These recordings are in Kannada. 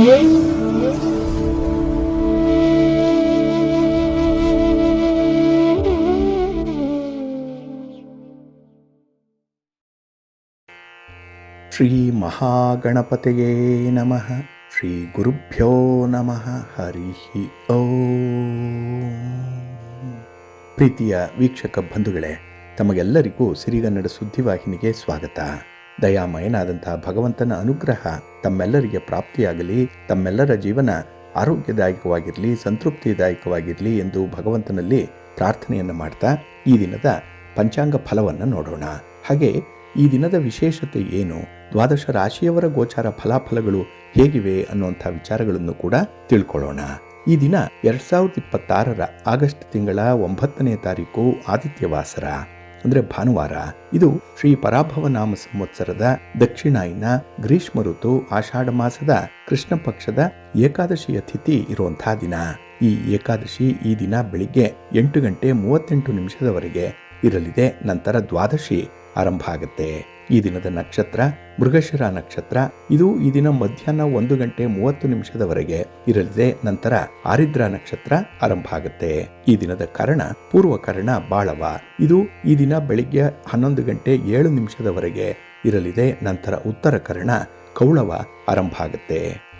ಶ್ರೀ ಮಹಾಗಣಪತಿಯೇ ನಮಃ. ಶ್ರೀ ಗುರುಭ್ಯೋ ನಮಃ. ಹರಿ ಓಂ. ಪ್ರೀತಿಯ ವೀಕ್ಷಕ ಬಂಧುಗಳೇ, ತಮಗೆಲ್ಲರಿಗೂ ಸಿರಿಗನ್ನಡ ಸುದ್ದಿವಾಹಿನಿಗೆ ಸ್ವಾಗತ. ದಯಾಮಯನಾದಂತಹ ಭಗವಂತನ ಅನುಗ್ರಹ ತಮ್ಮೆಲ್ಲರಿಗೆ ಪ್ರಾಪ್ತಿಯಾಗಲಿ, ತಮ್ಮೆಲ್ಲರ ಜೀವನ ಆರೋಗ್ಯದಾಯಕವಾಗಿರಲಿ, ಸಂತೃಪ್ತಿದಾಯಕವಾಗಿರಲಿ ಎಂದು ಭಗವಂತನಲ್ಲಿ ಪ್ರಾರ್ಥನೆಯನ್ನು ಮಾಡ್ತಾ ಈ ದಿನದ ಪಂಚಾಂಗ ಫಲವನ್ನು ನೋಡೋಣ. ಹಾಗೆ ಈ ದಿನದ ವಿಶೇಷತೆ ಏನು, ದ್ವಾದಶ ರಾಶಿಯವರ ಗೋಚಾರ ಫಲಾಫಲಗಳು ಹೇಗಿವೆ ಅನ್ನುವಂಥ ವಿಚಾರಗಳನ್ನು ಕೂಡ ತಿಳ್ಕೊಳ್ಳೋಣ. ಈ ದಿನ 2026 ಆಗಸ್ಟ್ ತಿಂಗಳ 9ನೇ ತಾರೀಕು ಆದಿತ್ಯವಾಸರ, ಅಂದರೆ ಭಾನುವಾರ. ಇದು ಶ್ರೀ ಪರಾಭವ ನಾಮ ಸಂವತ್ಸರದ ದಕ್ಷಿಣಾಯನ ಗ್ರೀಷ್ಮ ಋತು ಆಷಾಢ ಮಾಸದ ಕೃಷ್ಣ ಪಕ್ಷದ ಏಕಾದಶಿಯ ತಿಥಿ ಇರುವಂತಹ ದಿನ. ಈ ಏಕಾದಶಿ ಈ ದಿನ ಬೆಳಿಗ್ಗೆ 8:38 ಇರಲಿದೆ. ನಂತರ ದ್ವಾದಶಿ ಆರಂಭ ಆಗುತ್ತೆ. ಈ ದಿನದ ನಕ್ಷತ್ರ ಮೃಗಶಿರ ನಕ್ಷತ್ರ. ಇದು ಈ ದಿನ ಮಧ್ಯಾಹ್ನ 1:30 ಇರಲಿದೆ. ನಂತರ ಆರಿದ್ರ ನಕ್ಷತ್ರ ಆರಂಭ ಆಗುತ್ತೆ. ಈ ದಿನದ ಕರ್ಣ ಪೂರ್ವ ಕರ್ಣ ಬಾಳವ. ಇದು ಈ ದಿನ ಬೆಳಿಗ್ಗೆ 11:07 ಇರಲಿದೆ. ನಂತರ ಉತ್ತರ ಕರ್ಣ ಕೌಳವ ಆರಂಭ ಆಗುತ್ತೆ.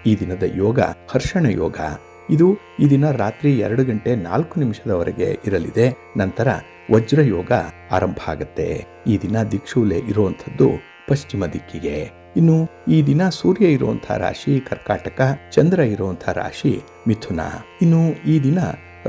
ಈ ದಿನದ ಯೋಗ ಹರ್ಷಣ ಯೋಗ. ಇದು ಈ ದಿನ ರಾತ್ರಿ 2:04 ಇರಲಿದೆ. ನಂತರ ವಜ್ರಯೋಗ ಆರಂಭ ಆಗುತ್ತೆ. ಈ ದಿನ ದಿಕ್ಷೂಲೆ ಇರುವಂಥದ್ದು ಪಶ್ಚಿಮ ದಿಕ್ಕಿಗೆ. ಇನ್ನು ಈ ದಿನ ಸೂರ್ಯ ಇರುವಂತಹ ರಾಶಿ ಕರ್ಕಾಟಕ, ಚಂದ್ರ ಇರುವಂತಹ ರಾಶಿ ಮಿಥುನ. ಇನ್ನು ಈ ದಿನ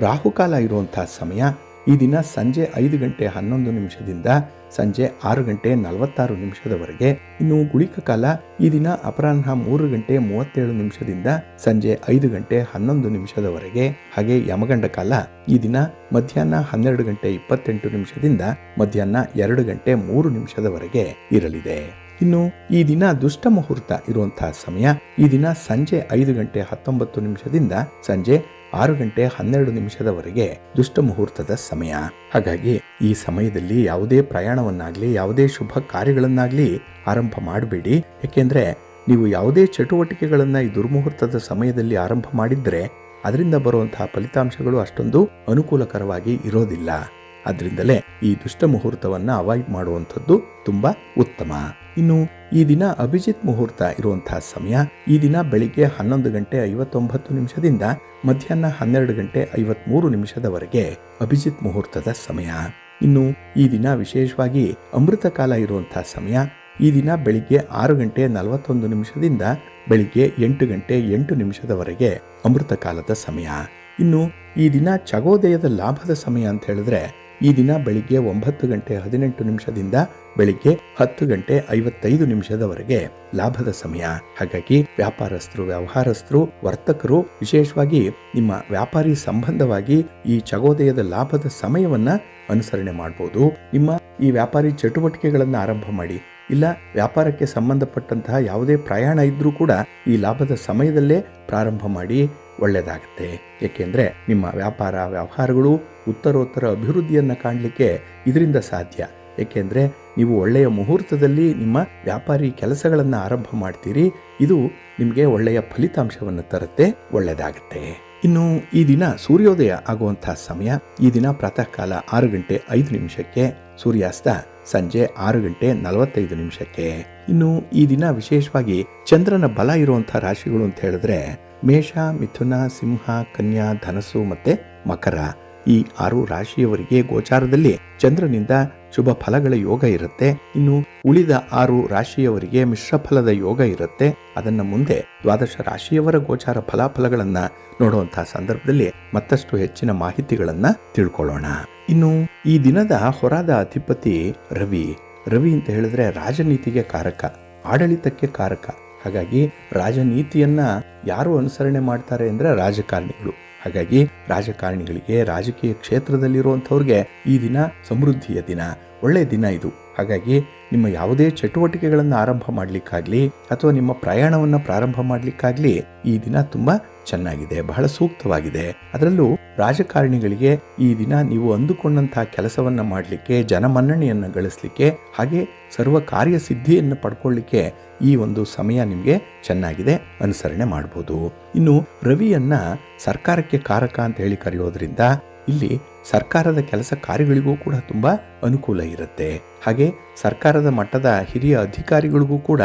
ರಾಹುಕಾಲ ಇರುವಂತಹ ಸಮಯ ಈ ದಿನ ಸಂಜೆ 5:11 ಸಂಜೆ 6:46 ಇನ್ನು ಗುಳಿಕ ಕಾಲ ಈ ದಿನ ಅಪರಾಹ್ನ 3:37 ಸಂಜೆ 5:11 ಹಾಗೆ ಯಮಗಂಡ ಕಾಲ ಈ ದಿನ ಮಧ್ಯಾಹ್ನ 12:28 ಮಧ್ಯಾಹ್ನ 2:03 ಇರಲಿದೆ. ಇನ್ನು ಈ ದಿನ ದುಷ್ಟ ಮುಹೂರ್ತ ಇರುವಂತಹ ಸಮಯ ಈ ದಿನ ಸಂಜೆ 5:19 ಸಂಜೆ 6:12 ದುಷ್ಟ ಮುಹೂರ್ತದ ಸಮಯ. ಹಾಗಾಗಿ ಈ ಸಮಯದಲ್ಲಿ ಯಾವುದೇ ಪ್ರಯಾಣವನ್ನಾಗ್ಲಿ ಯಾವುದೇ ಶುಭ ಕಾರ್ಯಗಳನ್ನಾಗ್ಲಿ ಆರಂಭ ಮಾಡಬೇಡಿ. ಯಾಕೆಂದ್ರೆ ನೀವು ಯಾವುದೇ ಚಟುವಟಿಕೆಗಳನ್ನ ಈ ದುರ್ಮುಹೂರ್ತದ ಸಮಯದಲ್ಲಿ ಆರಂಭ ಮಾಡಿದ್ರೆ ಅದರಿಂದ ಬರುವಂತಹ ಫಲಿತಾಂಶಗಳು ಅಷ್ಟೊಂದು ಅನುಕೂಲಕರವಾಗಿ ಇರೋದಿಲ್ಲ. ಆದ್ರಿಂದಲೇ ಈ ದುಷ್ಟ ಮುಹೂರ್ತವನ್ನ ಅವಾಯ್ಡ್ ಮಾಡುವಂಥದ್ದು ತುಂಬಾ ಉತ್ತಮ. ಇನ್ನು ಈ ದಿನ ಅಭಿಜಿತ್ ಮುಹೂರ್ತ ಇರುವಂತಹ ಸಮಯ ಈ ದಿನ ಬೆಳಿಗ್ಗೆ 11:59 ಮಧ್ಯಾಹ್ನ 12:53 ಅಭಿಜಿತ್ ಮುಹೂರ್ತದ ಸಮಯ. ಇನ್ನು ಈ ದಿನ ವಿಶೇಷವಾಗಿ ಅಮೃತ ಕಾಲ ಇರುವಂತಹ ಸಮಯ ಈ ದಿನ ಬೆಳಿಗ್ಗೆ 6:41 ಬೆಳಿಗ್ಗೆ 8:08 ಅಮೃತ ಕಾಲದ ಸಮಯ. ಇನ್ನು ಈ ದಿನ ಚಗೋದಯದ ಲಾಭದ ಸಮಯ ಅಂತ ಹೇಳಿದ್ರೆ ಈ ದಿನ ಬೆಳಿಗ್ಗೆ 9:18 ಬೆಳಿಗ್ಗೆ 10:55 ಲಾಭದ ಸಮಯ. ಹಾಗಾಗಿ ವ್ಯಾಪಾರಸ್ಥರು, ವ್ಯವಹಾರಸ್ಥರು, ವರ್ತಕರು ವಿಶೇಷವಾಗಿ ನಿಮ್ಮ ವ್ಯಾಪಾರಿ ಸಂಬಂಧವಾಗಿ ಈ ಚಗೋದಯದ ಲಾಭದ ಸಮಯವನ್ನ ಅನುಸರಣೆ ಮಾಡಬಹುದು. ನಿಮ್ಮ ಈ ವ್ಯಾಪಾರಿ ಚಟುವಟಿಕೆಗಳನ್ನು ಆರಂಭ ಮಾಡಿ. ಇಲ್ಲ ವ್ಯಾಪಾರಕ್ಕೆ ಸಂಬಂಧಪಟ್ಟಂತಹ ಯಾವುದೇ ಪ್ರಯಾಣ ಇದ್ರೂ ಕೂಡ ಈ ಲಾಭದ ಸಮಯದಲ್ಲೇ ಪ್ರಾರಂಭ ಮಾಡಿ, ಒಳ್ಳೆಯದಾಗುತ್ತೆ. ಏಕೆಂದ್ರೆ ನಿಮ್ಮ ವ್ಯಾಪಾರ ವ್ಯವಹಾರಗಳು ಉತ್ತರೋತ್ತರ ಅಭಿವೃದ್ಧಿಯನ್ನ ಕಾಣಲಿಕ್ಕೆ ಇದರಿಂದ ಸಾಧ್ಯ. ಏಕೆಂದ್ರೆ ನೀವು ಒಳ್ಳೆಯ ಮುಹೂರ್ತದಲ್ಲಿ ನಿಮ್ಮ ವ್ಯಾಪಾರಿ ಕೆಲಸಗಳನ್ನು ಆರಂಭ ಮಾಡ್ತೀರಿ. ಇದು ನಿಮಗೆ ಒಳ್ಳೆಯ ಫಲಿತಾಂಶವನ್ನು ತರುತ್ತೆ, ಒಳ್ಳೆಯದಾಗುತ್ತೆ. ಇನ್ನು ಈ ದಿನ ಸೂರ್ಯೋದಯ ಆಗುವಂತಹ ಸಮಯ ಈ ದಿನ ಪ್ರಾತಃ ಕಾಲ 6:05 ಸೂರ್ಯಾಸ್ತ ಸಂಜೆ 6:45. ಇನ್ನು ಈ ದಿನ ವಿಶೇಷವಾಗಿ ಚಂದ್ರನ ಬಲ ಇರುವಂತಹ ರಾಶಿಗಳು ಅಂತ ಹೇಳಿದ್ರೆ ಮೇಷ, ಮಿಥುನ, ಸಿಂಹ, ಕನ್ಯಾ, ಧನಸ್ಸು ಮತ್ತೆ ಮಕರ. ಈ 6 ರಾಶಿಯವರಿಗೆ ಗೋಚಾರದಲ್ಲಿ ಚಂದ್ರನಿಂದ ಶುಭ ಫಲಗಳ ಯೋಗ ಇರುತ್ತೆ. ಇನ್ನು ಉಳಿದ 6 ರಾಶಿಯವರಿಗೆ ಮಿಶ್ರ ಫಲದ ಯೋಗ ಇರುತ್ತೆ. ಅದನ್ನ ಮುಂದೆ ದ್ವಾದಶ ರಾಶಿಯವರ ಗೋಚಾರ ಫಲಾಫಲಗಳನ್ನ ನೋಡುವಂತಹ ಸಂದರ್ಭದಲ್ಲಿ ಮತ್ತಷ್ಟು ಹೆಚ್ಚಿನ ಮಾಹಿತಿಗಳನ್ನ ತಿಳ್ಕೊಳ್ಳೋಣ. ಇನ್ನು ಈ ದಿನದ ಹೊರಾದ ಅಧಿಪತಿ ರವಿ. ರವಿ ಅಂತ ಹೇಳಿದ್ರೆ ರಾಜನೀತಿಗೆ ಕಾರಕ, ಆಡಳಿತಕ್ಕೆ ಕಾರಕ. ಹಾಗಾಗಿ ರಾಜನೀತಿಯನ್ನ ಯಾರು ಅನುಸರಣೆ ಮಾಡ್ತಾರೆ ಅಂದ್ರೆ ರಾಜಕಾರಣಿಗಳು. ಹಾಗಾಗಿ ರಾಜಕಾರಣಿಗಳಿಗೆ, ರಾಜಕೀಯ ಕ್ಷೇತ್ರದಲ್ಲಿರುವಂಥವ್ರಿಗೆ ಈ ದಿನ ಸಮೃದ್ಧಿಯ ದಿನ, ಒಳ್ಳೆಯ ದಿನ ಇದು. ಹಾಗಾಗಿ ನಿಮ್ಮ ಯಾವುದೇ ಚಟುವಟಿಕೆಗಳನ್ನು ಆರಂಭ ಮಾಡಲಿಕ್ಕಾಗ್ಲಿ ಅಥವಾ ನಿಮ್ಮ ಪ್ರಯಾಣವನ್ನು ಪ್ರಾರಂಭ ಮಾಡಲಿಕ್ಕಾಗ್ಲಿ ಈ ದಿನ ತುಂಬಾ ಚೆನ್ನಾಗಿದೆ, ಬಹಳ ಸೂಕ್ತವಾಗಿದೆ. ಅದರಲ್ಲೂ ರಾಜಕಾರಣಿಗಳಿಗೆ ಈ ದಿನ ನೀವು ಅಂದುಕೊಂಡಂತಹ ಕೆಲಸವನ್ನ ಮಾಡಲಿಕ್ಕೆ, ಜನಮನ್ನಣೆಯನ್ನು ಗಳಿಸಲಿಕ್ಕೆ, ಹಾಗೆ ಸರ್ವ ಕಾರ್ಯ ಸಿದ್ಧಿಯನ್ನು ಪಡ್ಕೊಳ್ಳಿಕ್ಕೆ ಈ ಒಂದು ಸಮಯ ನಿಮಗೆ ಚೆನ್ನಾಗಿದೆ, ಅನುಸರಣೆ ಮಾಡ್ಬೋದು. ಇನ್ನು ರವಿಯನ್ನ ಸರ್ಕಾರಕ್ಕೆ ಕಾರಕ ಅಂತ ಹೇಳಿ ಕರೆಯೋದ್ರಿಂದ ಇಲ್ಲಿ ಸರ್ಕಾರದ ಕೆಲಸ ಕಾರ್ಯಗಳಿಗೂ ಕೂಡ ತುಂಬಾ ಅನುಕೂಲ ಇರುತ್ತೆ. ಹಾಗೆ ಸರ್ಕಾರದ ಮಟ್ಟದ ಹಿರಿಯ ಅಧಿಕಾರಿಗಳಿಗೂ ಕೂಡ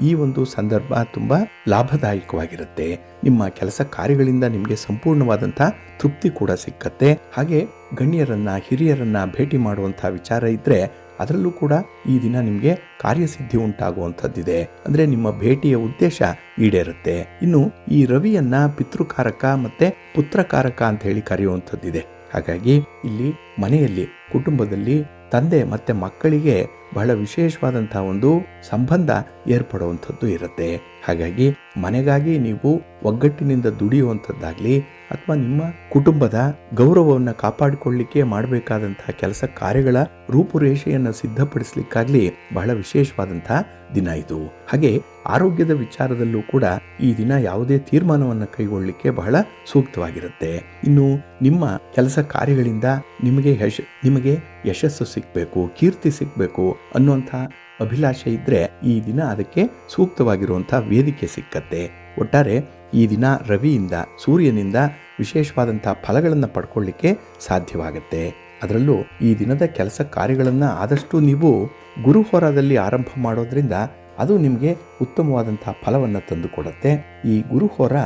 ಈ ಒಂದು ಸಂದರ್ಭ ತುಂಬಾ ಲಾಭದಾಯಕವಾಗಿರುತ್ತೆ. ನಿಮ್ಮ ಕೆಲಸ ಕಾರ್ಯಗಳಿಂದ ನಿಮಗೆ ಸಂಪೂರ್ಣವಾದಂತಹ ತೃಪ್ತಿ ಕೂಡ ಸಿಕ್ಕತ್ತೆ. ಹಾಗೆ ಗಣ್ಯರನ್ನ, ಹಿರಿಯರನ್ನ ಭೇಟಿ ಮಾಡುವಂತಹ ವಿಚಾರ ಇದ್ರೆ ಅದರಲ್ಲೂ ಕೂಡ ಈ ದಿನ ನಿಮಗೆ ಕಾರ್ಯಸಿದ್ಧಿ ಉಂಟಾಗುವಂಥದ್ದಿದೆ. ಅಂದ್ರೆ ನಿಮ್ಮ ಭೇಟಿಯ ಉದ್ದೇಶ ಈಡೇರುತ್ತೆ. ಇನ್ನು ಈ ರವಿಯನ್ನ ಪಿತೃಕಾರಕ ಮತ್ತೆ ಪುತ್ರಕಾರಕ ಅಂತ ಹೇಳಿ ಕರೆಯುವಂಥದ್ದಿದೆ. ಹಾಗಾಗಿ ಇಲ್ಲಿ ಮನೆಯಲ್ಲಿ, ಕುಟುಂಬದಲ್ಲಿ ತಂದೆ ಮತ್ತೆ ಮಕ್ಕಳಿಗೆ ಬಹಳ ವಿಶೇಷವಾದಂತಹ ಒಂದು ಸಂಬಂಧ ಏರ್ಪಡುವಂಥದ್ದು ಇರುತ್ತೆ. ಹಾಗಾಗಿ ಮನೆಗಾಗಿ ನೀವು ಒಗ್ಗಟ್ಟಿನಿಂದ ದುಡಿಯುವಂಥದ್ದಾಗ್ಲಿ ಅಥವಾ ನಿಮ್ಮ ಕುಟುಂಬದ ಗೌರವವನ್ನು ಕಾಪಾಡಿಕೊಳ್ಳಿಕ್ಕೆ ಮಾಡಬೇಕಾದಂತಹ ಕೆಲಸ ಕಾರ್ಯಗಳ ರೂಪುರೇಷೆಯನ್ನು ಸಿದ್ಧಪಡಿಸಲಿಕ್ಕಾಗ್ಲಿ ಬಹಳ ವಿಶೇಷವಾದಂತಹ ದಿನ ಇದು. ಹಾಗೆ ಆರೋಗ್ಯದ ವಿಚಾರದಲ್ಲೂ ಕೂಡ ಈ ದಿನ ಯಾವುದೇ ತೀರ್ಮಾನವನ್ನು ಕೈಗೊಳ್ಳಲಿಕ್ಕೆ ಬಹಳ ಸೂಕ್ತವಾಗಿರುತ್ತೆ. ಇನ್ನು ನಿಮ್ಮ ಕೆಲಸ ಕಾರ್ಯಗಳಿಂದ ನಿಮಗೆ ಯಶಸ್ಸು ಸಿಗಬೇಕು, ಕೀರ್ತಿ ಸಿಗಬೇಕು ಅನ್ನುವಂಥ ಅಭಿಲಾಷೆ ಇದ್ರೆ ಈ ದಿನ ಅದಕ್ಕೆ ಸೂಕ್ತವಾಗಿರುವಂತಹ ವೇದಿಕೆ ಸಿಕ್ಕತ್ತೆ. ಒಟ್ಟಾರೆ ಈ ದಿನ ರವಿಯಿಂದ, ಸೂರ್ಯನಿಂದ ವಿಶೇಷವಾದಂತಹ ಫಲಗಳನ್ನು ಪಡ್ಕೊಳ್ಳಿಕ್ಕೆ ಸಾಧ್ಯವಾಗುತ್ತೆ. ಅದರಲ್ಲೂ ಈ ದಿನದ ಕೆಲಸ ಕಾರ್ಯಗಳನ್ನು ಆದಷ್ಟು ನೀವು ಗುರುಹೋರಾದಲ್ಲಿ ಆರಂಭ ಮಾಡೋದ್ರಿಂದ ಅದು ನಿಮಗೆ ಉತ್ತಮವಾದಂತಹ ಫಲವನ್ನು ತಂದುಕೊಡುತ್ತೆ. ಈ ಗುರುಹೋರ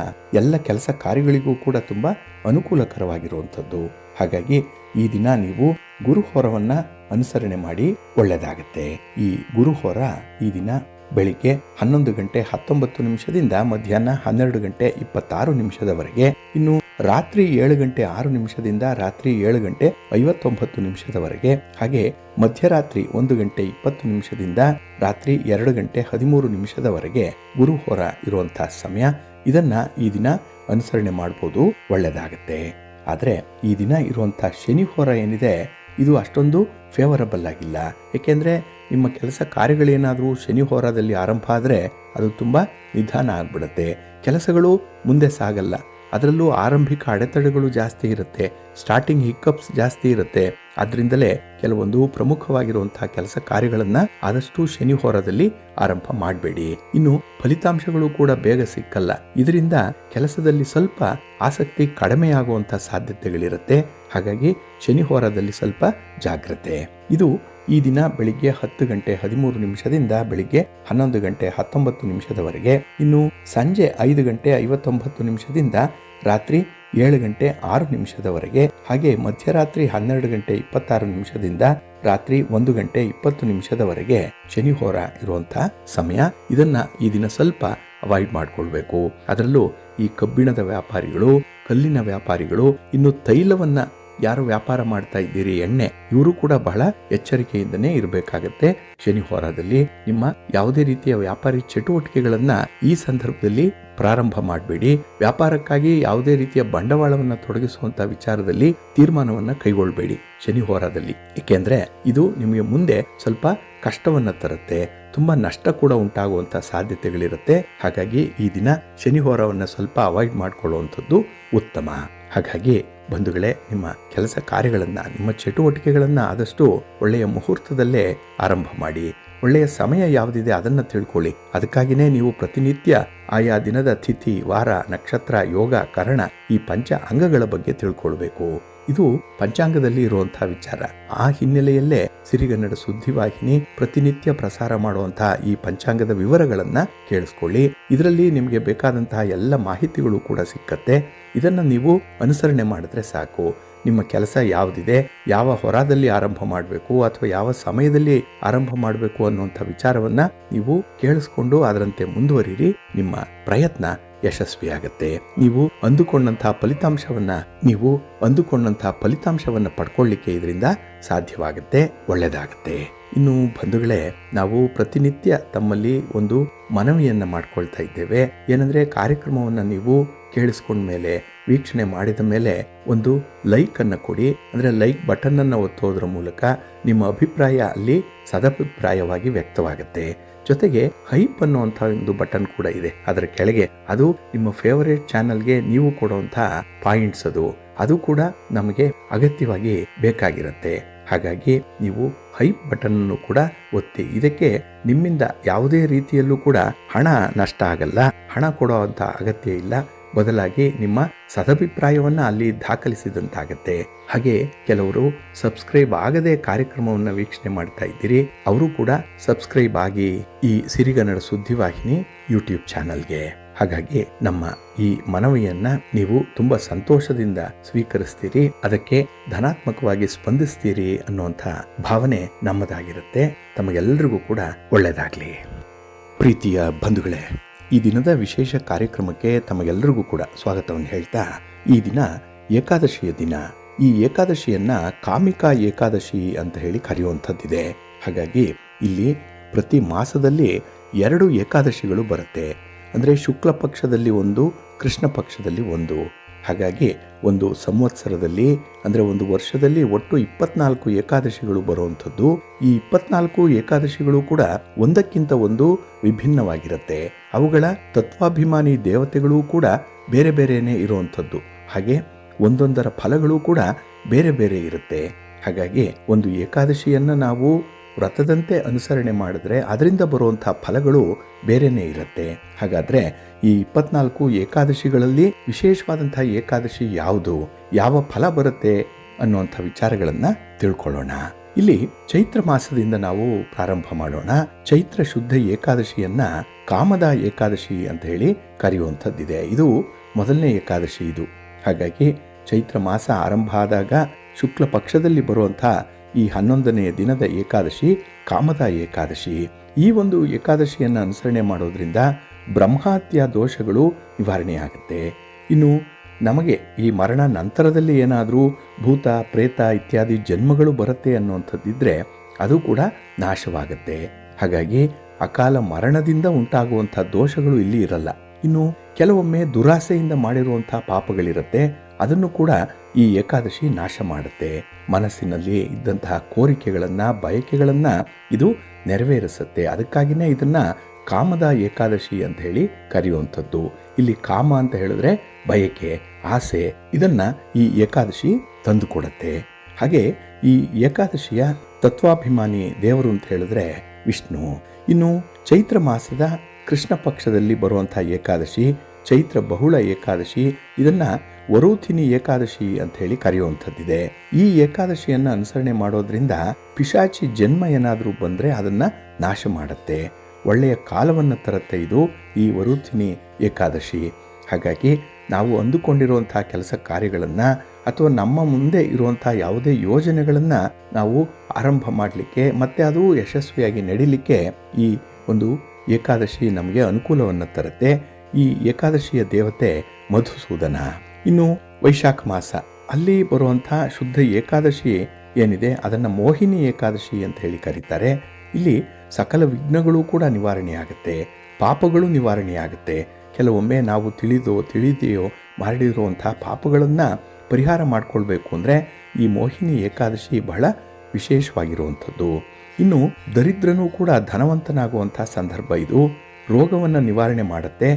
ಎಲ್ಲ ಕೆಲಸ ಕಾರ್ಯಗಳಿಗೂ ಕೂಡ ತುಂಬಾ ಅನುಕೂಲಕರವಾಗಿರುವಂಥದ್ದು. ಹಾಗಾಗಿ ಈ ದಿನ ನೀವು ಗುರುಹೋರವನ್ನ ಅನುಸರಣೆ ಮಾಡಿ ಒಳ್ಳೆಯದಾಗತ್ತೆ. ಈ ಗುರುಹೋರ ಈ ದಿನ ಬೆಳಿಗ್ಗೆ 11 ಗಂಟೆ 19 ನಿಮಿಷದಿಂದ ಮಧ್ಯಾಹ್ನ 12 ಗಂಟೆ 26 ನಿಮಿಷದವರೆಗೆ, ಇನ್ನು ರಾತ್ರಿ 7 ಗಂಟೆ 6 ನಿಮಿಷದಿಂದ ರಾತ್ರಿ 7 ಗಂಟೆ 59 ನಿಮಿಷದವರೆಗೆ, ಹಾಗೆ ಮಧ್ಯರಾತ್ರಿ 1 ಗಂಟೆ 20 ನಿಮಿಷದಿಂದ ರಾತ್ರಿ 2 ಗಂಟೆ 13 ನಿಮಿಷದವರೆಗೆ ಗುರುಹೋರ ಇರುವಂತಹ ಸಮಯ. ಇದನ್ನ ಈ ದಿನ ಅನುಸರಣೆ ಮಾಡ್ಬೋದು, ಒಳ್ಳೆಯದಾಗತ್ತೆ. ಆದರೆ ಈ ದಿನ ಇರುವಂತಹ ಶನಿ ಹೋರ ಏನಿದೆ ಇದು ಅಷ್ಟೊಂದು ಫೇವರಬಲ್ ಆಗಿಲ್ಲ. ಏಕೆಂದರೆ ನಿಮ್ಮ ಕೆಲಸ ಕಾರ್ಯಗಳೇನಾದರೂ ಶನಿ ಹೋರಾದಲ್ಲಿ ಆರಂಭ ಆದರೆ ಅದು ತುಂಬ ನಿಧಾನ ಆಗಿಬಿಡುತ್ತೆ. ಕೆಲಸಗಳು ಮುಂದೆ ಸಾಗಲ್ಲ. ಅದರಲ್ಲೂ ಆರಂಭಿಕ ಅಡೆತಡೆಗಳು ಜಾಸ್ತಿ ಇರುತ್ತೆ, ಸ್ಟಾರ್ಟಿಂಗ್ ಹಿಕ್ಕಪ್ಸ್ ಜಾಸ್ತಿ ಇರುತ್ತೆ. ಅದರಿಂದಲೇ ಕೆಲವೊಂದು ಪ್ರಮುಖವಾಗಿರುವಂತಹ ಕೆಲಸ ಕಾರ್ಯಗಳನ್ನು ಆದಷ್ಟು ಶನಿ ಹೋರಾದಲ್ಲಿ ಆರಂಭ ಮಾಡಬೇಡಿ. ಇನ್ನು ಫಲಿತಾಂಶಗಳು ಕೂಡ ಬೇಗ ಸಿಕ್ಕಲ್ಲ. ಇದರಿಂದ ಕೆಲಸದಲ್ಲಿ ಸ್ವಲ್ಪ ಆಸಕ್ತಿ ಕಡಿಮೆಯಾಗುವಂತಹ ಸಾಧ್ಯತೆಗಳಿರುತ್ತೆ. ಹಾಗಾಗಿ ಶನಿ ಹೋರಾದಲ್ಲಿ ಸ್ವಲ್ಪ ಜಾಗ್ರತೆ. ಇದು ಈ ದಿನ ಬೆಳಿಗ್ಗೆ 10 ಗಂಟೆ 13 ನಿಮಿಷದಿಂದ ಬೆಳಿಗ್ಗೆ 11 ಗಂಟೆ 19 ನಿಮಿಷದವರೆಗೆ, ಇನ್ನು ಸಂಜೆ 5 ಗಂಟೆ 59 ನಿಮಿಷದಿಂದ ರಾತ್ರಿ 7 ಗಂಟೆ 6 ನಿಮಿಷದವರೆಗೆ, ಹಾಗೆ ಮಧ್ಯರಾತ್ರಿ 12 ಗಂಟೆ 26 ನಿಮಿಷದಿಂದ ರಾತ್ರಿ 1 ಗಂಟೆ 20 ನಿಮಿಷದವರೆಗೆ ಶನಿ ಹೋರ ಇರುವಂತಹ ಸಮಯ. ಇದನ್ನ ಈ ದಿನ ಸ್ವಲ್ಪ ಅವಾಯ್ಡ್ ಮಾಡ್ಕೊಳ್ಬೇಕು. ಅದರಲ್ಲೂ ಈ ಕಬ್ಬಿಣದ ವ್ಯಾಪಾರಿಗಳು, ಕಲ್ಲಿನ ವ್ಯಾಪಾರಿಗಳು, ಇನ್ನು ತೈಲವನ್ನ ಯಾರು ವ್ಯಾಪಾರ ಮಾಡ್ತಾ ಇದ್ದೀರಿ, ಎಣ್ಣೆ, ಇವರು ಕೂಡ ಬಹಳ ಎಚ್ಚರಿಕೆಯಿಂದನೇ ಇರಬೇಕಾಗತ್ತೆ. ಶನಿ ಹೋರಾದಲ್ಲಿ ನಿಮ್ಮ ಯಾವುದೇ ರೀತಿಯ ವ್ಯಾಪಾರಿ ಚಟುವಟಿಕೆಗಳನ್ನ ಈ ಸಂದರ್ಭದಲ್ಲಿ ಪ್ರಾರಂಭ ಮಾಡಬೇಡಿ. ವ್ಯಾಪಾರಕ್ಕಾಗಿ ಯಾವುದೇ ರೀತಿಯ ಬಂಡವಾಳವನ್ನ ತೊಡಗಿಸುವಂತ ವಿಚಾರದಲ್ಲಿ ತೀರ್ಮಾನವನ್ನ ಕೈಗೊಳ್ಳಬೇಡಿ ಶನಿ ಹೋರಾದಲ್ಲಿ. ಏಕೆಂದ್ರೆ ಇದು ನಿಮಗೆ ಮುಂದೆ ಸ್ವಲ್ಪ ಕಷ್ಟವನ್ನ ತರುತ್ತೆ, ತುಂಬಾ ನಷ್ಟ ಕೂಡ ಉಂಟಾಗುವಂತ ಸಾಧ್ಯತೆಗಳಿರುತ್ತೆ. ಹಾಗಾಗಿ ಈ ದಿನ ಶನಿ ಹೋರವನ್ನ ಸ್ವಲ್ಪ ಅವಾಯ್ಡ್ ಮಾಡಿಕೊಳ್ಳುವಂಥದ್ದು ಉತ್ತಮ. ಹಾಗಾಗಿ ಬಂಧುಗಳೇ, ನಿಮ್ಮ ಕೆಲಸ ಕಾರ್ಯಗಳನ್ನು, ನಿಮ್ಮ ಚಟುವಟಿಕೆಗಳನ್ನು ಆದಷ್ಟು ಒಳ್ಳೆಯ ಮುಹೂರ್ತದಲ್ಲೇ ಆರಂಭ ಮಾಡಿ. ಒಳ್ಳೆಯ ಸಮಯ ಯಾವುದಿದೆ ಅದನ್ನು ತಿಳ್ಕೊಳ್ಳಿ. ಅದಕ್ಕಾಗಿಯೇ ನೀವು ಪ್ರತಿನಿತ್ಯ ಆಯಾ ದಿನದ ತಿಥಿ, ವಾರ, ನಕ್ಷತ್ರ, ಯೋಗ, ಕರಣ ಈ ಪಂಚ ಅಂಗಗಳ ಬಗ್ಗೆ ತಿಳ್ಕೊಳ್ಬೇಕು. ಇದು ಪಂಚಾಂಗದಲ್ಲಿ ಇರುವಂತಹ ವಿಚಾರ. ಆ ಹಿನ್ನೆಲೆಯಲ್ಲೇ ಸಿರಿಗನ್ನಡ ಸುದ್ದಿವಾಹಿನಿ ಪ್ರತಿನಿತ್ಯ ಪ್ರಸಾರ ಮಾಡುವಂತಹ ಈ ಪಂಚಾಂಗದ ವಿವರಗಳನ್ನ ಕೇಳಿಸ್ಕೊಳ್ಳಿ. ಇದರಲ್ಲಿ ನಿಮಗೆ ಬೇಕಾದಂತಹ ಎಲ್ಲ ಮಾಹಿತಿಗಳು ಕೂಡ ಸಿಕ್ಕತ್ತೆ. ಇದನ್ನ ನೀವು ಅನುಸರಣೆ ಮಾಡಿದ್ರೆ ಸಾಕು. ನಿಮ್ಮ ಕೆಲಸ ಯಾವುದಿದೆ, ಯಾವ ಹೊರಾದಲ್ಲಿ ಆರಂಭ ಮಾಡಬೇಕು ಅಥವಾ ಯಾವ ಸಮಯದಲ್ಲಿ ಆರಂಭ ಮಾಡಬೇಕು ಅನ್ನುವಂಥ ವಿಚಾರವನ್ನ ನೀವು ಕೇಳಿಸ್ಕೊಂಡು ಅದರಂತೆ ಮುಂದುವರಿರಿ. ನಿಮ್ಮ ಪ್ರಯತ್ನ ಯಶಸ್ವಿಯಾಗತ್ತೆ. ನೀವು ಅಂದುಕೊಂಡಂತಹ ಫಲಿತಾಂಶವನ್ನ ಪಡ್ಕೊಳ್ಳಿಕ್ಕೆ ಇದರಿಂದ ಸಾಧ್ಯವಾಗುತ್ತೆ, ಒಳ್ಳೆಯದಾಗತ್ತೆ. ಇನ್ನು ಬಂಧುಗಳೇ, ನಾವು ಪ್ರತಿನಿತ್ಯ ತಮ್ಮಲ್ಲಿ ಒಂದು ಮನವಿಯನ್ನ ಮಾಡ್ಕೊಳ್ತಾ ಇದ್ದೇವೆ. ಏನಂದ್ರೆ, ಕಾರ್ಯಕ್ರಮವನ್ನು ನೀವು ಕೇಳಿಸ್ಕೊಂಡ ಮೇಲೆ, ವೀಕ್ಷಣೆ ಮಾಡಿದ ಮೇಲೆ ಒಂದು ಲೈಕ್ ಅನ್ನು ಕೊಡಿ. ಅಂದ್ರೆ ಲೈಕ್ ಬಟನ್ ಅನ್ನು ಒತ್ತೋದ್ರ ಮೂಲಕ ನಿಮ್ಮ ಅಭಿಪ್ರಾಯ ಅಲ್ಲಿ ಸದಭಿಪ್ರಾಯವಾಗಿ ವ್ಯಕ್ತವಾಗುತ್ತೆ. ಜೊತೆಗೆ ಹೈಪ್ ಅನ್ನುವಂಥ ಒಂದು ಬಟನ್ ಕೂಡ ಇದೆ ಅದರ ಕೆಳಗೆ. ಅದು ನಿಮ್ಮ ಫೇವರೇಟ್ ಚಾನಲ್ಗೆ ನೀವು ಕೊಡುವಂಥ ಪಾಯಿಂಟ್ಸ್. ಅದು ಕೂಡ ನಮಗೆ ಅಗತ್ಯವಾಗಿ ಬೇಕಾಗಿರುತ್ತೆ. ಹಾಗಾಗಿ ನೀವು ಹೈಪ್ ಬಟನ್ ಅನ್ನು ಕೂಡ ಒತ್ತಿ. ಇದಕ್ಕೆ ನಿಮ್ಮಿಂದ ಯಾವುದೇ ರೀತಿಯಲ್ಲೂ ಕೂಡ ಹಣ ನಷ್ಟ ಆಗಲ್ಲ, ಹಣ ಕೊಡುವಂಥ ಅಗತ್ಯ ಇಲ್ಲ. ಬದಲಾಗಿ ನಿಮ್ಮ ಸದಭಿಪ್ರಾಯವನ್ನ ಅಲ್ಲಿ ದಾಖಲಿಸಿದಂತಾಗತ್ತೆ. ಹಾಗೆ ಕೆಲವರು ಸಬ್ಸ್ಕ್ರೈಬ್ ಆಗದೆ ಕಾರ್ಯಕ್ರಮವನ್ನು ವೀಕ್ಷಣೆ ಮಾಡ್ತಾ ಇದ್ದೀರಿ, ಅವರು ಕೂಡ ಸಬ್ಸ್ಕ್ರೈಬ್ ಆಗಿ ಈ ಸಿರಿಗನ್ನಡ ಸುದ್ದಿವಾಹಿನಿ ಯೂಟ್ಯೂಬ್ ಚಾನಲ್ಗೆ. ಹಾಗಾಗಿ ನಮ್ಮ ಈ ಮನವಿಯನ್ನ ನೀವು ತುಂಬಾ ಸಂತೋಷದಿಂದ ಸ್ವೀಕರಿಸ್ತೀರಿ, ಅದಕ್ಕೆ ಧನಾತ್ಮಕವಾಗಿ ಸ್ಪಂದಿಸ್ತೀರಿ ಅನ್ನುವಂಥ ಭಾವನೆ ನಮ್ಮದಾಗಿರುತ್ತೆ. ತಮಗೆಲ್ಲರಿಗೂ ಕೂಡ ಒಳ್ಳೆಯದಾಗಲಿ. ಪ್ರೀತಿಯ ಬಂಧುಗಳೇ, ಈ ದಿನದ ವಿಶೇಷ ಕಾರ್ಯಕ್ರಮಕ್ಕೆ ತಮಗೆಲ್ಲರಿಗೂ ಕೂಡ ಸ್ವಾಗತವನ್ನು ಹೇಳ್ತಾ, ಈ ದಿನ ಏಕಾದಶಿಯ ದಿನ. ಈ ಏಕಾದಶಿಯನ್ನ ಕಾಮಿಕಾ ಏಕಾದಶಿ ಅಂತ ಹೇಳಿ ಕರೆಯುವಂಥದ್ದಿದೆ. ಹಾಗಾಗಿ ಇಲ್ಲಿ ಪ್ರತಿ ಮಾಸದಲ್ಲಿ 2 ಏಕಾದಶಿಗಳು ಬರುತ್ತೆ. ಅಂದರೆ ಶುಕ್ಲ ಪಕ್ಷದಲ್ಲಿ ಒಂದು, ಕೃಷ್ಣ ಪಕ್ಷದಲ್ಲಿ ಒಂದು. ಹಾಗಾಗಿ ಒಂದು ಸಂವತ್ಸರದಲ್ಲಿ, ಅಂದರೆ ಒಂದು ವರ್ಷದಲ್ಲಿ ಒಟ್ಟು 24 ಏಕಾದಶಿಗಳು ಬರುವಂಥದ್ದು. ಈ 24 ಏಕಾದಶಿಗಳು ಕೂಡ ಒಂದಕ್ಕಿಂತ ಒಂದು ವಿಭಿನ್ನವಾಗಿರುತ್ತೆ. ಅವುಗಳ ತತ್ವಾಭಿಮಾನಿ ದೇವತೆಗಳು ಕೂಡ ಬೇರೆ ಬೇರೆನೇ ಇರುವಂಥದ್ದು. ಹಾಗೆ ಒಂದೊಂದರ ಫಲಗಳು ಕೂಡ ಬೇರೆ ಬೇರೆ ಇರುತ್ತೆ. ಹಾಗಾಗಿ ಒಂದು ಏಕಾದಶಿಯನ್ನು ನಾವು ವ್ರತದಂತೆ ಅನುಸರಣೆ ಮಾಡಿದ್ರೆ ಅದರಿಂದ ಬರುವಂಥ ಫಲಗಳು ಬೇರೆನೇ ಇರುತ್ತೆ. ಹಾಗಾದ್ರೆ ಈ 24 ಏಕಾದಶಿಗಳಲ್ಲಿ ವಿಶೇಷವಾದಂತಹ ಏಕಾದಶಿ ಯಾವುದು, ಯಾವ ಫಲ ಬರುತ್ತೆ ಅನ್ನುವಂಥ ವಿಚಾರಗಳನ್ನ ತಿಳ್ಕೊಳ್ಳೋಣ. ಇಲ್ಲಿ ಚೈತ್ರ ಮಾಸದಿಂದ ನಾವು ಪ್ರಾರಂಭ ಮಾಡೋಣ. ಚೈತ್ರ ಶುದ್ಧ ಏಕಾದಶಿಯನ್ನ ಕಾಮದ ಏಕಾದಶಿ ಅಂತ ಹೇಳಿ ಕರೆಯುವಂಥದ್ದಿದೆ. ಇದು ಮೊದಲನೇ ಏಕಾದಶಿ ಇದು. ಹಾಗಾಗಿ ಚೈತ್ರ ಮಾಸ ಆರಂಭ ಆದಾಗ ಶುಕ್ಲ ಪಕ್ಷದಲ್ಲಿ ಬರುವಂಥ ಈ 11ನೆಯ ದಿನದ ಏಕಾದಶಿ ಕಾಮದ ಏಕಾದಶಿ. ಈ ಒಂದು ಏಕಾದಶಿಯನ್ನು ಅನುಸರಣೆ ಮಾಡೋದ್ರಿಂದ ಬ್ರಹ್ಮಹತ್ಯ ದೋಷಗಳು ನಿವಾರಣೆಯಾಗುತ್ತೆ. ಇನ್ನು ನಮಗೆ ಈ ಮರಣ ನಂತರದಲ್ಲಿ ಏನಾದರೂ ಭೂತ ಪ್ರೇತ ಇತ್ಯಾದಿ ಜನ್ಮಗಳು ಬರುತ್ತೆ ಅನ್ನುವಂಥದ್ದಿದ್ರೆ ಅದು ಕೂಡ ನಾಶವಾಗುತ್ತೆ. ಹಾಗಾಗಿ ಅಕಾಲ ಮರಣದಿಂದ ಉಂಟಾಗುವಂಥ ದೋಷಗಳು ಇಲ್ಲಿ ಇರಲ್ಲ. ಇನ್ನು ಕೆಲವೊಮ್ಮೆ ದುರಾಸೆಯಿಂದ ಮಾಡಿರುವಂಥ ಪಾಪಗಳಿರುತ್ತೆ, ಅದನ್ನು ಕೂಡ ಈ ಏಕಾದಶಿ ನಾಶ ಮಾಡುತ್ತೆ. ಮನಸ್ಸಿನಲ್ಲಿ ಇದ್ದಂತಹ ಕೋರಿಕೆಗಳನ್ನು, ಬಯಕೆಗಳನ್ನು ಇದು ನೆರವೇರಿಸುತ್ತೆ. ಅದಕ್ಕಾಗಿಯೇ ಇದನ್ನು ಕಾಮದ ಏಕಾದಶಿ ಅಂತ ಹೇಳಿ ಕರೆಯುವಂಥದ್ದು. ಇಲ್ಲಿ ಕಾಮ ಅಂತ ಹೇಳಿದ್ರೆ ಬಯಕೆ, ಆಸೆ, ಇದನ್ನ ಈ ಏಕಾದಶಿ ತಂದುಕೊಡುತ್ತೆ. ಹಾಗೆ ಈ ಏಕಾದಶಿಯ ತತ್ವಾಭಿಮಾನಿ ದೇವರು ಅಂತ ಹೇಳಿದ್ರೆ ವಿಷ್ಣು. ಇನ್ನು ಚೈತ್ರ ಮಾಸದ ಕೃಷ್ಣ ಪಕ್ಷದಲ್ಲಿ ಬರುವಂಥ ಏಕಾದಶಿ ಚೈತ್ರ ಬಹುಳ ಏಕಾದಶಿ, ಇದನ್ನ ವರೂಥಿನಿ ಏಕಾದಶಿ ಅಂತ ಹೇಳಿ ಕರೆಯುವಂಥದ್ದಿದೆ. ಈ ಏಕಾದಶಿಯನ್ನು ಅನುಸರಣೆ ಮಾಡೋದ್ರಿಂದ ಪಿಶಾಚಿ ಜನ್ಮ ಏನಾದರೂ ಬಂದರೆ ಅದನ್ನ ನಾಶ ಮಾಡುತ್ತೆ, ಒಳ್ಳೆಯ ಕಾಲವನ್ನು ತರುತ್ತೆ ಇದು ಈ ವರೂಥಿನಿ ಏಕಾದಶಿ. ಹಾಗಾಗಿ ನಾವು ಅಂದುಕೊಂಡಿರುವಂಥ ಕೆಲಸ ಕಾರ್ಯಗಳನ್ನು ಅಥವಾ ನಮ್ಮ ಮುಂದೆ ಇರುವಂಥ ಯಾವುದೇ ಯೋಜನೆಗಳನ್ನು ನಾವು ಆರಂಭ ಮಾಡಲಿಕ್ಕೆ ಮತ್ತು ಅದು ಯಶಸ್ವಿಯಾಗಿ ನಡೀಲಿಕ್ಕೆ ಈ ಒಂದು ಏಕಾದಶಿ ನಮಗೆ ಅನುಕೂಲವನ್ನು ತರುತ್ತೆ. ಈ ಏಕಾದಶಿಯ ದೇವತೆ ಮಧುಸೂದನ. ಇನ್ನು ವೈಶಾಖ ಮಾಸ ಅಲ್ಲಿ ಬರುವಂಥ ಶುದ್ಧ ಏಕಾದಶಿ ಏನಿದೆ ಅದನ್ನು ಮೋಹಿನಿ ಏಕಾದಶಿ ಅಂತ ಹೇಳಿ ಕರೀತಾರೆ. ಇಲ್ಲಿ ಸಕಲ ವಿಘ್ನಗಳು ಕೂಡ ನಿವಾರಣೆಯಾಗುತ್ತೆ, ಪಾಪಗಳು ನಿವಾರಣೆಯಾಗುತ್ತೆ. ಕೆಲವೊಮ್ಮೆ ನಾವು ತಿಳಿದೆಯೋ ಮಾಡಿರುವಂಥ ಪಾಪಗಳನ್ನು ಪರಿಹಾರ ಮಾಡಿಕೊಳ್ಬೇಕು ಅಂದರೆ ಈ ಮೋಹಿನಿ ಏಕಾದಶಿ ಬಹಳ ವಿಶೇಷವಾಗಿರುವಂಥದ್ದು. ಇನ್ನು ದರಿದ್ರನೂ ಕೂಡ ಧನವಂತನಾಗುವಂಥ ಸಂದರ್ಭ ಇದು. ರೋಗವನ್ನು ನಿವಾರಣೆ ಮಾಡುತ್ತೆ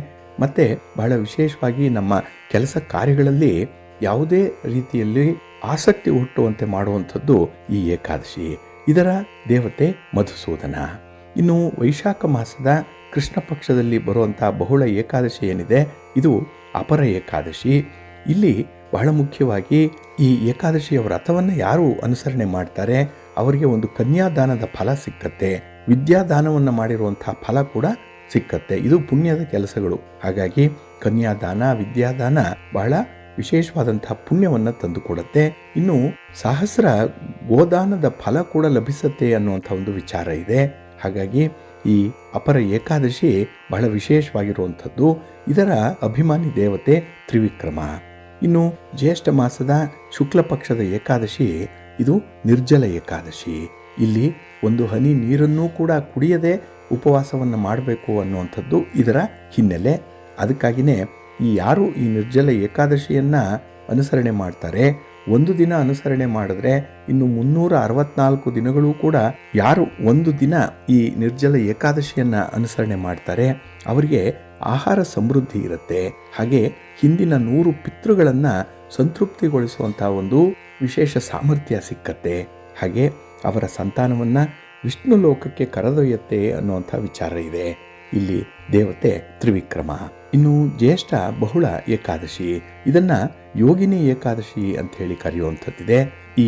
ಮತ್ತು ಬಹಳ ವಿಶೇಷವಾಗಿ ನಮ್ಮ ಕೆಲಸ ಕಾರ್ಯಗಳಲ್ಲಿ ಯಾವುದೇ ರೀತಿಯಲ್ಲಿ ಆಸಕ್ತಿ ಹುಟ್ಟುವಂತೆ ಮಾಡುವಂಥದ್ದು ಈ ಏಕಾದಶಿ. ಇದರ ದೇವತೆ ಮಧುಸೂದನ. ಇನ್ನು ವೈಶಾಖ ಮಾಸದ ಕೃಷ್ಣ ಪಕ್ಷದಲ್ಲಿ ಬರುವಂಥ ಬಹುಳ ಏಕಾದಶಿ ಏನಿದೆ ಇದು ಅಪರ ಏಕಾದಶಿ. ಇಲ್ಲಿ ಬಹಳ ಮುಖ್ಯವಾಗಿ ಈ ಏಕಾದಶಿಯ ವ್ರತವನ್ನು ಯಾರು ಅನುಸರಣೆ ಮಾಡ್ತಾರೆ ಅವರಿಗೆ ಒಂದು ಕನ್ಯಾದಾನದ ಫಲ ಸಿಕ್ಕತ್ತೆ, ವಿದ್ಯಾದಾನವನ್ನು ಮಾಡಿರುವಂಥ ಫಲ ಕೂಡ ಸಿಕ್ಕತ್ತೆ. ಇದು ಪುಣ್ಯದ ಕೆಲಸಗಳು. ಹಾಗಾಗಿ ಕನ್ಯಾದಾನ, ವಿದ್ಯಾದಾನ ಬಹಳ ವಿಶೇಷವಾದಂಥ ಪುಣ್ಯವನ್ನು ತಂದುಕೊಡುತ್ತೆ. ಇನ್ನು ಸಹಸ್ರ ಗೋದಾನದ ಫಲ ಕೂಡ ಲಭಿಸುತ್ತೆ ಅನ್ನುವಂಥ ಒಂದು ವಿಚಾರ ಇದೆ. ಹಾಗಾಗಿ ಈ ಅಪರ ಏಕಾದಶಿ ಬಹಳ ವಿಶೇಷವಾಗಿರುವಂಥದ್ದು. ಇದರ ಅಭಿಮಾನಿ ದೇವತೆ ತ್ರಿವಿಕ್ರಮ. ಇನ್ನು ಜ್ಯೇಷ್ಠ ಮಾಸದ ಶುಕ್ಲ ಪಕ್ಷದ ಏಕಾದಶಿ ಇದು ನಿರ್ಜಲ ಏಕಾದಶಿ. ಇಲ್ಲಿ ಒಂದು ಹನಿ ನೀರನ್ನೂ ಕೂಡ ಕುಡಿಯದೆ ಉಪವಾಸವನ್ನು ಮಾಡಬೇಕು ಅನ್ನುವಂಥದ್ದು ಇದರ ಹಿನ್ನೆಲೆ. ಅದಕ್ಕಾಗಿಯೇ ಯಾರು ಈ ನಿರ್ಜಲ ಏಕಾದಶಿಯನ್ನು ಅನುಸರಣೆ ಮಾಡ್ತಾರೆ, ಒಂದು ದಿನ ಅನುಸರಣೆ ಮಾಡಿದ್ರೆ ಇನ್ನು 364 ದಿನಗಳು ಕೂಡ ಯಾರು ಒಂದು ದಿನ ಈ ನಿರ್ಜಲ ಏಕಾದಶಿಯನ್ನು ಅನುಸರಣೆ ಮಾಡ್ತಾರೆ ಅವರಿಗೆ ಆಹಾರ ಸಮೃದ್ಧಿ ಇರುತ್ತೆ. ಹಾಗೆ ಹಿಂದಿನ 100 ಪಿತೃಗಳನ್ನು ಸಂತೃಪ್ತಿಗೊಳಿಸುವಂಥ ಒಂದು ವಿಶೇಷ ಸಾಮರ್ಥ್ಯ ಸಿಕ್ಕತ್ತೆ. ಹಾಗೆ ಅವರ ಸಂತಾನವನ್ನು ವಿಷ್ಣು ಲೋಕಕ್ಕೆ ಕರೆದೊಯ್ಯತ್ತೆ ಅನ್ನುವಂಥ ವಿಚಾರ ಇದೆ. ಇಲ್ಲಿ ದೇವತೆ ತ್ರಿವಿಕ್ರಮ. ಇನ್ನು ಜ್ಯೇಷ್ಠ ಬಹುಳ ಏಕಾದಶಿ, ಇದನ್ನ ಯೋಗಿನಿ ಏಕಾದಶಿ ಅಂತ ಹೇಳಿ ಕರೆಯುವಂಥದ್ದಿದೆ. ಈ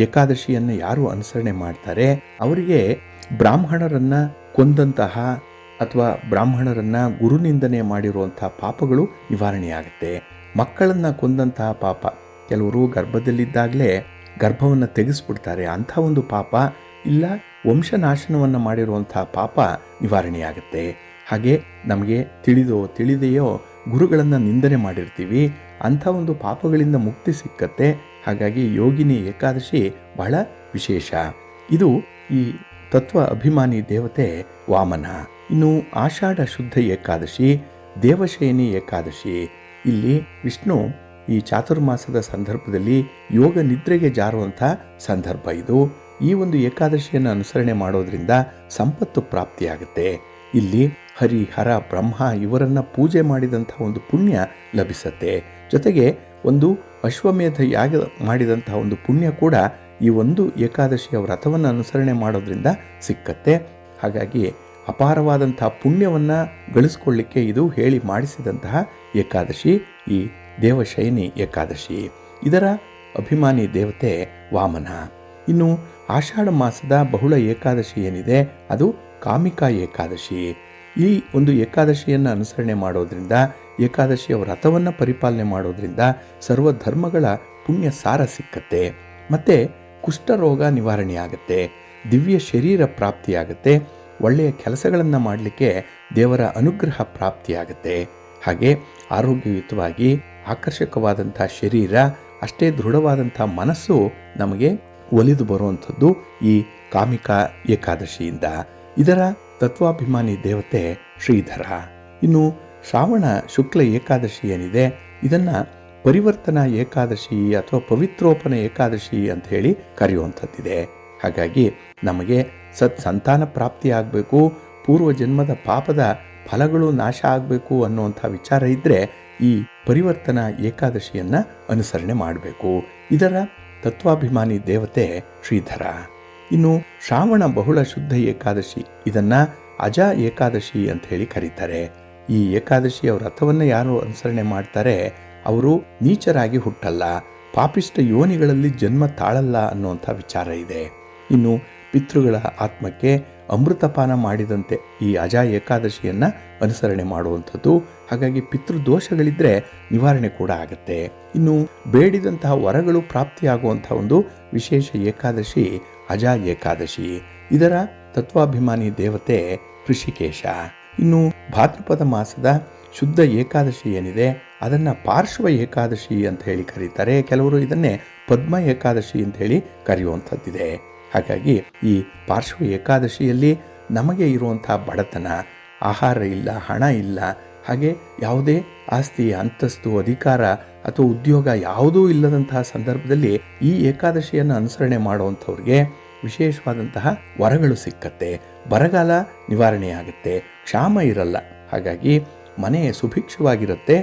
ಏಕಾದಶಿಯನ್ನು ಯಾರು ಅನುಸರಣೆ ಮಾಡ್ತಾರೆ ಅವರಿಗೆ ಬ್ರಾಹ್ಮಣರನ್ನ ಕೊಂದಂತಹ ಅಥವಾ ಬ್ರಾಹ್ಮಣರನ್ನ ಗುರುನಿಂದನೆ ಮಾಡಿರುವಂತಹ ಪಾಪಗಳು ನಿವಾರಣೆಯಾಗುತ್ತೆ. ಮಕ್ಕಳನ್ನ ಕೊಂದಂತಹ ಪಾಪ, ಕೆಲವರು ಗರ್ಭದಲ್ಲಿದ್ದಾಗಲೇ ಗರ್ಭವನ್ನು ತೆಗೆಸ್ಬಿಡ್ತಾರೆ, ಅಂಥ ಒಂದು ಪಾಪ, ಇಲ್ಲ ವಂಶನಾಶನವನ್ನು ಮಾಡಿರುವಂತಹ ಪಾಪ ನಿವಾರಣೆಯಾಗುತ್ತೆ. ಹಾಗೆ ನಮಗೆ ತಿಳಿದೆಯೋ ಗುರುಗಳನ್ನು ನಿಂದನೆ ಮಾಡಿರ್ತೀವಿ, ಅಂಥ ಒಂದು ಪಾಪಗಳಿಂದ ಮುಕ್ತಿ ಸಿಕ್ಕತ್ತೆ. ಹಾಗಾಗಿ ಯೋಗಿನಿ ಏಕಾದಶಿ ಬಹಳ ವಿಶೇಷ. ಇದು ಈ ತತ್ವ ಅಭಿಮಾನಿ ದೇವತೆ ವಾಮನ. ಇನ್ನು ಆಷಾಢ ಶುದ್ಧ ಏಕಾದಶಿ, ದೇವಶಯನಿ ಏಕಾದಶಿ. ಇಲ್ಲಿ ವಿಷ್ಣು ಈ ಚಾತುರ್ಮಾಸದ ಸಂದರ್ಭದಲ್ಲಿ ಯೋಗ ನಿದ್ರೆಗೆ ಜಾರುವಂಥ ಸಂದರ್ಭ ಇದು. ಈ ಒಂದು ಏಕಾದಶಿಯನ್ನು ಅನುಸರಣೆ ಮಾಡೋದ್ರಿಂದ ಸಂಪತ್ತು ಪ್ರಾಪ್ತಿಯಾಗುತ್ತೆ. ಇಲ್ಲಿ ಹರಿ, ಹರ, ಬ್ರಹ್ಮ ಇವರನ್ನ ಪೂಜೆ ಮಾಡಿದಂಥ ಒಂದು ಪುಣ್ಯ ಲಭಿಸುತ್ತೆ. ಜೊತೆಗೆ ಒಂದು ಅಶ್ವಮೇಧ ಯಾಗ ಮಾಡಿದಂತಹ ಒಂದು ಪುಣ್ಯ ಕೂಡ ಈ ಒಂದು ಏಕಾದಶಿಯ ವ್ರತವನ್ನು ಅನುಸರಣೆ ಮಾಡೋದ್ರಿಂದ ಸಿಕ್ಕತ್ತೆ. ಹಾಗಾಗಿ ಅಪಾರವಾದಂತಹ ಪುಣ್ಯವನ್ನು ಗಳಿಸ್ಕೊಳ್ಳಿಕ್ಕೆ ಇದು ಹೇಳಿ ಮಾಡಿಸಿದಂತಹ ಏಕಾದಶಿ ಈ ದೇವಶಯನಿ ಏಕಾದಶಿ. ಇದರ ಅಭಿಮಾನಿ ದೇವತೆ ವಾಮನ. ಇನ್ನು ಆಷಾಢ ಮಾಸದ ಬಹುಳ ಏಕಾದಶಿ ಏನಿದೆ ಅದು ಕಾಮಿಕಾ ಏಕಾದಶಿ. ಈ ಒಂದು ಏಕಾದಶಿಯನ್ನು ಅನುಸರಣೆ ಮಾಡೋದ್ರಿಂದ, ಏಕಾದಶಿಯ ವ್ರತವನ್ನು ಪರಿಪಾಲನೆ ಮಾಡೋದ್ರಿಂದ ಸರ್ವಧರ್ಮಗಳ ಪುಣ್ಯ ಸಾರ ಸಿಕ್ಕತ್ತೆ. ಮತ್ತು ಕುಷ್ಠರೋಗ ನಿವಾರಣೆಯಾಗುತ್ತೆ, ದಿವ್ಯ ಶರೀರ ಪ್ರಾಪ್ತಿಯಾಗುತ್ತೆ, ಒಳ್ಳೆಯ ಕೆಲಸಗಳನ್ನು ಮಾಡಲಿಕ್ಕೆ ದೇವರ ಅನುಗ್ರಹ ಪ್ರಾಪ್ತಿಯಾಗುತ್ತೆ. ಹಾಗೆ ಆರೋಗ್ಯಯುತವಾಗಿ ಆಕರ್ಷಕವಾದಂಥ ಶರೀರ, ಅಷ್ಟೇ ದೃಢವಾದಂಥ ಮನಸ್ಸು ನಮಗೆ ಒಲಿದು ಬರುವಂಥದ್ದು ಈ ಕಾಮಿಕಾ ಏಕಾದಶಿಯಿಂದ. ಇದರ ತತ್ವಾಭಿಮಾನಿ ದೇವತೆ ಶ್ರೀಧರ. ಇನ್ನು ಶ್ರಾವಣ ಶುಕ್ಲ ಏಕಾದಶಿ ಏನಿದೆ ಇದನ್ನು ಪರಿವರ್ತನಾ ಏಕಾದಶಿ ಅಥವಾ ಪವಿತ್ರೋಪನ ಏಕಾದಶಿ ಅಂತ ಹೇಳಿ ಕರೆಯುವಂಥದ್ದಿದೆ. ಹಾಗಾಗಿ ನಮಗೆ ಸಂತಾನ ಪ್ರಾಪ್ತಿ ಆಗಬೇಕು, ಪೂರ್ವ ಜನ್ಮದ ಪಾಪದ ಫಲಗಳು ನಾಶ ಆಗಬೇಕು ಅನ್ನುವಂಥ ವಿಚಾರ ಇದ್ದರೆ ಈ ಪರಿವರ್ತನಾ ಏಕಾದಶಿಯನ್ನು ಅನುಸರಣೆ ಮಾಡಬೇಕು. ಇದರ ತತ್ವಾಭಿಮಾನಿ ದೇವತೆ ಶ್ರೀಧರ. ಇನ್ನು ಶ್ರಾವಣ ಬಹುಳ ಶುದ್ಧ ಏಕಾದಶಿ, ಇದನ್ನು ಅಜ ಏಕಾದಶಿ ಅಂತ ಹೇಳಿ ಕರೀತಾರೆ. ಈ ಏಕಾದಶಿಯ ವ್ರತವನ್ನು ಯಾರು ಅನುಸರಣೆ ಮಾಡ್ತಾರೆ ಅವರು ನೀಚರಾಗಿ ಹುಟ್ಟಲ್ಲ, ಪಾಪಿಷ್ಟ ಯೋನಿಗಳಲ್ಲಿ ಜನ್ಮ ತಾಳಲ್ಲ ಅನ್ನುವಂಥ ವಿಚಾರ ಇದೆ. ಇನ್ನು ಪಿತೃಗಳ ಆತ್ಮಕ್ಕೆ ಅಮೃತಪಾನ ಮಾಡಿದಂತೆ ಈ ಅಜ ಏಕಾದಶಿಯನ್ನು ಅನುಸರಣೆ ಮಾಡುವಂಥದ್ದು. ಹಾಗಾಗಿ ಪಿತೃದೋಷಗಳಿದ್ದರೆ ನಿವಾರಣೆ ಕೂಡ ಆಗುತ್ತೆ. ಇನ್ನು ಬೇಡಿದಂತಹ ವರಗಳು ಪ್ರಾಪ್ತಿಯಾಗುವಂಥ ಒಂದು ವಿಶೇಷ ಏಕಾದಶಿ ಅಜ ಏಕಾದಶಿ. ಇದರ ತತ್ವಾಭಿಮಾನಿ ದೇವತೆ ಋಷಿಕೇಶ. ಇನ್ನು ಭಾದ್ರಪದ ಮಾಸದ ಶುದ್ಧ ಏಕಾದಶಿ ಏನಿದೆ ಅದನ್ನು ಪಾರ್ಶ್ವ ಏಕಾದಶಿ ಅಂತ ಹೇಳಿ ಕರೀತಾರೆ. ಕೆಲವರು ಇದನ್ನೇ ಪದ್ಮ ಏಕಾದಶಿ ಅಂತ ಹೇಳಿ ಕರೆಯುವಂಥದ್ದಿದೆ. ಹಾಗಾಗಿ ಈ ಪಾರ್ಶ್ವ ಏಕಾದಶಿಯಲ್ಲಿ ನಮಗೆ ಇರುವಂಥ ಬಡತನ, ಆಹಾರ ಇಲ್ಲ, ಹಣ ಇಲ್ಲ, ಹಾಗೆ ಯಾವುದೇ ಆಸ್ತಿ, ಅಂತಸ್ತು, ಅಧಿಕಾರ ಅಥವಾ ಉದ್ಯೋಗ ಯಾವುದೂ ಇಲ್ಲದಂತಹ ಸಂದರ್ಭದಲ್ಲಿ ಈ ಏಕಾದಶಿಯನ್ನು ಅನುಸರಣೆ ಮಾಡುವಂಥವ್ರಿಗೆ ವಿಶೇಷವಾದಂತಹ ವರಗಳು ಸಿಕ್ಕತ್ತೆ, ಬರಗಾಲ ನಿವಾರಣೆಯಾಗುತ್ತೆ, ಕ್ಷಾಮ ಇರಲ್ಲ. ಹಾಗಾಗಿ ಮನೆ ಸುಭಿಕ್ಷವಾಗಿರುತ್ತೆ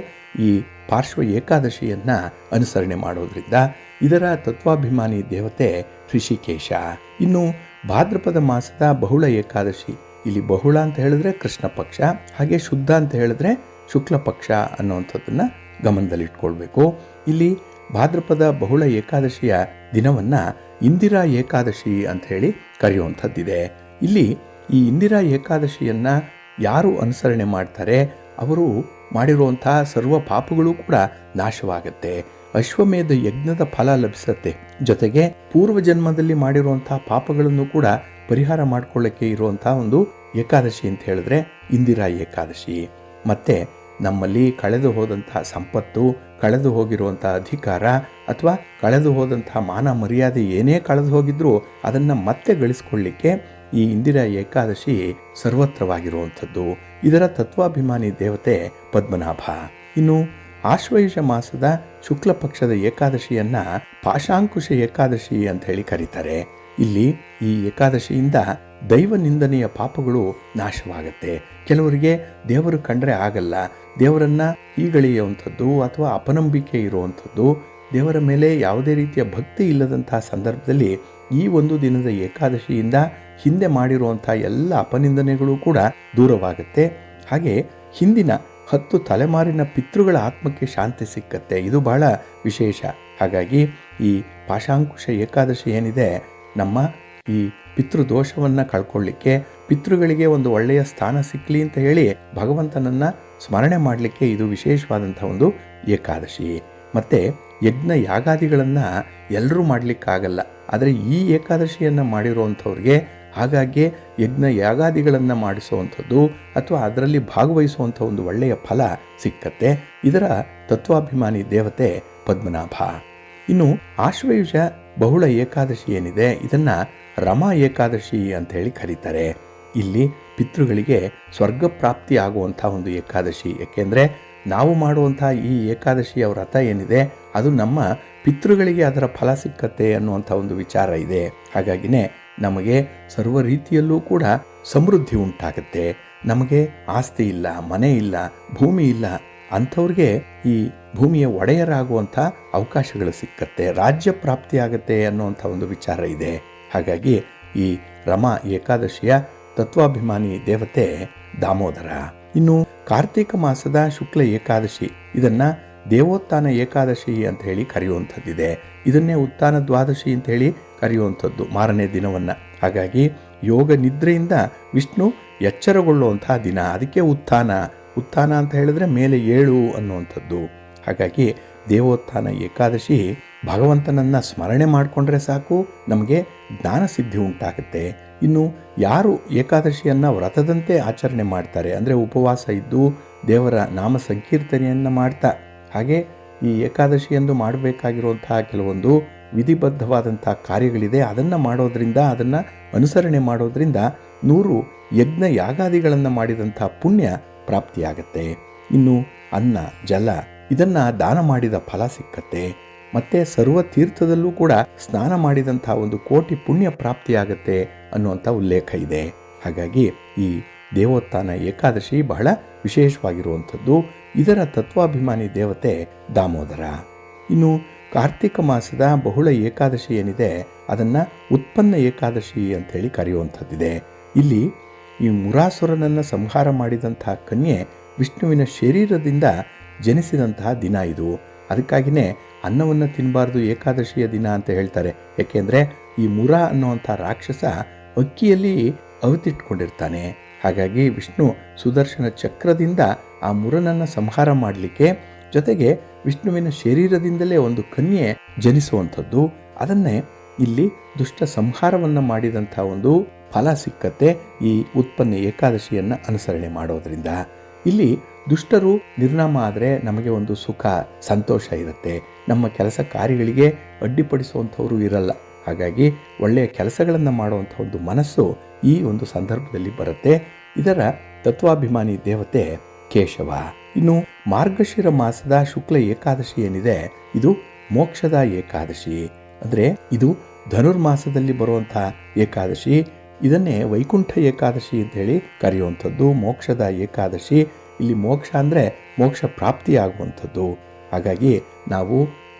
ಈ ಪಾರ್ಶ್ವ ಏಕಾದಶಿಯನ್ನು ಅನುಸರಣೆ ಮಾಡೋದ್ರಿಂದ. ಇದರ ತತ್ವಾಭಿಮಾನಿ ದೇವತೆ ಋಷಿಕೇಶ. ಇನ್ನು ಭಾದ್ರಪದ ಮಾಸದ ಬಹುಳ ಏಕಾದಶಿ, ಇಲ್ಲಿ ಬಹುಳ ಅಂತ ಹೇಳಿದ್ರೆ ಕೃಷ್ಣ ಪಕ್ಷ, ಹಾಗೆ ಶುದ್ಧ ಅಂತ ಹೇಳಿದ್ರೆ ಶುಕ್ಲ ಪಕ್ಷ ಅನ್ನುವಂಥದ್ದನ್ನು ಗಮನದಲ್ಲಿಟ್ಕೊಳ್ಬೇಕು. ಇಲ್ಲಿ ಭಾದ್ರಪದ ಬಹುಳ ಏಕಾದಶಿಯ ದಿನವನ್ನು ಇಂದಿರಾ ಏಕಾದಶಿ ಅಂತ ಹೇಳಿ ಕರೆಯುವಂಥದ್ದಿದೆ. ಇಲ್ಲಿ ಈ ಇಂದಿರಾ ಏಕಾದಶಿಯನ್ನು ಯಾರು ಅನುಸರಣೆ ಮಾಡ್ತಾರೆ ಅವರು ಮಾಡಿರುವಂತಹ ಸರ್ವ ಪಾಪಗಳು ಕೂಡ ನಾಶವಾಗುತ್ತೆ, ಅಶ್ವಮೇಧ ಯಜ್ಞದ ಫಲ ಲಭಿಸುತ್ತೆ. ಜೊತೆಗೆ ಪೂರ್ವ ಜನ್ಮದಲ್ಲಿ ಮಾಡಿರುವಂತಹ ಪಾಪಗಳನ್ನು ಕೂಡ ಪರಿಹಾರ ಮಾಡಿಕೊಳ್ಳಕ್ಕೆ ಇರುವಂತಹ ಒಂದು ಏಕಾದಶಿ ಅಂತ ಹೇಳಿದ್ರೆ ಇಂದಿರಾ ಏಕಾದಶಿ. ಮತ್ತೆ ನಮ್ಮಲ್ಲಿ ಕಳೆದು ಹೋದಂತಹ ಸಂಪತ್ತು, ಕಳೆದು ಹೋಗಿರುವಂತಹ ಅಧಿಕಾರ ಅಥವಾ ಕಳೆದು ಹೋದಂತಹ ಮಾನ ಮರ್ಯಾದೆ ಏನೇ ಕಳೆದು ಹೋಗಿದ್ರೂ ಅದನ್ನು ಮತ್ತೆ ಗಳಿಸ್ಕೊಳ್ಳಿಕ್ಕೆ ಈ ಇಂದಿರಾ ಏಕಾದಶಿ ಸರ್ವತ್ರವಾಗಿರುವಂಥದ್ದು. ಇದರ ತತ್ವಾಭಿಮಾನಿ ದೇವತೆ ಪದ್ಮನಾಭ. ಇನ್ನು ಆಶ್ವಯುಜ ಮಾಸದ ಶುಕ್ಲ ಪಕ್ಷದ ಏಕಾದಶಿಯನ್ನ ಪಾಶಾಂಕುಶ ಏಕಾದಶಿ ಅಂತ ಹೇಳಿ ಕರೀತಾರೆ. ಇಲ್ಲಿ ಈ ಏಕಾದಶಿಯಿಂದ ದೈವ ನಿಂದನೆಯ ಪಾಪಗಳು ನಾಶವಾಗತ್ತೆ. ಕೆಲವರಿಗೆ ದೇವರು ಕಂಡ್ರೆ ಆಗಲ್ಲ, ದೇವರನ್ನ ಹೀಗಳೆಯುವಂಥದ್ದು ಅಥವಾ ಅಪನಂಬಿಕೆ ಇರುವಂಥದ್ದು, ದೇವರ ಮೇಲೆ ಯಾವುದೇ ರೀತಿಯ ಭಕ್ತಿ ಇಲ್ಲದಂತಹ ಸಂದರ್ಭದಲ್ಲಿ ಈ ಒಂದು ದಿನದ ಏಕಾದಶಿಯಿಂದ ಹಿಂದೆ ಮಾಡಿರುವಂಥ ಎಲ್ಲ ಅಪನಿಂದನೆಗಳು ಕೂಡ ದೂರವಾಗುತ್ತೆ. ಹಾಗೆ ಹಿಂದಿನ 10 ತಲೆಮಾರಿನ ಪಿತೃಗಳ ಆತ್ಮಕ್ಕೆ ಶಾಂತಿ ಸಿಕ್ಕತ್ತೆ. ಇದು ಬಹಳ ವಿಶೇಷ. ಹಾಗಾಗಿ ಈ ಪಾಶಾಂಕುಶ ಏಕಾದಶಿ ಏನಿದೆ, ನಮ್ಮ ಈ ಪಿತೃದೋಷವನ್ನು ಕಳ್ಕೊಳ್ಳಿಕ್ಕೆ, ಪಿತೃಗಳಿಗೆ ಒಂದು ಒಳ್ಳೆಯ ಸ್ಥಾನ ಸಿಕ್ಕಲಿ ಅಂತ ಹೇಳಿ ಭಗವಂತನನ್ನು ಸ್ಮರಣೆ ಮಾಡಲಿಕ್ಕೆ ಇದು ವಿಶೇಷವಾದಂಥ ಒಂದು ಏಕಾದಶಿ. ಮತ್ತು ಯಜ್ಞ ಯಾಗಾದಿಗಳನ್ನು ಎಲ್ಲರೂ ಮಾಡಲಿಕ್ಕಾಗಲ್ಲ. ಆದರೆ ಈ ಏಕಾದಶಿಯನ್ನು ಮಾಡಿರುವಂಥವ್ರಿಗೆ ಹಾಗಾಗಿ ಯಜ್ಞ ಯಾಗಾದಿಗಳನ್ನು ಮಾಡಿಸುವಂಥದ್ದು ಅಥವಾ ಅದರಲ್ಲಿ ಭಾಗವಹಿಸುವಂಥ ಒಂದು ಒಳ್ಳೆಯ ಫಲ ಸಿಕ್ಕತ್ತೆ. ಇದರ ತತ್ವಾಭಿಮಾನಿ ದೇವತೆ ಪದ್ಮನಾಭ. ಇನ್ನು ಆಶ್ವಯುಜ ಬಹುಳ ಏಕಾದಶಿ ಏನಿದೆ, ಇದನ್ನು ರಮಾ ಏಕಾದಶಿ ಅಂತ ಹೇಳಿ ಕರೀತಾರೆ. ಇಲ್ಲಿ ಪಿತೃಗಳಿಗೆ ಸ್ವರ್ಗ ಪ್ರಾಪ್ತಿ ಆಗುವಂಥ ಒಂದು ಏಕಾದಶಿ. ಏಕೆಂದರೆ ನಾವು ಮಾಡುವಂಥ ಈ ಏಕಾದಶಿಯ ವ್ರತ ಏನಿದೆ ಅದು ನಮ್ಮ ಪಿತೃಗಳಿಗೆ ಅದರ ಫಲ ಸಿಕ್ಕತ್ತೆ ಅನ್ನುವಂಥ ಒಂದು ವಿಚಾರ ಇದೆ. ಹಾಗಾಗಿನೇ ನಮಗೆ ಸರ್ವ ರೀತಿಯಲ್ಲೂ ಕೂಡ ಸಮೃದ್ಧಿ ಉಂಟಾಗುತ್ತೆ. ನಮಗೆ ಆಸ್ತಿ ಇಲ್ಲ, ಮನೆ ಇಲ್ಲ, ಭೂಮಿ ಇಲ್ಲ, ಅಂಥವ್ರಿಗೆ ಈ ಭೂಮಿಯ ಒಡೆಯರಾಗುವಂಥ ಅವಕಾಶಗಳು ಸಿಕ್ಕತ್ತೆ, ರಾಜ್ಯ ಪ್ರಾಪ್ತಿಯಾಗತ್ತೆ ಅನ್ನುವಂಥ ಒಂದು ವಿಚಾರ ಇದೆ. ಹಾಗಾಗಿ ಈ ರಮಾ ಏಕಾದಶಿಯ ತತ್ವಾಭಿಮಾನಿ ದೇವತೆ ದಾಮೋದರ. ಇನ್ನು ಕಾರ್ತಿಕ ಮಾಸದ ಶುಕ್ಲ ಏಕಾದಶಿ, ಇದನ್ನು ದೇವೋತ್ಥಾನ ಏಕಾದಶಿ ಅಂತ ಹೇಳಿ ಕರೆಯುವಂಥದ್ದಿದೆ. ಇದನ್ನೇ ಉತ್ಥಾನ ದ್ವಾದಶಿ ಅಂತ ಹೇಳಿ ಕರೆಯುವಂಥದ್ದು ಮಾರನೇ ದಿನವನ್ನು. ಹಾಗಾಗಿ ಯೋಗ ನಿದ್ರೆಯಿಂದ ವಿಷ್ಣು ಎಚ್ಚರಗೊಳ್ಳುವಂಥ ದಿನ, ಅದಕ್ಕೆ ಉತ್ಥಾನ ಅಂತ ಹೇಳಿದ್ರೆ ಮೇಲೆ ಏಳು ಅನ್ನುವಂಥದ್ದು. ಹಾಗಾಗಿ ದೇವೋತ್ಥಾನ ಏಕಾದಶಿ ಭಗವಂತನನ್ನು ಸ್ಮರಣೆ ಮಾಡಿಕೊಂಡ್ರೆ ಸಾಕು, ನಮಗೆ ಜ್ಞಾನಸಿದ್ಧಿ ಉಂಟಾಗುತ್ತೆ. ಇನ್ನು ಯಾರು ಏಕಾದಶಿಯನ್ನು ವ್ರತದಂತೆ ಆಚರಣೆ ಮಾಡ್ತಾರೆ, ಅಂದರೆ ಉಪವಾಸ ಇದ್ದು ದೇವರ ನಾಮ ಸಂಕೀರ್ತನೆಯನ್ನು ಮಾಡ್ತಾ, ಹಾಗೆ ಈ ಏಕಾದಶಿಯಂದು ಮಾಡಬೇಕಾಗಿರುವಂತಹ ಕೆಲವೊಂದು ವಿಧಿಬದ್ಧವಾದಂಥ ಕಾರ್ಯಗಳಿದೆ, ಅದನ್ನು ಮಾಡೋದ್ರಿಂದ, ಅದನ್ನು ಅನುಸರಣೆ ಮಾಡೋದ್ರಿಂದ 100 ಯಜ್ಞ ಯಾಗಾದಿಗಳನ್ನು ಮಾಡಿದಂಥ ಪುಣ್ಯ ಪ್ರಾಪ್ತಿಯಾಗತ್ತೆ. ಇನ್ನು ಅನ್ನ ಜಲ ಇದನ್ನು ದಾನ ಮಾಡಿದ ಫಲ ಸಿಕ್ಕತ್ತೆ. ಮತ್ತು ಸರ್ವ ತೀರ್ಥದಲ್ಲೂ ಕೂಡ ಸ್ನಾನ ಮಾಡಿದಂಥ 1 ಕೋಟಿ ಪುಣ್ಯ ಪ್ರಾಪ್ತಿಯಾಗತ್ತೆ ಅನ್ನುವಂಥ ಉಲ್ಲೇಖ ಇದೆ. ಹಾಗಾಗಿ ಈ ದೇವೋತ್ಥಾನ ಏಕಾದಶಿ ಬಹಳ ವಿಶೇಷವಾಗಿರುವಂಥದ್ದು. ಇದರ ತತ್ವಾಭಿಮಾನಿ ದೇವತೆ ದಾಮೋದರ. ಇನ್ನು ಕಾರ್ತಿಕ ಮಾಸದ ಬಹುಳ ಏಕಾದಶಿ ಏನಿದೆ, ಅದನ್ನು ಉತ್ಪನ್ನ ಏಕಾದಶಿ ಅಂಥೇಳಿ ಕರೆಯುವಂಥದ್ದಿದೆ. ಇಲ್ಲಿ ಈ ಮುರಾಸುರನನ್ನು ಸಂಹಾರ ಮಾಡಿದಂತಹ ಕನ್ಯೆ ವಿಷ್ಣುವಿನ ಶರೀರದಿಂದ ಜನಿಸಿದಂತಹ ದಿನ ಇದು. ಅದಕ್ಕಾಗಿಯೇ ಅನ್ನವನ್ನು ತಿನ್ನಬಾರ್ದು ಏಕಾದಶಿಯ ದಿನ ಅಂತ ಹೇಳ್ತಾರೆ. ಏಕೆಂದರೆ ಈ ಮುರ ಅನ್ನುವಂಥ ರಾಕ್ಷಸ ಅಕ್ಕಿಯಲ್ಲಿ ಅವತಿಟ್ಕೊಂಡಿರ್ತಾನೆ. ಹಾಗಾಗಿ ವಿಷ್ಣು ಸುದರ್ಶನ ಚಕ್ರದಿಂದ ಆ ಮುರನನ್ನು ಸಂಹಾರ ಮಾಡಲಿಕ್ಕೆ, ಜೊತೆಗೆ ವಿಷ್ಣುವಿನ ಶರೀರದಿಂದಲೇ ಒಂದು ಕನ್ಯೆ ಜನಿಸುವಂಥದ್ದು, ಅದನ್ನೇ ಇಲ್ಲಿ ದುಷ್ಟ ಸಂಹಾರವನ್ನು ಮಾಡಿದಂಥ ಒಂದು ಫಲ ಸಿಕ್ಕತ್ತೆ ಈ ಉತ್ಪನ್ನ ಏಕಾದಶಿಯನ್ನು ಅನುಸರಣೆ ಮಾಡೋದ್ರಿಂದ. ಇಲ್ಲಿ ದುಷ್ಟರು ನಿರ್ನಾಮ ಆದರೆ ನಮಗೆ ಒಂದು ಸುಖ ಸಂತೋಷ ಇರುತ್ತೆ. ನಮ್ಮ ಕೆಲಸ ಕಾರ್ಯಗಳಿಗೆ ಅಡ್ಡಿಪಡಿಸುವಂಥವರು ಇರಲ್ಲ. ಹಾಗಾಗಿ ಒಳ್ಳೆಯ ಕೆಲಸಗಳನ್ನು ಮಾಡುವಂಥ ಒಂದು ಮನಸ್ಸು ಈ ಒಂದು ಸಂದರ್ಭದಲ್ಲಿ ಬರುತ್ತೆ. ಇದರ ತತ್ವಾಭಿಮಾನಿ ದೇವತೆ ಕೇಶವ. ಇನ್ನು ಮಾರ್ಗಶಿರ ಮಾಸದ ಶುಕ್ಲ ಏಕಾದಶಿ ಏನಿದೆ, ಇದು ಮೋಕ್ಷದ ಏಕಾದಶಿ. ಅಂದರೆ ಇದು ಧನುರ್ಮಾಸದಲ್ಲಿ ಬರುವಂಥ ಏಕಾದಶಿ. ಇದನ್ನೇ ವೈಕುಂಠ ಏಕಾದಶಿ ಅಂತ ಹೇಳಿ ಕರೆಯುವಂಥದ್ದು. ಮೋಕ್ಷದ ಏಕಾದಶಿ. ಇಲ್ಲಿ ಮೋಕ್ಷ ಅಂದರೆ ಮೋಕ್ಷ ಪ್ರಾಪ್ತಿಯಾಗುವಂಥದ್ದು. ಹಾಗಾಗಿ ನಾವು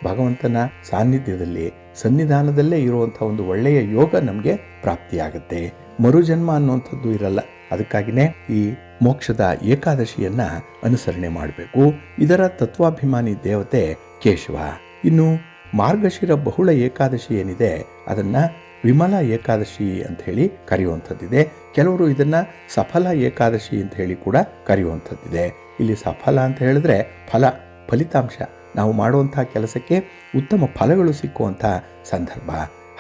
ಭಗವಂತನ ಸಾನ್ನಿಧ್ಯದಲ್ಲಿ, ಸನ್ನಿಧಾನದಲ್ಲೇ ಇರುವಂಥ ಒಂದು ಒಳ್ಳೆಯ ಯೋಗ ನಮಗೆ ಪ್ರಾಪ್ತಿಯಾಗುತ್ತೆ. ಮರುಜನ್ಮ ಅನ್ನುವಂಥದ್ದು ಇರಲ್ಲ. ಅದಕ್ಕಾಗಿಯೇ ಈ ಮೋಕ್ಷದ ಏಕಾದಶಿಯನ್ನು ಅನುಸರಣೆ ಮಾಡಬೇಕು. ಇದರ ತತ್ವಾಭಿಮಾನಿ ದೇವತೆ ಕೇಶವ. ಇನ್ನು ಮಾರ್ಗಶಿರ ಬಹುಳ ಏಕಾದಶಿ ಏನಿದೆ, ಅದನ್ನು ವಿಮಲ ಏಕಾದಶಿ ಅಂತ ಹೇಳಿ ಕರೆಯುವಂಥದ್ದಿದೆ. ಕೆಲವರು ಇದನ್ನು ಸಫಲ ಏಕಾದಶಿ ಅಂತ ಹೇಳಿ ಕೂಡ ಕರೆಯುವಂಥದ್ದಿದೆ. ಇಲ್ಲಿ ಸಫಲ ಅಂತ ಹೇಳಿದ್ರೆ ಫಲಿತಾಂಶ, ನಾವು ಮಾಡುವಂಥ ಕೆಲಸಕ್ಕೆ ಉತ್ತಮ ಫಲಗಳು ಸಿಕ್ಕುವಂಥ ಸಂದರ್ಭ.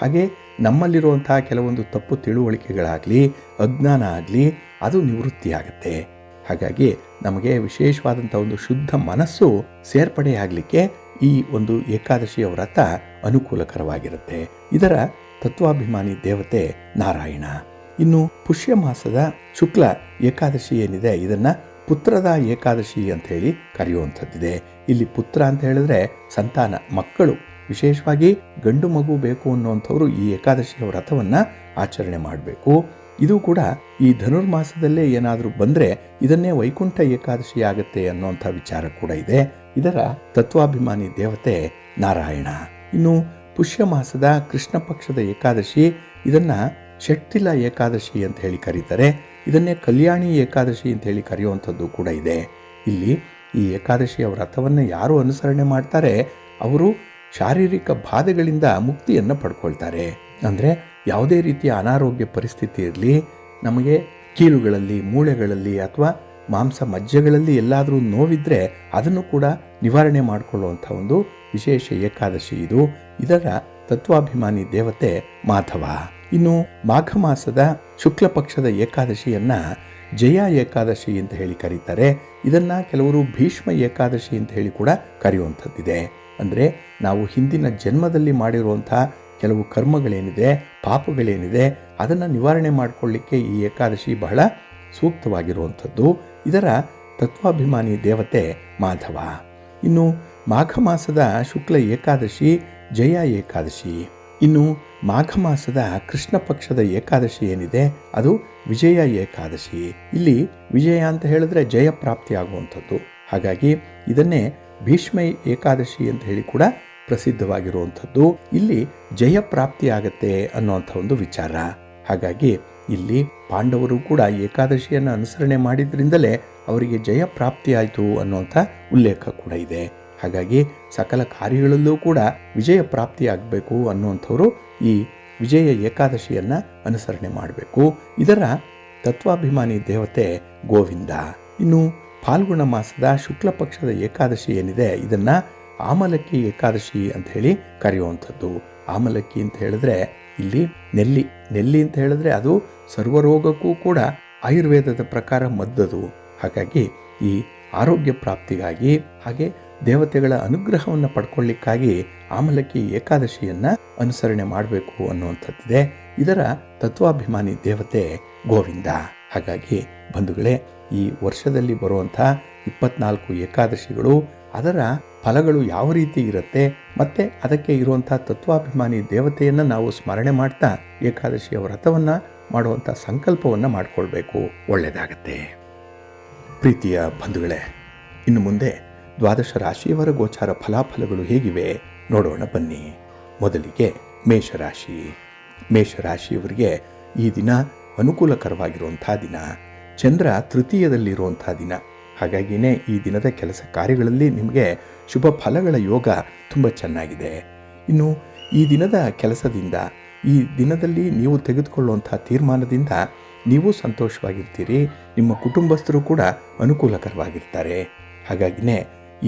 ಹಾಗೆ ನಮ್ಮಲ್ಲಿರುವಂಥ ಕೆಲವೊಂದು ತಪ್ಪು ತಿಳುವಳಿಕೆಗಳಾಗಲಿ, ಅಜ್ಞಾನ ಆಗಲಿ, ಅದು ನಿವೃತ್ತಿಯಾಗುತ್ತೆ. ಹಾಗಾಗಿ ನಮಗೆ ವಿಶೇಷವಾದಂಥ ಒಂದು ಶುದ್ಧ ಮನಸ್ಸು ಸೇರ್ಪಡೆಯಾಗಲಿಕ್ಕೆ ಈ ಒಂದು ಏಕಾದಶಿಯ ವ್ರತ ಅನುಕೂಲಕರವಾಗಿರುತ್ತೆ. ಇದರ ತತ್ವಾಭಿಮಾನಿ ದೇವತೆ ನಾರಾಯಣ. ಇನ್ನು ಪುಷ್ಯ ಮಾಸದ ಶುಕ್ಲ ಏಕಾದಶಿ ಏನಿದೆ ಇದನ್ನ ಪುತ್ರದ ಏಕಾದಶಿ ಅಂತ ಹೇಳಿ ಕರೆಯುವಂಥದ್ದಿದೆ. ಇಲ್ಲಿ ಪುತ್ರ ಅಂತ ಹೇಳಿದ್ರೆ ಸಂತಾನ, ಮಕ್ಕಳು, ವಿಶೇಷವಾಗಿ ಗಂಡು ಮಗು ಬೇಕು ಅನ್ನುವಂಥವ್ರು ಈ ಏಕಾದಶಿಯ ವ್ರತವನ್ನ ಆಚರಣೆ ಮಾಡಬೇಕು. ಇದು ಕೂಡ ಈ ಧನುರ್ಮಾಸದಲ್ಲೇ ಏನಾದರೂ ಬಂದರೆ ಇದನ್ನೇ ವೈಕುಂಠ ಏಕಾದಶಿ ಆಗುತ್ತೆ ಅನ್ನುವಂಥ ವಿಚಾರ ಕೂಡ ಇದೆ. ಇದರ ತತ್ವಾಭಿಮಾನಿ ದೇವತೆ ನಾರಾಯಣ. ಇನ್ನು ಪುಷ್ಯ ಮಾಸದ ಕೃಷ್ಣ ಪಕ್ಷದ ಏಕಾದಶಿ ಇದನ್ನ ಷಟ್ತಿಲ ಏಕಾದಶಿ ಅಂತ ಹೇಳಿ ಕರೀತಾರೆ. ಇದನ್ನೇ ಕಲ್ಯಾಣಿ ಏಕಾದಶಿ ಅಂತ ಹೇಳಿ ಕರೆಯುವಂಥದ್ದು ಕೂಡ ಇದೆ. ಇಲ್ಲಿ ಈ ಏಕಾದಶಿಯ ವ್ರತವನ್ನು ಯಾರು ಅನುಸರಣೆ ಮಾಡ್ತಾರೆ ಅವರು ಶಾರೀರಿಕ ಬಾಧೆಗಳಿಂದ ಮುಕ್ತಿಯನ್ನು ಪಡ್ಕೊಳ್ತಾರೆ. ಅಂದರೆ ಯಾವುದೇ ರೀತಿಯ ಅನಾರೋಗ್ಯ ಪರಿಸ್ಥಿತಿ ಇರಲಿ, ನಮಗೆ ಕೀಲುಗಳಲ್ಲಿ, ಮೂಳೆಗಳಲ್ಲಿ ಅಥವಾ ಮಾಂಸ ಮಜ್ಜೆಗಳಲ್ಲಿ ಎಲ್ಲಾದರೂ ನೋವಿದ್ರೆ ಅದನ್ನು ಕೂಡ ನಿವಾರಣೆ ಮಾಡಿಕೊಳ್ಳುವಂಥ ಒಂದು ವಿಶೇಷ ಏಕಾದಶಿ ಇದು. ಇದರ ತತ್ವಾಭಿಮಾನಿ ದೇವತೆ ಮಾಧವ. ಇನ್ನು ಮಾಘ ಮಾಸದ ಶುಕ್ಲ ಪಕ್ಷದ ಏಕಾದಶಿಯನ್ನ ಜಯ ಏಕಾದಶಿ ಅಂತ ಹೇಳಿ ಕರೀತಾರೆ. ಇದನ್ನ ಕೆಲವರು ಭೀಷ್ಮ ಏಕಾದಶಿ ಅಂತ ಹೇಳಿ ಕೂಡ ಕರೆಯುವಂಥದ್ದಿದೆ. ಅಂದರೆ ನಾವು ಹಿಂದಿನ ಜನ್ಮದಲ್ಲಿ ಮಾಡಿರುವಂಥ ಕೆಲವು ಕರ್ಮಗಳೇನಿದೆ, ಪಾಪಗಳೇನಿದೆ ಅದನ್ನು ನಿವಾರಣೆ ಮಾಡಿಕೊಳ್ಳಿಕ್ಕೆ ಈ ಏಕಾದಶಿ ಬಹಳ ಸೂಕ್ತವಾಗಿರುವಂಥದ್ದು. ಇದರ ತತ್ವಾಭಿಮಾನಿ ದೇವತೆ ಮಾಧವ. ಇನ್ನು ಮಾಘ ಮಾಸದ ಶುಕ್ಲ ಏಕಾದಶಿ ಜಯ ಏಕಾದಶಿ. ಇನ್ನು ಮಾಘ ಮಾಸದ ಕೃಷ್ಣ ಪಕ್ಷದ ಏಕಾದಶಿ ಏನಿದೆ ಅದು ವಿಜಯ ಏಕಾದಶಿ. ಇಲ್ಲಿ ವಿಜಯ ಅಂತ ಹೇಳಿದ್ರೆ ಜಯ ಪ್ರಾಪ್ತಿ ಆಗುವಂಥದ್ದು. ಹಾಗಾಗಿ ಇದನ್ನೇ ಭೀಷ್ಮ ಏಕಾದಶಿ ಅಂತ ಹೇಳಿ ಕೂಡ ಪ್ರಸಿದ್ಧವಾಗಿರುವಂಥದ್ದು. ಇಲ್ಲಿ ಜಯ ಪ್ರಾಪ್ತಿ ಆಗತ್ತೆ ಅನ್ನುವಂಥ ಒಂದು ವಿಚಾರ. ಹಾಗಾಗಿ ಇಲ್ಲಿ ಪಾಂಡವರು ಕೂಡ ಏಕಾದಶಿಯನ್ನು ಅನುಸರಣೆ ಮಾಡಿದ್ರಿಂದಲೇ ಅವರಿಗೆ ಜಯ ಪ್ರಾಪ್ತಿ ಆಯಿತು ಅನ್ನುವಂಥ ಉಲ್ಲೇಖ ಕೂಡ ಇದೆ. ಹಾಗಾಗಿ ಸಕಲ ಕಾರ್ಯಗಳಲ್ಲೂ ಕೂಡ ವಿಜಯ ಪ್ರಾಪ್ತಿ ಆಗಬೇಕು ಅನ್ನುವಂಥವರು ಈ ವಿಜಯ ಏಕಾದಶಿಯನ್ನು ಅನುಸರಣೆ ಮಾಡಬೇಕು. ಇದರ ತತ್ವಾಭಿಮಾನಿ ದೇವತೆ ಗೋವಿಂದ. ಇನ್ನು ಫಾಲ್ಗುಣ ಮಾಸದ ಶುಕ್ಲ ಪಕ್ಷದ ಏಕಾದಶಿ ಏನಿದೆ ಇದನ್ನ ಆಮಲಕ್ಕಿ ಏಕಾದಶಿ ಅಂತ ಹೇಳಿ ಕರೆಯುವಂಥದ್ದು. ಆಮಲಕ್ಕಿ ಅಂತ ಹೇಳಿದ್ರೆ ಇಲ್ಲಿ ನೆಲ್ಲಿ ಅಂತ ಹೇಳಿದ್ರೆ ಅದು ಸರ್ವರೋಗಕ್ಕೂ ಕೂಡ ಆಯುರ್ವೇದದ ಪ್ರಕಾರ ಮದ್ದದು. ಹಾಗಾಗಿ ಈ ಆರೋಗ್ಯ ಪ್ರಾಪ್ತಿಗಾಗಿ ಹಾಗೆ ದೇವತೆಗಳ ಅನುಗ್ರಹವನ್ನು ಪಡ್ಕೊಳ್ಳಿಕ್ಕಾಗಿ ಆಮಲಕ್ಕಿ ಏಕಾದಶಿಯನ್ನ ಅನುಸರಣೆ ಮಾಡಬೇಕು ಅನ್ನುವಂಥದ್ದಿದೆ. ಇದರ ತತ್ವಾಭಿಮಾನಿ ದೇವತೆ ಗೋವಿಂದ. ಹಾಗಾಗಿ ಬಂಧುಗಳೇ, ಈ ವರ್ಷದಲ್ಲಿ ಬರುವಂಥ 24 ಏಕಾದಶಿಗಳು ಅದರ ಫಲಗಳು ಯಾವ ರೀತಿ ಇರುತ್ತೆ ಮತ್ತೆ ಅದಕ್ಕೆ ಇರುವಂಥ ತತ್ವಾಭಿಮಾನಿ ದೇವತೆಯನ್ನು ನಾವು ಸ್ಮರಣೆ ಮಾಡ್ತಾ ಏಕಾದಶಿಯ ವ್ರತವನ್ನು ಮಾಡುವಂಥ ಸಂಕಲ್ಪವನ್ನು ಮಾಡಿಕೊಳ್ಬೇಕು. ಒಳ್ಳೆಯದಾಗತ್ತೆ. ಪ್ರೀತಿಯ ಬಂಧುಗಳೇ, ಇನ್ನು ಮುಂದೆ ದ್ವಾದಶ ರಾಶಿಯವರ ಗೋಚಾರ ಫಲಾಫಲಗಳು ಹೇಗಿವೆ ನೋಡೋಣ ಬನ್ನಿ. ಮೊದಲಿಗೆ ಮೇಷರಾಶಿ. ಮೇಷರಾಶಿಯವರಿಗೆ ಈ ದಿನ ಅನುಕೂಲಕರವಾಗಿರುವಂಥ ದಿನ. ಚಂದ್ರ ತೃತೀಯದಲ್ಲಿರುವಂಥ ದಿನ. ಹಾಗಾಗಿಯೇ ಈ ದಿನದ ಕೆಲಸ ಕಾರ್ಯಗಳಲ್ಲಿ ನಿಮಗೆ ಶುಭ ಫಲಗಳ ಯೋಗ ತುಂಬ ಚೆನ್ನಾಗಿದೆ. ಇನ್ನು ಈ ದಿನದ ಕೆಲಸದಿಂದ, ಈ ದಿನದಲ್ಲಿ ನೀವು ತೆಗೆದುಕೊಳ್ಳುವಂಥ ತೀರ್ಮಾನದಿಂದ ನೀವು ಸಂತೋಷವಾಗಿರ್ತೀರಿ, ನಿಮ್ಮ ಕುಟುಂಬಸ್ಥರು ಕೂಡ ಅನುಕೂಲಕರವಾಗಿರ್ತಾರೆ. ಹಾಗಾಗಿಯೇ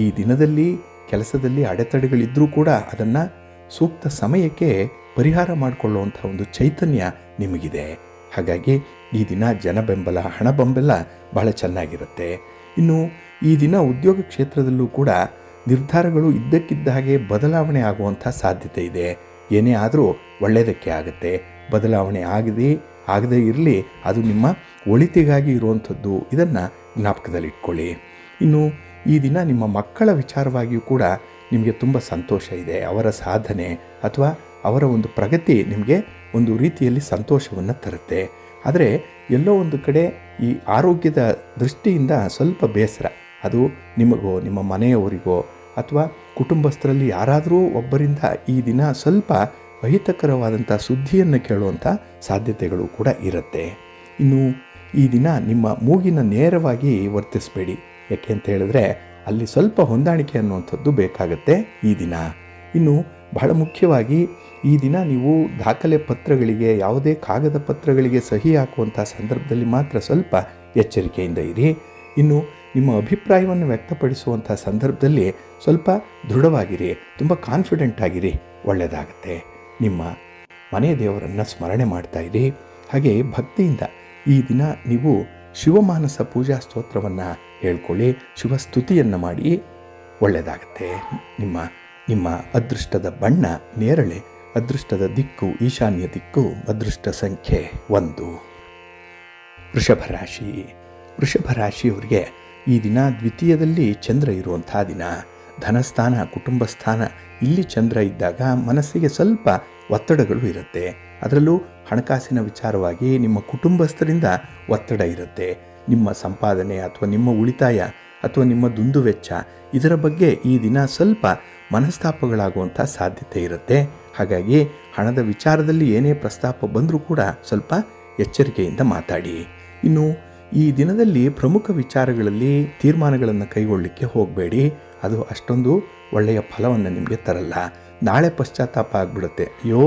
ಈ ದಿನದಲ್ಲಿ ಕೆಲಸದಲ್ಲಿ ಅಡೆತಡೆಗಳಿದ್ದರೂ ಕೂಡ ಅದನ್ನು ಸೂಕ್ತ ಸಮಯಕ್ಕೆ ಪರಿಹಾರ ಮಾಡಿಕೊಳ್ಳುವಂಥ ಒಂದು ಚೈತನ್ಯ ನಿಮಗಿದೆ. ಹಾಗಾಗಿ ಈ ದಿನ ಜನ ಬೆಂಬಲ, ಹಣ ಬೆಂಬಲ ಬಹಳ ಚೆನ್ನಾಗಿರುತ್ತೆ. ಇನ್ನು ಈ ದಿನ ಉದ್ಯೋಗ ಕ್ಷೇತ್ರದಲ್ಲೂ ಕೂಡ ನಿರ್ಧಾರಗಳು ಇದ್ದಕ್ಕಿದ್ದ ಹಾಗೆ ಬದಲಾವಣೆ ಆಗುವಂಥ ಸಾಧ್ಯತೆ ಇದೆ. ಏನೇ ಆದರೂ ಒಳ್ಳೆಯದಕ್ಕೆ ಆಗುತ್ತೆ. ಬದಲಾವಣೆ ಆಗದೇ ಇರಲಿ, ಅದು ನಿಮ್ಮ ಒಳಿತಿಗಾಗಿ ಇರುವಂಥದ್ದು. ಇದನ್ನು ಜ್ಞಾಪಕದಲ್ಲಿಟ್ಕೊಳ್ಳಿ. ಇನ್ನು ಈ ದಿನ ನಿಮ್ಮ ಮಕ್ಕಳ ವಿಚಾರವಾಗಿಯೂ ಕೂಡ ನಿಮಗೆ ತುಂಬ ಸಂತೋಷ ಇದೆ. ಅವರ ಸಾಧನೆ ಅಥವಾ ಅವರ ಒಂದು ಪ್ರಗತಿ ನಿಮಗೆ ಒಂದು ರೀತಿಯಲ್ಲಿ ಸಂತೋಷವನ್ನು ತರುತ್ತೆ. ಆದರೆ ಎಲ್ಲೋ ಒಂದು ಕಡೆ ಈ ಆರೋಗ್ಯದ ದೃಷ್ಟಿಯಿಂದ ಸ್ವಲ್ಪ ಬೇಸರ. ಅದು ನಿಮಗೋ ನಿಮ್ಮ ಮನೆಯವರಿಗೋ ಅಥವಾ ಕುಟುಂಬಸ್ಥರಲ್ಲಿ ಯಾರಾದರೂ ಒಬ್ಬರಿಂದ ಈ ದಿನ ಸ್ವಲ್ಪ ಅಹಿತಕರವಾದಂಥ ಸುದ್ದಿಯನ್ನು ಕೇಳುವಂಥ ಸಾಧ್ಯತೆಗಳು ಕೂಡ ಇರುತ್ತೆ. ಇನ್ನು ಈ ದಿನ ನಿಮ್ಮ ಮೂಗಿನ ನೇರವಾಗಿ ವರ್ತಿಸಬೇಡಿ. ಯಾಕೆ ಅಂತ ಹೇಳಿದ್ರೆ ಅಲ್ಲಿ ಸ್ವಲ್ಪ ಹೊಂದಾಣಿಕೆ ಅನ್ನುವಂಥದ್ದು ಬೇಕಾಗತ್ತೆ ಈ ದಿನ. ಇನ್ನು ಬಹಳ ಮುಖ್ಯವಾಗಿ ಈ ದಿನ ನೀವು ದಾಖಲೆ ಪತ್ರಗಳಿಗೆ, ಯಾವುದೇ ಕಾಗದ ಪತ್ರಗಳಿಗೆ ಸಹಿ ಹಾಕುವಂಥ ಸಂದರ್ಭದಲ್ಲಿ ಮಾತ್ರ ಸ್ವಲ್ಪ ಎಚ್ಚರಿಕೆಯಿಂದ ಇರಿ. ಇನ್ನು ನಿಮ್ಮ ಅಭಿಪ್ರಾಯವನ್ನು ವ್ಯಕ್ತಪಡಿಸುವಂಥ ಸಂದರ್ಭದಲ್ಲಿ ಸ್ವಲ್ಪ ದೃಢವಾಗಿರಿ, ತುಂಬ ಕಾನ್ಫಿಡೆಂಟ್ ಆಗಿರಿ. ಒಳ್ಳೆಯದಾಗತ್ತೆ. ನಿಮ್ಮ ಮನೆ ದೇವರನ್ನು ಸ್ಮರಣೆ ಮಾಡ್ತಾ ಇರಿ. ಹಾಗೆ ಭಕ್ತಿಯಿಂದ ಈ ದಿನ ನೀವು ಶಿವಮಾನಸ ಪೂಜಾ ಸ್ತೋತ್ರವನ್ನು ಹೇಳ್ಕೊಳ್ಳಿ, ಶುಭ ಸ್ತುತಿಯನ್ನು ಮಾಡಿ. ಒಳ್ಳೆಯದಾಗತ್ತೆ. ನಿಮ್ಮ ಅದೃಷ್ಟದ ಬಣ್ಣ ನೇರಳೆ, ಅದೃಷ್ಟದ ದಿಕ್ಕು ಈಶಾನ್ಯ ದಿಕ್ಕು, ಅದೃಷ್ಟ ಸಂಖ್ಯೆ 1. ವೃಷಭ ರಾಶಿ. ವೃಷಭ ರಾಶಿಯವರಿಗೆ ಈ ದಿನ ದ್ವಿತೀಯದಲ್ಲಿ ಚಂದ್ರ ಇರುವಂಥ ದಿನ. ಧನಸ್ಥಾನ, ಕುಟುಂಬ ಸ್ಥಾನ, ಇಲ್ಲಿ ಚಂದ್ರ ಇದ್ದಾಗ ಮನಸ್ಸಿಗೆ ಸ್ವಲ್ಪ ಒತ್ತಡಗಳು ಇರುತ್ತೆ. ಅದರಲ್ಲೂ ಹಣಕಾಸಿನ ವಿಚಾರವಾಗಿ ನಿಮ್ಮ ಕುಟುಂಬಸ್ಥರಿಂದ ಒತ್ತಡ ಇರುತ್ತೆ. ನಿಮ್ಮ ಸಂಪಾದನೆ ಅಥವಾ ನಿಮ್ಮ ಉಳಿತಾಯ ಅಥವಾ ನಿಮ್ಮ ದುಂದುವೆಚ್ಚ ಇದರ ಬಗ್ಗೆ ಈ ದಿನ ಸ್ವಲ್ಪ ಮನಸ್ತಾಪಗಳಾಗುವಂಥ ಸಾಧ್ಯತೆ ಇರುತ್ತೆ. ಹಾಗಾಗಿ ಹಣದ ವಿಚಾರದಲ್ಲಿ ಏನೇ ಪ್ರಸ್ತಾಪ ಬಂದರೂ ಕೂಡ ಸ್ವಲ್ಪ ಎಚ್ಚರಿಕೆಯಿಂದ ಮಾತಾಡಿ. ಇನ್ನು ಈ ದಿನದಲ್ಲಿ ಪ್ರಮುಖ ವಿಚಾರಗಳಲ್ಲಿ ತೀರ್ಮಾನಗಳನ್ನು ಕೈಗೊಳ್ಳಲಿಕ್ಕೆ ಹೋಗಬೇಡಿ. ಅದು ಅಷ್ಟೊಂದು ಒಳ್ಳೆಯ ಫಲವನ್ನು ನಿಮಗೆ ತರಲ್ಲ. ನಾಳೆ ಪಶ್ಚಾತ್ತಾಪ ಆಗಿಬಿಡುತ್ತೆ. ಅಯ್ಯೋ,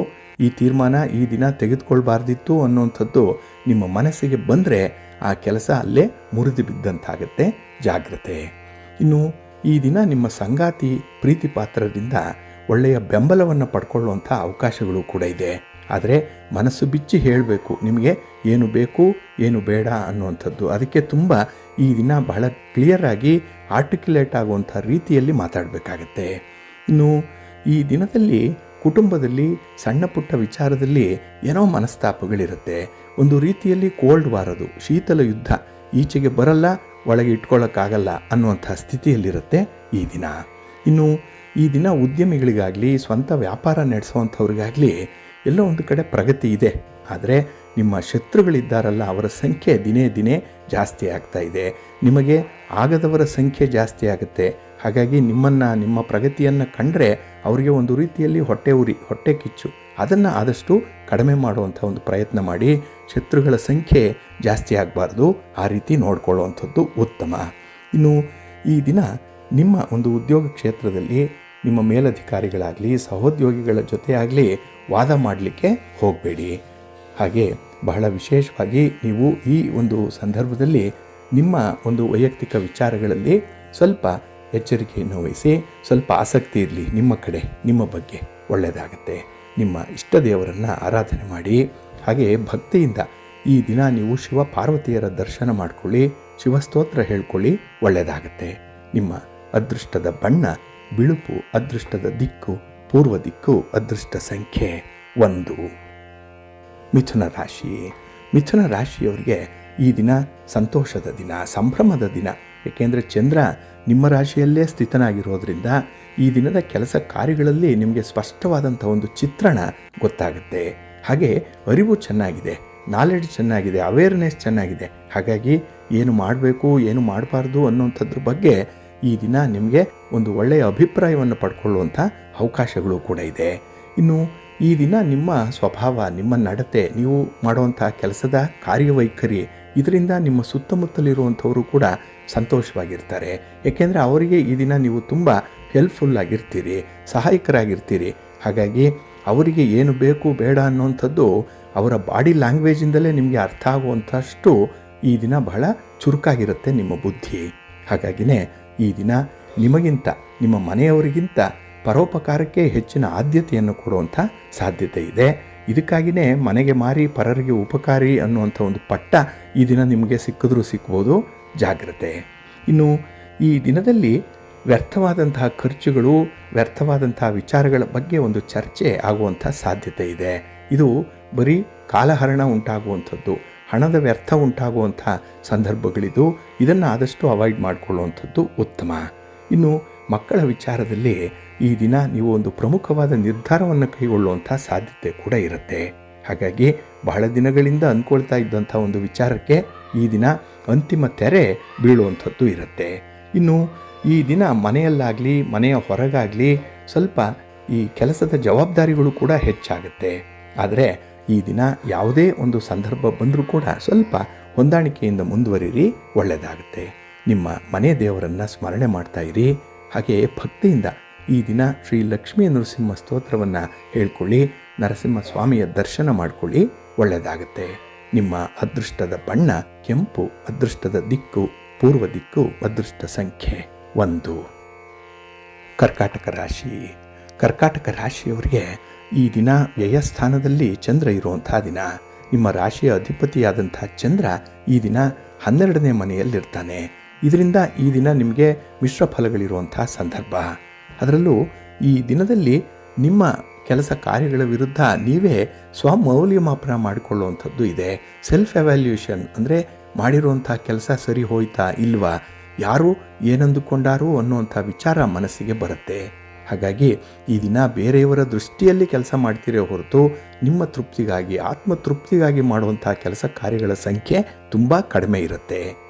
ಈ ತೀರ್ಮಾನ ಈ ದಿನ ತೆಗೆದುಕೊಳ್ಬಾರ್ದಿತ್ತು ಅನ್ನುವಂಥದ್ದು ನಿಮ್ಮ ಮನಸ್ಸಿಗೆ ಬಂದರೆ ಆ ಕೆಲಸ ಅಲ್ಲೇ ಮುರಿದು ಬಿದ್ದಂತಾಗತ್ತೆ. ಜಾಗ್ರತೆ. ಇನ್ನು ಈ ದಿನ ನಿಮ್ಮ ಸಂಗಾತಿ ಪ್ರೀತಿ ಪಾತ್ರರಿಂದ ಒಳ್ಳೆಯ ಬೆಂಬಲವನ್ನು ಪಡ್ಕೊಳ್ಳುವಂಥ ಅವಕಾಶಗಳು ಕೂಡ ಇದೆ. ಆದರೆ ಮನಸ್ಸು ಬಿಚ್ಚಿ ಹೇಳಬೇಕು, ನಿಮಗೆ ಏನು ಬೇಕು ಏನು ಬೇಡ ಅನ್ನುವಂಥದ್ದು. ಅದಕ್ಕೆ ತುಂಬ ಈ ದಿನ ಬಹಳ ಕ್ಲಿಯರಾಗಿ ಆರ್ಟಿಕ್ಯುಲೇಟ್ ಆಗುವಂಥ ರೀತಿಯಲ್ಲಿ ಮಾತಾಡಬೇಕಾಗತ್ತೆ. ಇನ್ನು ಈ ದಿನದಲ್ಲಿ ಕುಟುಂಬದಲ್ಲಿ ಸಣ್ಣ ಪುಟ್ಟ ವಿಚಾರದಲ್ಲಿ ಏನೋ ಮನಸ್ತಾಪಗಳಿರುತ್ತೆ. ಒಂದು ರೀತಿಯಲ್ಲಿ ಕೋಲ್ಡ್ ವಾರ್, ಅದು ಶೀತಲ ಯುದ್ಧ. ಈಚೆಗೆ ಬರಲ್ಲ, ಒಳಗೆ ಇಟ್ಕೊಳ್ಳೋಕ್ಕಾಗಲ್ಲ ಅನ್ನುವಂಥ ಸ್ಥಿತಿಯಲ್ಲಿರುತ್ತೆ ಈ ದಿನ. ಇನ್ನು ಈ ದಿನ ಉದ್ಯಮಿಗಳಿಗಾಗಲಿ ಸ್ವಂತ ವ್ಯಾಪಾರ ನಡೆಸುವಂಥವ್ರಿಗಾಗಲಿ ಎಲ್ಲೋ ಒಂದು ಕಡೆ ಪ್ರಗತಿ ಇದೆ. ಆದರೆ ನಿಮ್ಮ ಶತ್ರುಗಳಿದ್ದಾರಲ್ಲ, ಅವರ ಸಂಖ್ಯೆ ದಿನೇ ದಿನೇ ಜಾಸ್ತಿ ಆಗ್ತಾ ಇದೆ. ನಿಮಗೆ ಆಗದವರ ಸಂಖ್ಯೆ ಜಾಸ್ತಿ ಆಗುತ್ತೆ. ಹಾಗಾಗಿ ನಿಮ್ಮ ಪ್ರಗತಿಯನ್ನು ಕಂಡರೆ ಅವರಿಗೆ ಒಂದು ರೀತಿಯಲ್ಲಿ ಹೊಟ್ಟೆ ಉರಿ, ಹೊಟ್ಟೆ ಕಿಚ್ಚು. ಅದನ್ನು ಆದಷ್ಟು ಕಡಿಮೆ ಮಾಡುವಂಥ ಒಂದು ಪ್ರಯತ್ನ ಮಾಡಿ. ಶತ್ರುಗಳ ಸಂಖ್ಯೆ ಜಾಸ್ತಿ ಆಗಬಾರ್ದು, ಆ ರೀತಿ ನೋಡಿಕೊಳ್ಳುವಂಥದ್ದು ಉತ್ತಮ. ಇನ್ನು ಈ ದಿನ ನಿಮ್ಮ ಒಂದು ಉದ್ಯೋಗ ಕ್ಷೇತ್ರದಲ್ಲಿ ನಿಮ್ಮ ಮೇಲಧಿಕಾರಿಗಳಾಗಲಿ ಸಹೋದ್ಯೋಗಿಗಳ ಜೊತೆ ಆಗಲಿ ವಾದ ಮಾಡಲಿಕ್ಕೆ ಹೋಗಬೇಡಿ. ಹಾಗೆ ಬಹಳ ವಿಶೇಷವಾಗಿ ನೀವು ಈ ಒಂದು ಸಂದರ್ಭದಲ್ಲಿ ನಿಮ್ಮ ಒಂದು ವೈಯಕ್ತಿಕ ವಿಚಾರಗಳಲ್ಲಿ ಸ್ವಲ್ಪ ಎಚ್ಚರಿಕೆಯನ್ನು ವಹಿಸಿ, ಸ್ವಲ್ಪ ಆಸಕ್ತಿ ಇರಲಿ ನಿಮ್ಮ ಕಡೆ, ನಿಮ್ಮ ಬಗ್ಗೆ ಒಳ್ಳೆಯದಾಗತ್ತೆ. ನಿಮ್ಮ ಇಷ್ಟ ದೇವರನ್ನು ಆರಾಧನೆ ಮಾಡಿ. ಹಾಗೆ ಭಕ್ತಿಯಿಂದ ಈ ದಿನ ನೀವು ಶಿವ ಪಾರ್ವತಿಯರ ದರ್ಶನ ಮಾಡಿಕೊಳ್ಳಿ, ಶಿವಸ್ತೋತ್ರ ಹೇಳ್ಕೊಳ್ಳಿ, ಒಳ್ಳೆಯದಾಗತ್ತೆ. ನಿಮ್ಮ ಅದೃಷ್ಟದ ಬಣ್ಣ ಬಿಳುಪು, ಅದೃಷ್ಟದ ದಿಕ್ಕು ಪೂರ್ವ ದಿಕ್ಕು, ಅದೃಷ್ಟ ಸಂಖ್ಯೆ 1. ಮಿಥುನ ರಾಶಿ. ಮಿಥುನ ರಾಶಿಯವರಿಗೆ ಈ ದಿನ ಸಂತೋಷದ ದಿನ, ಸಂಭ್ರಮದ ದಿನ. ಏಕೆಂದರೆ ಚಂದ್ರ ನಿಮ್ಮ ರಾಶಿಯಲ್ಲೇ ಸ್ಥಿತನಾಗಿರೋದ್ರಿಂದ ಈ ದಿನದ ಕೆಲಸ ಕಾರ್ಯಗಳಲ್ಲಿ ನಿಮಗೆ ಸ್ಪಷ್ಟವಾದಂಥ ಒಂದು ಚಿತ್ರಣ ಗೊತ್ತಾಗುತ್ತೆ. ಹಾಗೆ ಅರಿವು ಚೆನ್ನಾಗಿದೆ, ನಾಲೆಡ್ಜ್ ಚೆನ್ನಾಗಿದೆ, ಅವೇರ್ನೆಸ್ ಚೆನ್ನಾಗಿದೆ. ಹಾಗಾಗಿ ಏನು ಮಾಡಬೇಕು ಏನು ಮಾಡಬಾರ್ದು ಅನ್ನೋಂಥದ್ರ ಬಗ್ಗೆ ಈ ದಿನ ನಿಮಗೆ ಒಂದು ಒಳ್ಳೆಯ ಅಭಿಪ್ರಾಯವನ್ನು ಪಡ್ಕೊಳ್ಳುವಂಥ ಅವಕಾಶಗಳು ಕೂಡ ಇದೆ. ಇನ್ನು ಈ ದಿನ ನಿಮ್ಮ ಸ್ವಭಾವ, ನಿಮ್ಮ ನಡತೆ, ನೀವು ಮಾಡುವಂಥ ಕೆಲಸದ ಕಾರ್ಯವೈಖರಿ, ಇದರಿಂದ ನಿಮ್ಮ ಸುತ್ತಮುತ್ತಲಿರುವಂಥವರು ಕೂಡ ಸಂತೋಷವಾಗಿರ್ತಾರೆ. ಏಕೆಂದರೆ ಅವರಿಗೆ ಈ ದಿನ ನೀವು ತುಂಬ ಹೆಲ್ಪ್ಫುಲ್ ಆಗಿರ್ತೀರಿ, ಸಹಾಯಕರಾಗಿರ್ತೀರಿ. ಹಾಗಾಗಿ ಅವರಿಗೆ ಏನು ಬೇಕು ಬೇಡ ಅನ್ನೋಂಥದ್ದು ಅವರ ಬಾಡಿ ಲ್ಯಾಂಗ್ವೇಜಿಂದಲೇ ನಿಮಗೆ ಅರ್ಥ ಆಗುವಂಥಷ್ಟು ಈ ದಿನ ಬಹಳ ಚುರುಕಾಗಿರುತ್ತೆ ನಿಮ್ಮ ಬುದ್ಧಿ. ಹಾಗಾಗಿನೇ ಈ ದಿನ ನಿಮಗಿಂತ ನಿಮ್ಮ ಮನೆಯವರಿಗಿಂತ ಪರೋಪಕಾರಕ್ಕೆ ಹೆಚ್ಚಿನ ಆದ್ಯತೆಯನ್ನು ಕೊಡುವಂಥ ಸಾಧ್ಯತೆ ಇದೆ. ಇದಕ್ಕಾಗಿಯೇ ಮನೆಗೆ ಮಾರಿ ಪರರಿಗೆ ಉಪಕಾರಿ ಅನ್ನುವಂಥ ಒಂದು ಪಟ್ಟ ಈ ದಿನ ನಿಮಗೆ ಸಿಕ್ಕಿದ್ರೂ ಸಿಗ್ಬೋದು. ಜಾಗ್ರತೆ. ಇನ್ನು ಈ ದಿನದಲ್ಲಿ ವ್ಯರ್ಥವಾದಂತಹ ಖರ್ಚುಗಳು, ವ್ಯರ್ಥವಾದಂತಹ ವಿಚಾರಗಳ ಬಗ್ಗೆ ಒಂದು ಚರ್ಚೆ ಆಗುವಂಥ ಸಾಧ್ಯತೆ ಇದೆ. ಇದು ಬರೀ ಕಾಲಹರಣ ಉಂಟಾಗುವಂಥದ್ದು, ಹಣದ ವ್ಯರ್ಥ ಉಂಟಾಗುವಂಥ ಸಂದರ್ಭಗಳಿದು. ಇದನ್ನು ಆದಷ್ಟು ಅವಾಯ್ಡ್ ಮಾಡಿಕೊಳ್ಳುವಂಥದ್ದು ಉತ್ತಮ. ಇನ್ನು ಮಕ್ಕಳ ವಿಚಾರದಲ್ಲಿ ಈ ದಿನ ನೀವು ಒಂದು ಪ್ರಮುಖವಾದ ನಿರ್ಧಾರವನ್ನು ಕೈಗೊಳ್ಳುವಂಥ ಸಾಧ್ಯತೆ ಕೂಡ ಇರುತ್ತೆ. ಹಾಗಾಗಿ ಬಹಳ ದಿನಗಳಿಂದ ಅಂದ್ಕೊಳ್ತಾ ಇದ್ದಂಥ ಒಂದು ವಿಚಾರಕ್ಕೆ ಈ ದಿನ ಅಂತಿಮ ತೆರೆ ಬೀಳುವಂಥದ್ದು ಇರುತ್ತೆ. ಇನ್ನು ಈ ದಿನ ಮನೆಯಲ್ಲಾಗಲಿ ಮನೆಯ ಹೊರಗಾಗಲಿ ಸ್ವಲ್ಪ ಈ ಕೆಲಸದ ಜವಾಬ್ದಾರಿಗಳು ಕೂಡ ಹೆಚ್ಚಾಗುತ್ತೆ. ಆದರೆ ಈ ದಿನ ಯಾವುದೇ ಒಂದು ಸಂದರ್ಭ ಬಂದರೂ ಕೂಡ ಸ್ವಲ್ಪ ಹೊಂದಾಣಿಕೆಯಿಂದ ಮುಂದುವರಿರಿ, ಒಳ್ಳೆಯದಾಗುತ್ತೆ. ನಿಮ್ಮ ಮನೆ ದೇವರನ್ನು ಸ್ಮರಣೆ ಮಾಡ್ತಾ ಇರಿ. ಹಾಗೆ ಭಕ್ತಿಯಿಂದ ಈ ದಿನ ಶ್ರೀ ಲಕ್ಷ್ಮೀ ನರಸಿಂಹ ಸ್ತೋತ್ರವನ್ನು ಹೇಳ್ಕೊಳ್ಳಿ, ನರಸಿಂಹ ಸ್ವಾಮಿಯ ದರ್ಶನ ಮಾಡಿಕೊಳ್ಳಿ, ಒಳ್ಳೆಯದಾಗುತ್ತೆ. ನಿಮ್ಮ ಅದೃಷ್ಟದ ಬಣ್ಣ ಕೆಂಪು, ಅದೃಷ್ಟದ ದಿಕ್ಕು ಪೂರ್ವ ದಿಕ್ಕು, ಅದೃಷ್ಟ ಸಂಖ್ಯೆ 1. ಕರ್ಕಾಟಕ ರಾಶಿ. ಕರ್ಕಾಟಕ ರಾಶಿಯವರಿಗೆ ಈ ದಿನ ವ್ಯಯಸ್ಥಾನದಲ್ಲಿ ಚಂದ್ರ ಇರುವಂಥ ದಿನ. ನಿಮ್ಮ ರಾಶಿಯ ಅಧಿಪತಿಯಾದಂಥ ಚಂದ್ರ ಈ ದಿನ 12ನೇ ಮನೆಯಲ್ಲಿರ್ತಾನೆ. ಇದರಿಂದ ಈ ದಿನ ನಿಮಗೆ ಮಿಶ್ರ ಫಲಗಳಿರುವಂಥ ಸಂದರ್ಭ. ಅದರಲ್ಲೂ ಈ ದಿನದಲ್ಲಿ ನಿಮ್ಮ ಕೆಲಸ ಕಾರ್ಯಗಳ ವಿರುದ್ಧ ನೀವೇ ಸ್ವಮೌಲ್ಯಮಾಪನ ಮಾಡಿಕೊಳ್ಳುವಂಥದ್ದು ಇದೆ. ಸೆಲ್ಫ್ ಎವ್ಯಾಲ್ಯೂಷನ್ ಅಂದರೆ ಮಾಡಿರುವಂಥ ಕೆಲಸ ಸರಿ ಹೋಯ್ತಾ ಇಲ್ವಾ, ಯಾರು ಏನಂದುಕೊಂಡಾರು ಅನ್ನುವಂಥ ವಿಚಾರ ಮನಸ್ಸಿಗೆ ಬರುತ್ತೆ. ಹಾಗಾಗಿ ಈ ದಿನ ಬೇರೆಯವರ ದೃಷ್ಟಿಯಲ್ಲಿ ಕೆಲಸ ಮಾಡ್ತೀರೇ ಹೊರತು ನಿಮ್ಮ ತೃಪ್ತಿಗಾಗಿ, ಆತ್ಮತೃಪ್ತಿಗಾಗಿ ಮಾಡುವಂಥ ಕೆಲಸ ಕಾರ್ಯಗಳ ಸಂಖ್ಯೆ ತುಂಬ ಕಡಿಮೆ ಇರುತ್ತೆ.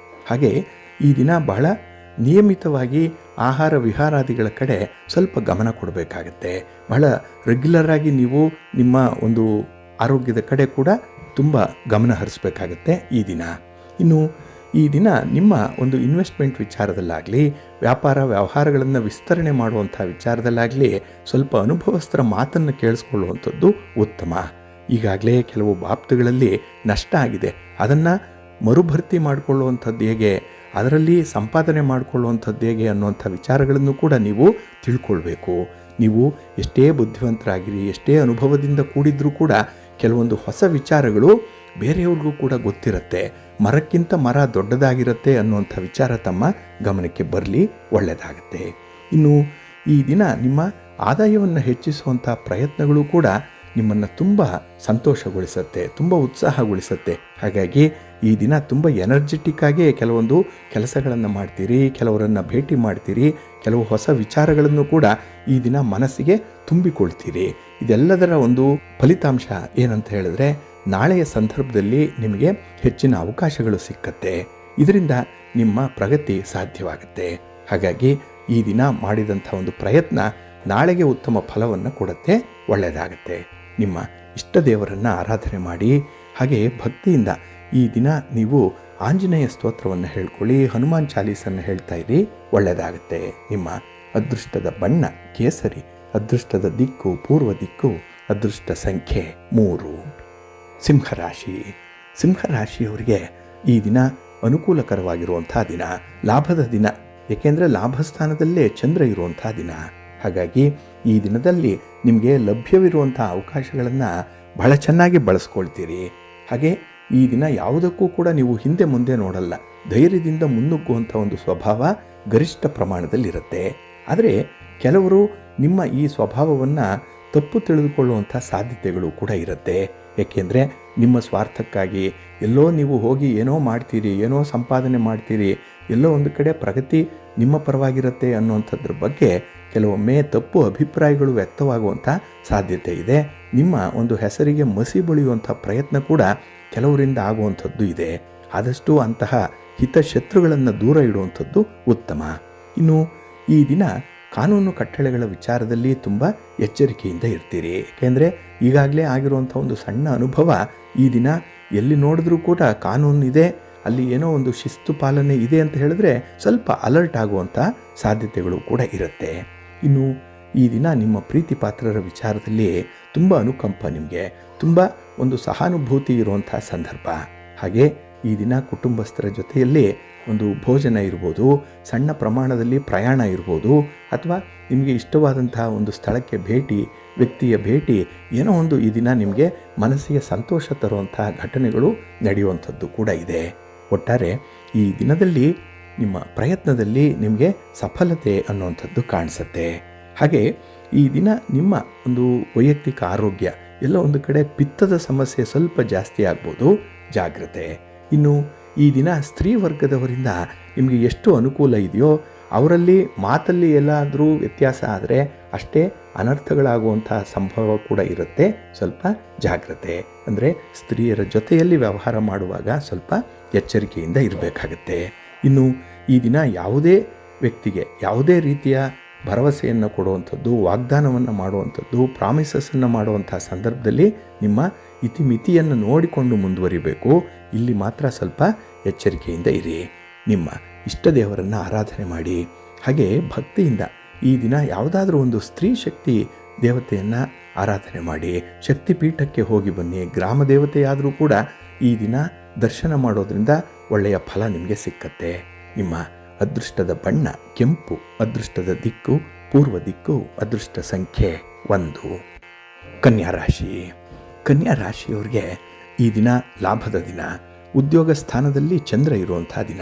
ಹಾಗೆ ಈ ದಿನ ಬಹಳ ನಿಯಮಿತವಾಗಿ ಆಹಾರ ವಿಹಾರಾದಿಗಳ ಕಡೆ ಸ್ವಲ್ಪ ಗಮನ ಕೊಡಬೇಕಾಗತ್ತೆ. ಬಹಳ ರೆಗ್ಯುಲರ್ ಆಗಿ ನೀವು ನಿಮ್ಮ ಒಂದು ಆರೋಗ್ಯದ ಕಡೆ ಕೂಡ ತುಂಬ ಗಮನ ಹರಿಸಬೇಕಾಗತ್ತೆ ಈ ದಿನ. ಇನ್ನು ಈ ದಿನ ನಿಮ್ಮ ಒಂದು ಇನ್ವೆಸ್ಟ್ಮೆಂಟ್ ವಿಚಾರದಲ್ಲಾಗಲಿ, ವ್ಯಾಪಾರ ವ್ಯವಹಾರಗಳನ್ನು ವಿಸ್ತರಣೆ ಮಾಡುವಂಥ ವಿಚಾರದಲ್ಲಾಗಲಿ ಸ್ವಲ್ಪ ಅನುಭವಸ್ಥರ ಮಾತನ್ನು ಕೇಳಿಸ್ಕೊಳ್ಳುವಂಥದ್ದು ಉತ್ತಮ. ಈಗಾಗಲೇ ಕೆಲವು ಬಾಬ್ತುಗಳಲ್ಲಿ ನಷ್ಟ ಆಗಿದೆ, ಅದನ್ನು ಮರುಭರ್ತಿ ಮಾಡಿಕೊಳ್ಳುವಂಥದ್ದು ಹೇಗೆ, ಅದರಲ್ಲಿ ಸಂಪಾದನೆ ಮಾಡಿಕೊಳ್ಳುವಂಥದ್ದು ಹೇಗೆ ಅನ್ನುವಂಥ ವಿಚಾರಗಳನ್ನು ಕೂಡ ನೀವು ತಿಳ್ಕೊಳ್ಬೇಕು. ನೀವು ಎಷ್ಟೇ ಬುದ್ಧಿವಂತರಾಗಿರಿ, ಎಷ್ಟೇ ಅನುಭವದಿಂದ ಕೂಡಿದ್ರೂ ಕೂಡ ಕೆಲವೊಂದು ಹೊಸ ವಿಚಾರಗಳು ಬೇರೆಯವ್ರಿಗೂ ಕೂಡ ಗೊತ್ತಿರುತ್ತೆ. ಮರಕ್ಕಿಂತ ಮರ ದೊಡ್ಡದಾಗಿರುತ್ತೆ ಅನ್ನುವಂಥ ವಿಚಾರ ತಮ್ಮ ಗಮನಕ್ಕೆ ಬರಲಿ, ಒಳ್ಳೆಯದಾಗುತ್ತೆ. ಇನ್ನು ಈ ದಿನ ನಿಮ್ಮ ಆದಾಯವನ್ನು ಹೆಚ್ಚಿಸುವಂಥ ಪ್ರಯತ್ನಗಳು ಕೂಡ ನಿಮ್ಮನ್ನು ತುಂಬ ಸಂತೋಷಗೊಳಿಸುತ್ತೆ, ತುಂಬ ಉತ್ಸಾಹಗೊಳಿಸುತ್ತೆ. ಹಾಗಾಗಿ ಈ ದಿನ ತುಂಬ ಎನರ್ಜೆಟಿಕ್ ಆಗಿ ಕೆಲವೊಂದು ಕೆಲಸಗಳನ್ನು ಮಾಡ್ತೀರಿ, ಕೆಲವರನ್ನು ಭೇಟಿ ಮಾಡ್ತೀರಿ, ಕೆಲವು ಹೊಸ ವಿಚಾರಗಳನ್ನು ಕೂಡ ಈ ದಿನ ಮನಸ್ಸಿಗೆ ತುಂಬಿಕೊಳ್ತೀರಿ. ಇದೆಲ್ಲದರ ಒಂದು ಫಲಿತಾಂಶ ಏನಂತ ಹೇಳಿದ್ರೆ, ನಾಳೆಯ ಸಂದರ್ಭದಲ್ಲಿ ನಿಮಗೆ ಹೆಚ್ಚಿನ ಅವಕಾಶಗಳು ಸಿಕ್ಕತ್ತೆ. ಇದರಿಂದ ನಿಮ್ಮ ಪ್ರಗತಿ ಸಾಧ್ಯವಾಗುತ್ತೆ. ಹಾಗಾಗಿ ಈ ದಿನ ಮಾಡಿದಂಥ ಒಂದು ಪ್ರಯತ್ನ ನಾಳೆಗೆ ಉತ್ತಮ ಫಲವನ್ನು ಕೊಡುತ್ತೆ, ಒಳ್ಳೆಯದಾಗುತ್ತೆ. ನಿಮ್ಮ ಇಷ್ಟ ದೇವರನ್ನು ಆರಾಧನೆ ಮಾಡಿ. ಹಾಗೆ ಭಕ್ತಿಯಿಂದ ಈ ದಿನ ನೀವು ಆಂಜನೇಯ ಸ್ತೋತ್ರವನ್ನು ಹೇಳ್ಕೊಳ್ಳಿ, ಹನುಮಾನ್ ಚಾಲೀಸನ್ನು ಹೇಳ್ತಾ ಇರಿ, ಒಳ್ಳೆಯದಾಗುತ್ತೆ. ನಿಮ್ಮ ಅದೃಷ್ಟದ ಬಣ್ಣ ಕೇಸರಿ, ಅದೃಷ್ಟದ ದಿಕ್ಕು ಪೂರ್ವ ದಿಕ್ಕು, ಅದೃಷ್ಟ ಸಂಖ್ಯೆ 3. ಸಿಂಹರಾಶಿ. ಸಿಂಹರಾಶಿಯವರಿಗೆ ಈ ದಿನ ಅನುಕೂಲಕರವಾಗಿರುವಂಥ ದಿನ, ಲಾಭದ ದಿನ. ಏಕೆಂದರೆ ಲಾಭಸ್ಥಾನದಲ್ಲೇ ಚಂದ್ರ ಇರುವಂಥ ದಿನ. ಹಾಗಾಗಿ ಈ ದಿನದಲ್ಲಿ ನಿಮಗೆ ಲಭ್ಯವಿರುವಂಥ ಅವಕಾಶಗಳನ್ನು ಬಹಳ ಚೆನ್ನಾಗಿ ಬಳಸ್ಕೊಳ್ತೀರಿ. ಹಾಗೆ ಈ ದಿನ ಯಾವುದಕ್ಕೂ ಕೂಡ ನೀವು ಹಿಂದೆ ಮುಂದೆ ನೋಡಲ್ಲ, ಧೈರ್ಯದಿಂದ ಮುನ್ನುಗ್ಗುವಂಥ ಒಂದು ಸ್ವಭಾವ ಗರಿಷ್ಠ ಪ್ರಮಾಣದಲ್ಲಿರುತ್ತೆ. ಆದರೆ ಕೆಲವರು ನಿಮ್ಮ ಈ ಸ್ವಭಾವವನ್ನು ತಪ್ಪು ತಿಳಿದುಕೊಳ್ಳುವಂಥ ಸಾಧ್ಯತೆಗಳು ಕೂಡ ಇರುತ್ತೆ. ಏಕೆಂದರೆ ನಿಮ್ಮ ಸ್ವಾರ್ಥಕ್ಕಾಗಿ ಎಲ್ಲೋ ನೀವು ಹೋಗಿ ಏನೋ ಮಾಡ್ತೀರಿ, ಏನೋ ಸಂಪಾದನೆ ಮಾಡ್ತೀರಿ, ಎಲ್ಲೋ ಒಂದು ಕಡೆ ಪ್ರಗತಿ ನಿಮ್ಮ ಪರವಾಗಿರುತ್ತೆ ಅನ್ನುವಂಥದ್ರ ಬಗ್ಗೆ ಕೆಲವೊಮ್ಮೆ ತಪ್ಪು ಅಭಿಪ್ರಾಯಗಳು ವ್ಯಕ್ತವಾಗುವಂಥ ಸಾಧ್ಯತೆ ಇದೆ. ನಿಮ್ಮ ಒಂದು ಹೆಸರಿಗೆ ಮಸಿ ಬಳಿಯುವಂಥ ಪ್ರಯತ್ನ ಕೂಡ ಕೆಲವರಿಂದ ಆಗುವಂಥದ್ದು ಇದೆ. ಆದಷ್ಟು ಅಂತಹ ಹಿತಶತ್ರುಗಳನ್ನು ದೂರ ಇಡುವಂಥದ್ದು ಉತ್ತಮ. ಇನ್ನು ಈ ದಿನ ಕಾನೂನು ಕಟ್ಟಳೆಗಳ ವಿಚಾರದಲ್ಲಿ ತುಂಬ ಎಚ್ಚರಿಕೆಯಿಂದ ಇರ್ತೀರಿ. ಏಕೆಂದರೆ ಈಗಾಗಲೇ ಆಗಿರುವಂಥ ಒಂದು ಸಣ್ಣ ಅನುಭವ ಈ ದಿನ ಎಲ್ಲಿ ನೋಡಿದ್ರೂ ಕೂಡ ಕಾನೂನು ಇದೆ, ಅಲ್ಲಿ ಏನೋ ಒಂದು ಶಿಸ್ತು ಪಾಲನೆ ಇದೆ ಅಂತ ಹೇಳಿದ್ರೆ ಸ್ವಲ್ಪ ಅಲರ್ಟ್ ಆಗುವಂಥ ಸಾಧ್ಯತೆಗಳು ಕೂಡ ಇರುತ್ತೆ. ಇನ್ನು ಈ ದಿನ ನಿಮ್ಮ ಪ್ರೀತಿ ಪಾತ್ರರ ವಿಚಾರದಲ್ಲಿ ತುಂಬ ಅನುಕಂಪ, ನಿಮಗೆ ತುಂಬ ಒಂದು ಸಹಾನುಭೂತಿ ಇರುವಂಥ ಸಂದರ್ಭ. ಹಾಗೆ ಈ ದಿನ ಕುಟುಂಬಸ್ಥರ ಜೊತೆಯಲ್ಲಿ ಒಂದು ಭೋಜನ ಇರ್ಬೋದು, ಸಣ್ಣ ಪ್ರಮಾಣದಲ್ಲಿ ಪ್ರಯಾಣ ಇರ್ಬೋದು, ಅಥವಾ ನಿಮಗೆ ಇಷ್ಟವಾದಂತಹ ಒಂದು ಸ್ಥಳಕ್ಕೆ ಭೇಟಿ, ವ್ಯಕ್ತಿಯ ಭೇಟಿ, ಏನೋ ಒಂದು ಈ ದಿನ ನಿಮಗೆ ಮನಸ್ಸಿಗೆ ಸಂತೋಷ ತರುವಂತಹ ಘಟನೆಗಳು ನಡೆಯುವಂಥದ್ದು ಕೂಡ ಇದೆ. ಒಟ್ಟಾರೆ ಈ ದಿನದಲ್ಲಿ ನಿಮ್ಮ ಪ್ರಯತ್ನದಲ್ಲಿ ನಿಮಗೆ ಸಫಲತೆ ಅನ್ನುವಂಥದ್ದು ಕಾಣಿಸುತ್ತೆ. ಹಾಗೆ ಈ ದಿನ ನಿಮ್ಮ ಒಂದು ವೈಯಕ್ತಿಕ ಆರೋಗ್ಯ ಎಲ್ಲ ಒಂದು ಕಡೆ ಪಿತ್ತದ ಸಮಸ್ಯೆ ಸ್ವಲ್ಪ ಜಾಸ್ತಿ ಆಗ್ಬೋದು, ಜಾಗ್ರತೆ. ಇನ್ನು ಈ ದಿನ ಸ್ತ್ರೀ ವರ್ಗದವರಿಂದ ನಿಮಗೆ ಎಷ್ಟು ಅನುಕೂಲ ಇದೆಯೋ ಅವರಲ್ಲಿ ಮಾತಲ್ಲಿ ಎಲ್ಲಾದರೂ ವ್ಯತ್ಯಾಸ ಆದರೆ ಅಷ್ಟೇ ಅನರ್ಥಗಳಾಗುವಂಥ ಸಂಭವ ಕೂಡ ಇರುತ್ತೆ. ಸ್ವಲ್ಪ ಜಾಗ್ರತೆ. ಅಂದರೆ ಸ್ತ್ರೀಯರ ಜೊತೆಯಲ್ಲಿ ವ್ಯವಹಾರ ಮಾಡುವಾಗ ಸ್ವಲ್ಪ ಎಚ್ಚರಿಕೆಯಿಂದ ಇರಬೇಕಾಗತ್ತೆ. ಇನ್ನು ಈ ದಿನ ಯಾವುದೇ ವ್ಯಕ್ತಿಗೆ ಯಾವುದೇ ರೀತಿಯ ಭರವಸೆಯನ್ನು ಕೊಡುವಂಥದ್ದು, ವಾಗ್ದಾನವನ್ನು ಮಾಡುವಂಥದ್ದು, ಪ್ರಾಮಿಸಸ್ಸನ್ನು ಮಾಡುವಂಥ ಸಂದರ್ಭದಲ್ಲಿ ನಿಮ್ಮ ಇತಿಮಿತಿಯನ್ನು ನೋಡಿಕೊಂಡು ಮುಂದುವರಿಬೇಕು. ಇಲ್ಲಿ ಮಾತ್ರ ಸ್ವಲ್ಪ ಎಚ್ಚರಿಕೆಯಿಂದ ಇರಿ. ನಿಮ್ಮ ಇಷ್ಟ ದೇವರನ್ನು ಆರಾಧನೆ ಮಾಡಿ. ಹಾಗೆ ಭಕ್ತಿಯಿಂದ ಈ ದಿನ ಯಾವುದಾದ್ರೂ ಒಂದು ಸ್ತ್ರೀ ಶಕ್ತಿ ದೇವತೆಯನ್ನು ಆರಾಧನೆ ಮಾಡಿ. ಶಕ್ತಿಪೀಠಕ್ಕೆ ಹೋಗಿ ಬನ್ನಿ. ಗ್ರಾಮ ದೇವತೆಯಾದರೂ ಕೂಡ ಈ ದಿನ ದರ್ಶನ ಮಾಡೋದ್ರಿಂದ ಒಳ್ಳೆಯ ಫಲ ನಿಮಗೆ ಸಿಕ್ಕತ್ತೆ. ನಿಮ್ಮ ಅದೃಷ್ಟದ ಬಣ್ಣ ಕೆಂಪು, ಅದೃಷ್ಟದ ದಿಕ್ಕು ಪೂರ್ವ ದಿಕ್ಕು, ಅದೃಷ್ಟ ಸಂಖ್ಯೆ 1. ಕನ್ಯಾ ರಾಶಿ. ಕನ್ಯಾ ರಾಶಿಯವರಿಗೆ ಈ ದಿನ ಲಾಭದ ದಿನ. ಉದ್ಯೋಗ ಸ್ಥಾನದಲ್ಲಿ ಚಂದ್ರ ಇರುವಂಥ ದಿನ.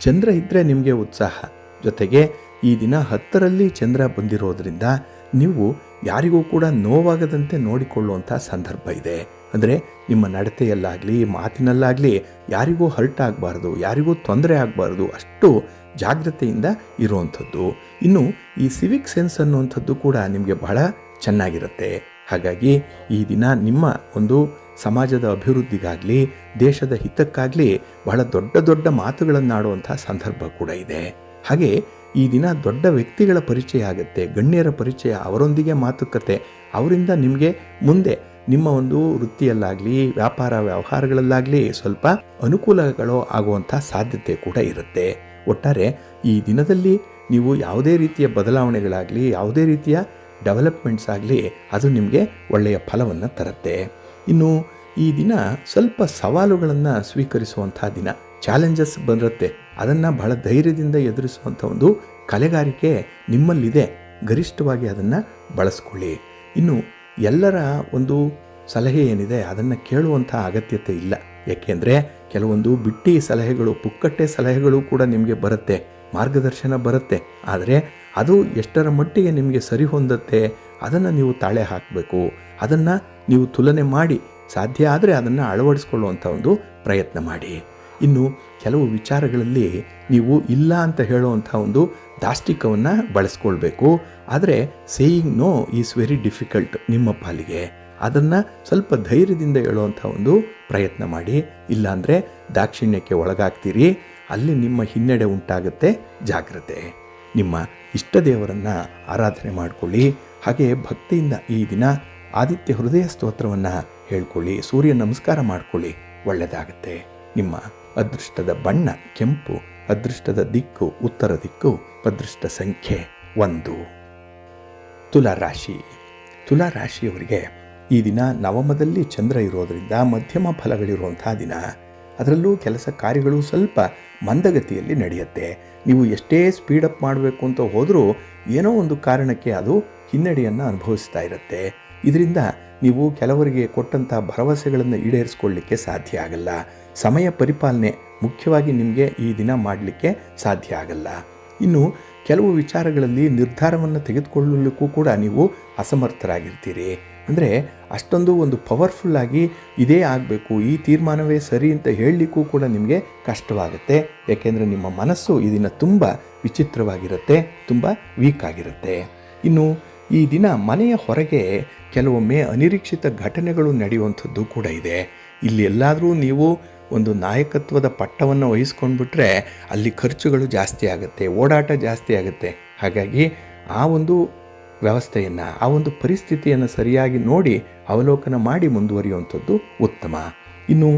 ಚಂದ್ರ ಇದ್ದರೆ ನಿಮಗೆ ಉತ್ಸಾಹ. ಜೊತೆಗೆ ಈ ದಿನ 10ರಲ್ಲಿ ಚಂದ್ರ ಬಂದಿರೋದ್ರಿಂದ ನೀವು ಯಾರಿಗೂ ಕೂಡ ನೋವಾಗದಂತೆ ನೋಡಿಕೊಳ್ಳುವಂಥ ಸಂದರ್ಭ ಇದೆ. ಅಂದರೆ ನಿಮ್ಮ ನಡತೆಯಲ್ಲಾಗಲಿ ಮಾತಿನಲ್ಲಾಗಲಿ ಯಾರಿಗೂ ಹರ್ಟ್ ಆಗಬಾರ್ದು, ಯಾರಿಗೂ ತೊಂದರೆ ಆಗಬಾರ್ದು, ಅಷ್ಟು ಜಾಗ್ರತೆಯಿಂದ ಇರುವಂಥದ್ದು. ಇನ್ನು ಈ ಸಿವಿಕ್ ಸೆನ್ಸ್ ಅನ್ನುವಂಥದ್ದು ಕೂಡ ನಿಮಗೆ ಬಹಳ ಚೆನ್ನಾಗಿರುತ್ತೆ. ಹಾಗಾಗಿ ಈ ದಿನ ನಿಮ್ಮ ಒಂದು ಸಮಾಜದ ಅಭಿವೃದ್ಧಿಗಾಗಲಿ ದೇಶದ ಹಿತಕ್ಕಾಗಲಿ ಬಹಳ ದೊಡ್ಡ ದೊಡ್ಡ ಮಾತುಗಳನ್ನಾಡುವಂಥ ಸಂದರ್ಭ ಕೂಡ ಇದೆ. ಹಾಗೆ ಈ ದಿನ ದೊಡ್ಡ ವ್ಯಕ್ತಿಗಳ ಪರಿಚಯ ಆಗುತ್ತೆ, ಗಣ್ಯರ ಪರಿಚಯ, ಅವರೊಂದಿಗೆ ಮಾತುಕತೆ, ಅವರಿಂದ ನಿಮಗೆ ಮುಂದೆ ನಿಮ್ಮ ಒಂದು ವೃತ್ತಿಯಲ್ಲಾಗಲಿ ವ್ಯಾಪಾರ ವ್ಯವಹಾರಗಳಲ್ಲಾಗಲಿ ಸ್ವಲ್ಪ ಅನುಕೂಲಗಳು ಆಗುವಂಥ ಸಾಧ್ಯತೆ ಕೂಡ ಇರುತ್ತೆ. ಒಟ್ಟಾರೆ ಈ ದಿನದಲ್ಲಿ ನೀವು ಯಾವುದೇ ರೀತಿಯ ಬದಲಾವಣೆಗಳಾಗಲಿ ಯಾವುದೇ ರೀತಿಯ ಡೆವಲಪ್ಮೆಂಟ್ಸ್ ಆಗಲಿ ಅದು ನಿಮಗೆ ಒಳ್ಳೆಯ ಫಲವನ್ನು ತರುತ್ತೆ. ಇನ್ನು ಈ ದಿನ ಸ್ವಲ್ಪ ಸವಾಲುಗಳನ್ನು ಸ್ವೀಕರಿಸುವಂಥ ದಿನ, ಚಾಲೆಂಜಸ್ ಬರುತ್ತೆ, ಅದನ್ನು ಬಹಳ ಧೈರ್ಯದಿಂದ ಎದುರಿಸುವಂಥ ಒಂದು ಕಲೆಗಾರಿಕೆ ನಿಮ್ಮಲ್ಲಿದೆ, ಗರಿಷ್ಠವಾಗಿ ಅದನ್ನು ಬಳಸ್ಕೊಳ್ಳಿ. ಇನ್ನು ಎಲ್ಲರ ಒಂದು ಸಲಹೆ ಏನಿದೆ ಅದನ್ನು ಕೇಳುವಂಥ ಅಗತ್ಯತೆ ಇಲ್ಲ. ಏಕೆಂದರೆ ಕೆಲವೊಂದು ಬಿಟ್ಟಿ ಸಲಹೆಗಳು, ಪುಕ್ಕಟ್ಟೆ ಸಲಹೆಗಳು ಕೂಡ ನಿಮಗೆ ಬರುತ್ತೆ, ಮಾರ್ಗದರ್ಶನ ಬರುತ್ತೆ. ಆದರೆ ಅದು ಎಷ್ಟರ ಮಟ್ಟಿಗೆ ನಿಮಗೆ ಸರಿ ಹೊಂದುತ್ತೆ ಅದನ್ನು ನೀವು ತಾಳೆ ಹಾಕಬೇಕು. ಅದನ್ನು ನೀವು ತುಲನೆ ಮಾಡಿ ಸಾಧ್ಯ ಆದರೆ ಅದನ್ನು ಅಳವಡಿಸ್ಕೊಳ್ಳುವಂಥ ಒಂದು ಪ್ರಯತ್ನ ಮಾಡಿ. ಇನ್ನು ಕೆಲವು ವಿಚಾರಗಳಲ್ಲಿ ನೀವು ಇಲ್ಲ ಅಂತ ಹೇಳುವಂಥ ಒಂದು ದಾಷ್ಟಿಕವನ್ನು ಬಳಸ್ಕೊಳ್ಬೇಕು. ಆದರೆ saying no is very difficult ನಿಮ್ಮ ಪಾಲಿಗೆ. ಅದನ್ನು ಸ್ವಲ್ಪ ಧೈರ್ಯದಿಂದ ಹೇಳುವಂಥ ಒಂದು ಪ್ರಯತ್ನ ಮಾಡಿ. ಇಲ್ಲಾಂದರೆ ದಾಕ್ಷಿಣ್ಯಕ್ಕೆ ಒಳಗಾಗ್ತೀರಿ, ಅಲ್ಲಿ ನಿಮ್ಮ ಹಿನ್ನಡೆ ಉಂಟಾಗುತ್ತೆ. ಜಾಗ್ರತೆ. ನಿಮ್ಮ ಇಷ್ಟ ದೇವರನ್ನು ಆರಾಧನೆ ಮಾಡಿಕೊಳ್ಳಿ. ಹಾಗೆ ಭಕ್ತಿಯಿಂದ ಈ ದಿನ ಆದಿತ್ಯ ಹೃದಯ ಸ್ತೋತ್ರವನ್ನು ಹೇಳ್ಕೊಳ್ಳಿ, ಸೂರ್ಯ ನಮಸ್ಕಾರ ಮಾಡಿಕೊಳ್ಳಿ, ಒಳ್ಳೆಯದಾಗುತ್ತೆ. ನಿಮ್ಮ ಅದೃಷ್ಟದ ಬಣ್ಣ ಕೆಂಪು, ಅದೃಷ್ಟದ ದಿಕ್ಕು ಉತ್ತರ ದಿಕ್ಕು, ಅದೃಷ್ಟ ಸಂಖ್ಯೆ 1. ತುಲಾರಾಶಿ. ತುಲಾರಾಶಿಯವರಿಗೆ ಈ ದಿನ ನವಮದಲ್ಲಿ ಚಂದ್ರ ಇರೋದರಿಂದ ಮಧ್ಯಮ ಫಲಗಳಿರುವಂಥ ದಿನ. ಅದರಲ್ಲೂ ಕೆಲಸ ಕಾರ್ಯಗಳು ಸ್ವಲ್ಪ ಮಂದಗತಿಯಲ್ಲಿ ನಡೆಯುತ್ತೆ. ನೀವು ಎಷ್ಟೇ ಸ್ಪೀಡಪ್ ಮಾಡಬೇಕು ಅಂತ ಹೋದರೂ ಏನೋ ಒಂದು ಕಾರಣಕ್ಕೆ ಅದು ಹಿನ್ನಡೆಯನ್ನು ಅನುಭವಿಸ್ತಾ ಇರುತ್ತೆ. ಇದರಿಂದ ನೀವು ಕೆಲವರಿಗೆ ಕೊಟ್ಟಂಥ ಭರವಸೆಗಳನ್ನು ಈಡೇರಿಸ್ಕೊಳ್ಳಿಕ್ಕೆ ಸಾಧ್ಯ ಆಗಲ್ಲ. ಸಮಯ ಪರಿಪಾಲನೆ ಮುಖ್ಯವಾಗಿ ನಿಮಗೆ ಈ ದಿನ ಮಾಡಲಿಕ್ಕೆ ಸಾಧ್ಯ ಆಗಲ್ಲ. ಇನ್ನು ಕೆಲವು ವಿಚಾರಗಳಲ್ಲಿ ನಿರ್ಧಾರವನ್ನು ತೆಗೆದುಕೊಳ್ಳಲಿಕ್ಕೂ ಕೂಡ ನೀವು ಅಸಮರ್ಥರಾಗಿರ್ತೀರಿ. ಅಂದರೆ ಅಷ್ಟೊಂದು ಒಂದು ಪವರ್ಫುಲ್ಲಾಗಿ ಇದೇ ಆಗಬೇಕು, ಈ ತೀರ್ಮಾನವೇ ಸರಿ ಅಂತ ಹೇಳಲಿಕ್ಕೂ ಕೂಡ ನಿಮಗೆ ಕಷ್ಟವಾಗುತ್ತೆ. ಯಾಕೆಂದರೆ ನಿಮ್ಮ ಮನಸ್ಸು ಈ ದಿನ ತುಂಬ ವಿಚಿತ್ರವಾಗಿರುತ್ತೆ, ತುಂಬ ವೀಕ್ ಆಗಿರುತ್ತೆ. ಇನ್ನು ಈ ದಿನ ಮನೆಯ ಹೊರಗೆ ಕೆಲವೊಮ್ಮೆ ಅನಿರೀಕ್ಷಿತ ಘಟನೆಗಳು ನಡೆಯುವಂಥದ್ದು ಕೂಡ ಇದೆ. ಇಲ್ಲಿ ಎಲ್ಲಾದರೂ ನೀವು ಒಂದು ನಾಯಕತ್ವದ ಪಟ್ಟವನ್ನು ವಹಿಸ್ಕೊಂಡ್ಬಿಟ್ರೆ ಅಲ್ಲಿ ಖರ್ಚುಗಳು ಜಾಸ್ತಿ ಆಗುತ್ತೆ, ಓಡಾಟ ಜಾಸ್ತಿ ಆಗುತ್ತೆ. ಹಾಗಾಗಿ ಆ ಒಂದು ವ್ಯವಸ್ಥೆಯನ್ನು, ಆ ಒಂದು ಪರಿಸ್ಥಿತಿಯನ್ನು ಸರಿಯಾಗಿ ನೋಡಿ ಅವಲೋಕನ ಮಾಡಿ ಮುಂದುವರಿಯುವಂಥದ್ದು ಉತ್ತಮ. ಇನ್ನು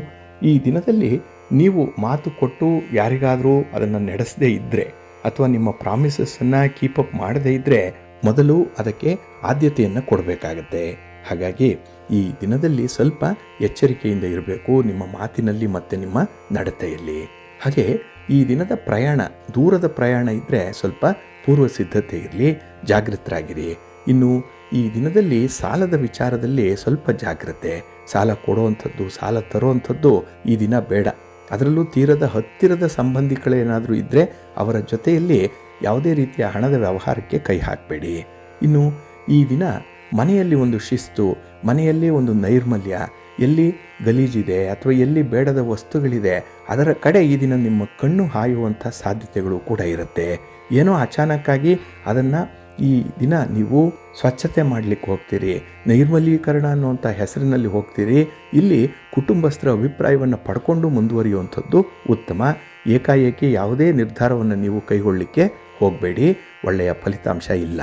ಈ ದಿನದಲ್ಲಿ ನೀವು ಮಾತು ಕೊಟ್ಟು ಯಾರಿಗಾದರೂ ಅದನ್ನು ನಡೆಸದೇ ಇದ್ದರೆ ಅಥವಾ ನಿಮ್ಮ ಪ್ರಾಮಿಸಸ್ಸನ್ನು ಕೀಪಪ್ ಮಾಡದೇ ಇದ್ದರೆ ಮೊದಲು ಅದಕ್ಕೆ ಆದ್ಯತೆಯನ್ನು ಕೊಡಬೇಕಾಗತ್ತೆ. ಹಾಗಾಗಿ ಈ ದಿನದಲ್ಲಿ ಸ್ವಲ್ಪ ಎಚ್ಚರಿಕೆಯಿಂದ ಇರಬೇಕು ನಿಮ್ಮ ಮಾತಿನಲ್ಲಿ ಮತ್ತು ನಿಮ್ಮ ನಡತೆಯಲ್ಲಿ. ಹಾಗೆ ಈ ದಿನದ ಪ್ರಯಾಣ, ದೂರದ ಪ್ರಯಾಣ ಇದ್ದರೆ ಸ್ವಲ್ಪ ಪೂರ್ವ ಸಿದ್ಧತೆ ಇರಲಿ, ಜಾಗೃತರಾಗಿರಿ. ಇನ್ನು ಈ ದಿನದಲ್ಲಿ ಸಾಲದ ವಿಚಾರದಲ್ಲಿ ಸ್ವಲ್ಪ ಜಾಗ್ರತೆ. ಸಾಲ ಕೊಡುವಂಥದ್ದು, ಸಾಲ ತರುವಂಥದ್ದು ಈ ದಿನ ಬೇಡ. ಅದರಲ್ಲೂ ತೀರದ ಹತ್ತಿರದ ಸಂಬಂಧಿಗಳೇನಾದರೂ ಇದ್ದರೆ ಅವರ ಜೊತೆಯಲ್ಲಿ ಯಾವುದೇ ರೀತಿಯ ಹಣದ ವ್ಯವಹಾರಕ್ಕೆ ಕೈ ಹಾಕಬೇಡಿ. ಇನ್ನು ಈ ದಿನ ಮನೆಯಲ್ಲಿ ಒಂದು ಶಿಸ್ತು, ಮನೆಯಲ್ಲಿ ಒಂದು ನೈರ್ಮಲ್ಯ, ಎಲ್ಲಿ ಗಲೀಜಿದೆ ಅಥವಾ ಎಲ್ಲಿ ಬೇಡದ ವಸ್ತುಗಳಿದೆ ಅದರ ಕಡೆ ಈ ದಿನ ನಿಮ್ಮ ಕಣ್ಣು ಹಾಯುವಂಥ ಸಾಧ್ಯತೆಗಳು ಕೂಡ ಇರುತ್ತೆ. ಏನೋ ಅಚಾನಕ್ಕಾಗಿ ಅದನ್ನು ಈ ದಿನ ನೀವು ಸ್ವಚ್ಛತೆ ಮಾಡಲಿಕ್ಕೆ ಹೋಗ್ತೀರಿ, ನೈರ್ಮಲೀಕರಣ ಅನ್ನುವಂಥ ಹೆಸರಿನಲ್ಲಿ ಹೋಗ್ತೀರಿ. ಇಲ್ಲಿ ಕುಟುಂಬಸ್ಥರ ಅಭಿಪ್ರಾಯವನ್ನು ಪಡ್ಕೊಂಡು ಮುಂದುವರಿಯುವಂಥದ್ದು ಉತ್ತಮ. ಏಕಾಏಕಿ ಯಾವುದೇ ನಿರ್ಧಾರವನ್ನು ನೀವು ಕೈಗೊಳ್ಳಲಿಕ್ಕೆ ಹೋಗಬೇಡಿ, ಒಳ್ಳೆಯ ಫಲಿತಾಂಶ ಇಲ್ಲ.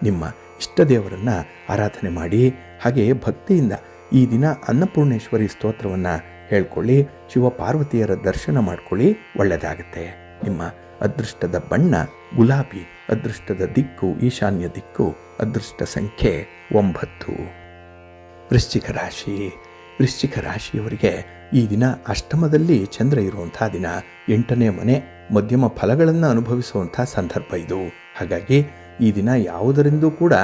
ನಿಮ್ಮ ಇಷ್ಟ ದೇವರನ್ನು ಆರಾಧನೆ ಮಾಡಿ. ಹಾಗೆ ಭಕ್ತಿಯಿಂದ ಈ ದಿನ ಅನ್ನಪೂರ್ಣೇಶ್ವರಿ ಸ್ತೋತ್ರವನ್ನು ಹೇಳ್ಕೊಳ್ಳಿ, ಶಿವ ಪಾರ್ವತಿಯರ ದರ್ಶನ ಮಾಡ್ಕೊಳ್ಳಿ, ಒಳ್ಳೆಯದಾಗುತ್ತೆ. ನಿಮ್ಮ ಅದೃಷ್ಟದ ಬಣ್ಣ ಗುಲಾಬಿ, ಅದೃಷ್ಟದ ದಿಕ್ಕು ಈಶಾನ್ಯ ದಿಕ್ಕು, ಅದೃಷ್ಟ ಸಂಖ್ಯೆ 9. ವೃಶ್ಚಿಕ ರಾಶಿ. ವೃಶ್ಚಿಕ ರಾಶಿಯವರಿಗೆ ಈ ದಿನ ಅಷ್ಟಮದಲ್ಲಿ ಚಂದ್ರ ಇರುವಂಥ ದಿನ, 8ನೇ ಮನೆ, ಮಧ್ಯಮ ಫಲಗಳನ್ನು ಅನುಭವಿಸುವಂಥ ಸಂದರ್ಭ ಇದು. ಹಾಗಾಗಿ ಈ ದಿನ ಯಾವುದರಿಂದೂ ಕೂಡ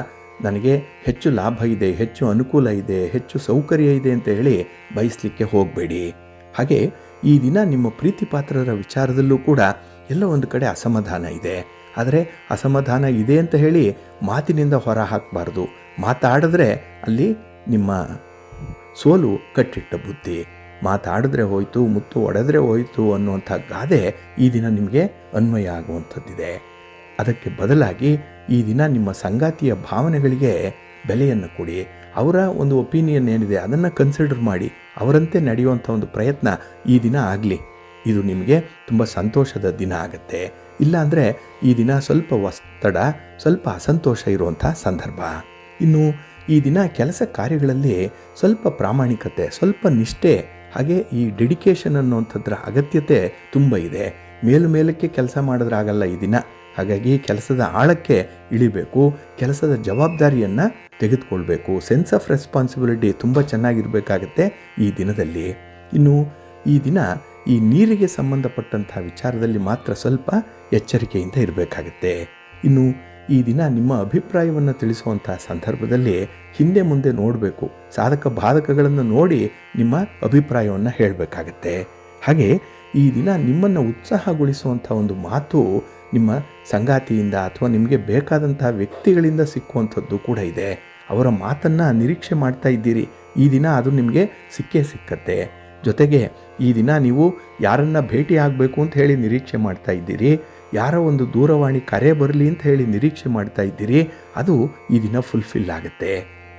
ನನಗೆ ಹೆಚ್ಚು ಲಾಭ ಇದೆ, ಹೆಚ್ಚು ಅನುಕೂಲ ಇದೆ, ಹೆಚ್ಚು ಸೌಕರ್ಯ ಇದೆ ಅಂತ ಹೇಳಿ ಬಯಸಲಿಕ್ಕೆ ಹೋಗಬೇಡಿ. ಹಾಗೆ ಈ ದಿನ ನಿಮ್ಮ ಪ್ರೀತಿ ಪಾತ್ರರ ವಿಚಾರದಲ್ಲೂ ಕೂಡ ಎಲ್ಲ ಒಂದು ಕಡೆ ಅಸಮಾಧಾನ ಇದೆ. ಆದರೆ ಅಸಮಾಧಾನ ಇದೆ ಅಂತ ಹೇಳಿ ಮಾತಿನಿಂದ ಹೊರ ಹಾಕಬಾರ್ದು. ಮಾತಾಡಿದ್ರೆ ಅಲ್ಲಿ ನಿಮ್ಮ ಸೋಲು ಕಟ್ಟಿಟ್ಟ ಬುದ್ಧಿ. ಮಾತಾಡಿದ್ರೆ ಹೋಯ್ತು, ಮುತ್ತು ಒಡೆದ್ರೆ ಹೋಯ್ತು ಅನ್ನುವಂಥ ಗಾದೆ ಈ ದಿನ ನಿಮಗೆ ಅನ್ವಯ ಆಗುವಂಥದ್ದಿದೆ. ಅದಕ್ಕೆ ಬದಲಾಗಿ ಈ ದಿನ ನಿಮ್ಮ ಸಂಗಾತಿಯ ಭಾವನೆಗಳಿಗೆ ಬೆಲೆಯನ್ನು ಕೊಡಿ. ಅವರ ಒಂದು ಒಪಿನಿಯನ್ ಏನಿದೆ ಅದನ್ನು ಕನ್ಸಿಡರ್ ಮಾಡಿ ಅವರಂತೆ ನಡೆಯುವಂಥ ಒಂದು ಪ್ರಯತ್ನ ಈ ದಿನ ಆಗಲಿ. ಇದು ನಿಮಗೆ ತುಂಬ ಸಂತೋಷದ ದಿನ ಆಗುತ್ತೆ. ಇಲ್ಲಾಂದರೆ ಈ ದಿನ ಸ್ವಲ್ಪ ಒತ್ತಡ, ಸ್ವಲ್ಪ ಅಸಂತೋಷ ಇರುವಂಥ ಸಂದರ್ಭ. ಇನ್ನು ಈ ದಿನ ಕೆಲಸ ಕಾರ್ಯಗಳಲ್ಲಿ ಸ್ವಲ್ಪ ಪ್ರಾಮಾಣಿಕತೆ, ಸ್ವಲ್ಪ ನಿಷ್ಠೆ, ಹಾಗೆ ಈ ಡೆಡಿಕೇಶನ್ ಅನ್ನುವಂಥದ್ರ ಅಗತ್ಯತೆ ತುಂಬ ಇದೆ. ಮೇಲಕ್ಕೆ ಕೆಲಸ ಮಾಡಿದ್ರಾಗಲ್ಲ ಈ ದಿನ. ಹಾಗಾಗಿ ಕೆಲಸದ ಆಳಕ್ಕೆ ಇಳಿಬೇಕು, ಕೆಲಸದ ಜವಾಬ್ದಾರಿಯನ್ನು ತೆಗೆದುಕೊಳ್ಬೇಕು. ಸೆನ್ಸ್ ಆಫ್ ರೆಸ್ಪಾನ್ಸಿಬಿಲಿಟಿ ತುಂಬ ಚೆನ್ನಾಗಿರಬೇಕಾಗತ್ತೆ ಈ ದಿನದಲ್ಲಿ. ಇನ್ನು ಈ ದಿನ ಈ ನೀರಿಗೆ ಸಂಬಂಧಪಟ್ಟಂಥ ವಿಚಾರದಲ್ಲಿ ಮಾತ್ರ ಸ್ವಲ್ಪ ಎಚ್ಚರಿಕೆಯಿಂದ ಇರಬೇಕಾಗತ್ತೆ. ಇನ್ನು ಈ ದಿನ ನಿಮ್ಮ ಅಭಿಪ್ರಾಯವನ್ನು ತಿಳಿಸುವಂಥ ಸಂದರ್ಭದಲ್ಲಿ ಹಿಂದೆ ಮುಂದೆ ನೋಡಬೇಕು. ಸಾಧಕ ಬಾಧಕಗಳನ್ನು ನೋಡಿ ನಿಮ್ಮ ಅಭಿಪ್ರಾಯವನ್ನು ಹೇಳಬೇಕಾಗತ್ತೆ. ಹಾಗೆ ಈ ದಿನ ನಿಮ್ಮನ್ನು ಉತ್ಸಾಹಗೊಳಿಸುವಂಥ ಒಂದು ಮಾತು ನಿಮ್ಮ ಸಂಗಾತಿಯಿಂದ ಅಥವಾ ನಿಮಗೆ ಬೇಕಾದಂಥ ವ್ಯಕ್ತಿಗಳಿಂದ ಸಿಕ್ಕುವಂಥದ್ದು ಕೂಡ ಇದೆ. ಅವರ ಮಾತನ್ನು ನಿರೀಕ್ಷೆ ಮಾಡ್ತಾ ಇದ್ದೀರಿ, ಈ ದಿನ ಅದು ನಿಮಗೆ ಸಿಕ್ಕತ್ತೆ. ಜೊತೆಗೆ ಈ ದಿನ ನೀವು ಯಾರನ್ನ ಭೇಟಿ ಆಗಬೇಕು ಅಂತ ಹೇಳಿ ನಿರೀಕ್ಷೆ ಮಾಡ್ತಾ ಇದ್ದೀರಿ, ಯಾರೋ ಒಂದು ದೂರವಾಣಿ ಕರೆ ಬರಲಿ ಅಂತ ಹೇಳಿ ನಿರೀಕ್ಷೆ ಮಾಡ್ತಾ ಇದ್ದೀರಿ, ಅದು ಈ ದಿನ ಫುಲ್ಫಿಲ್ ಆಗುತ್ತೆ.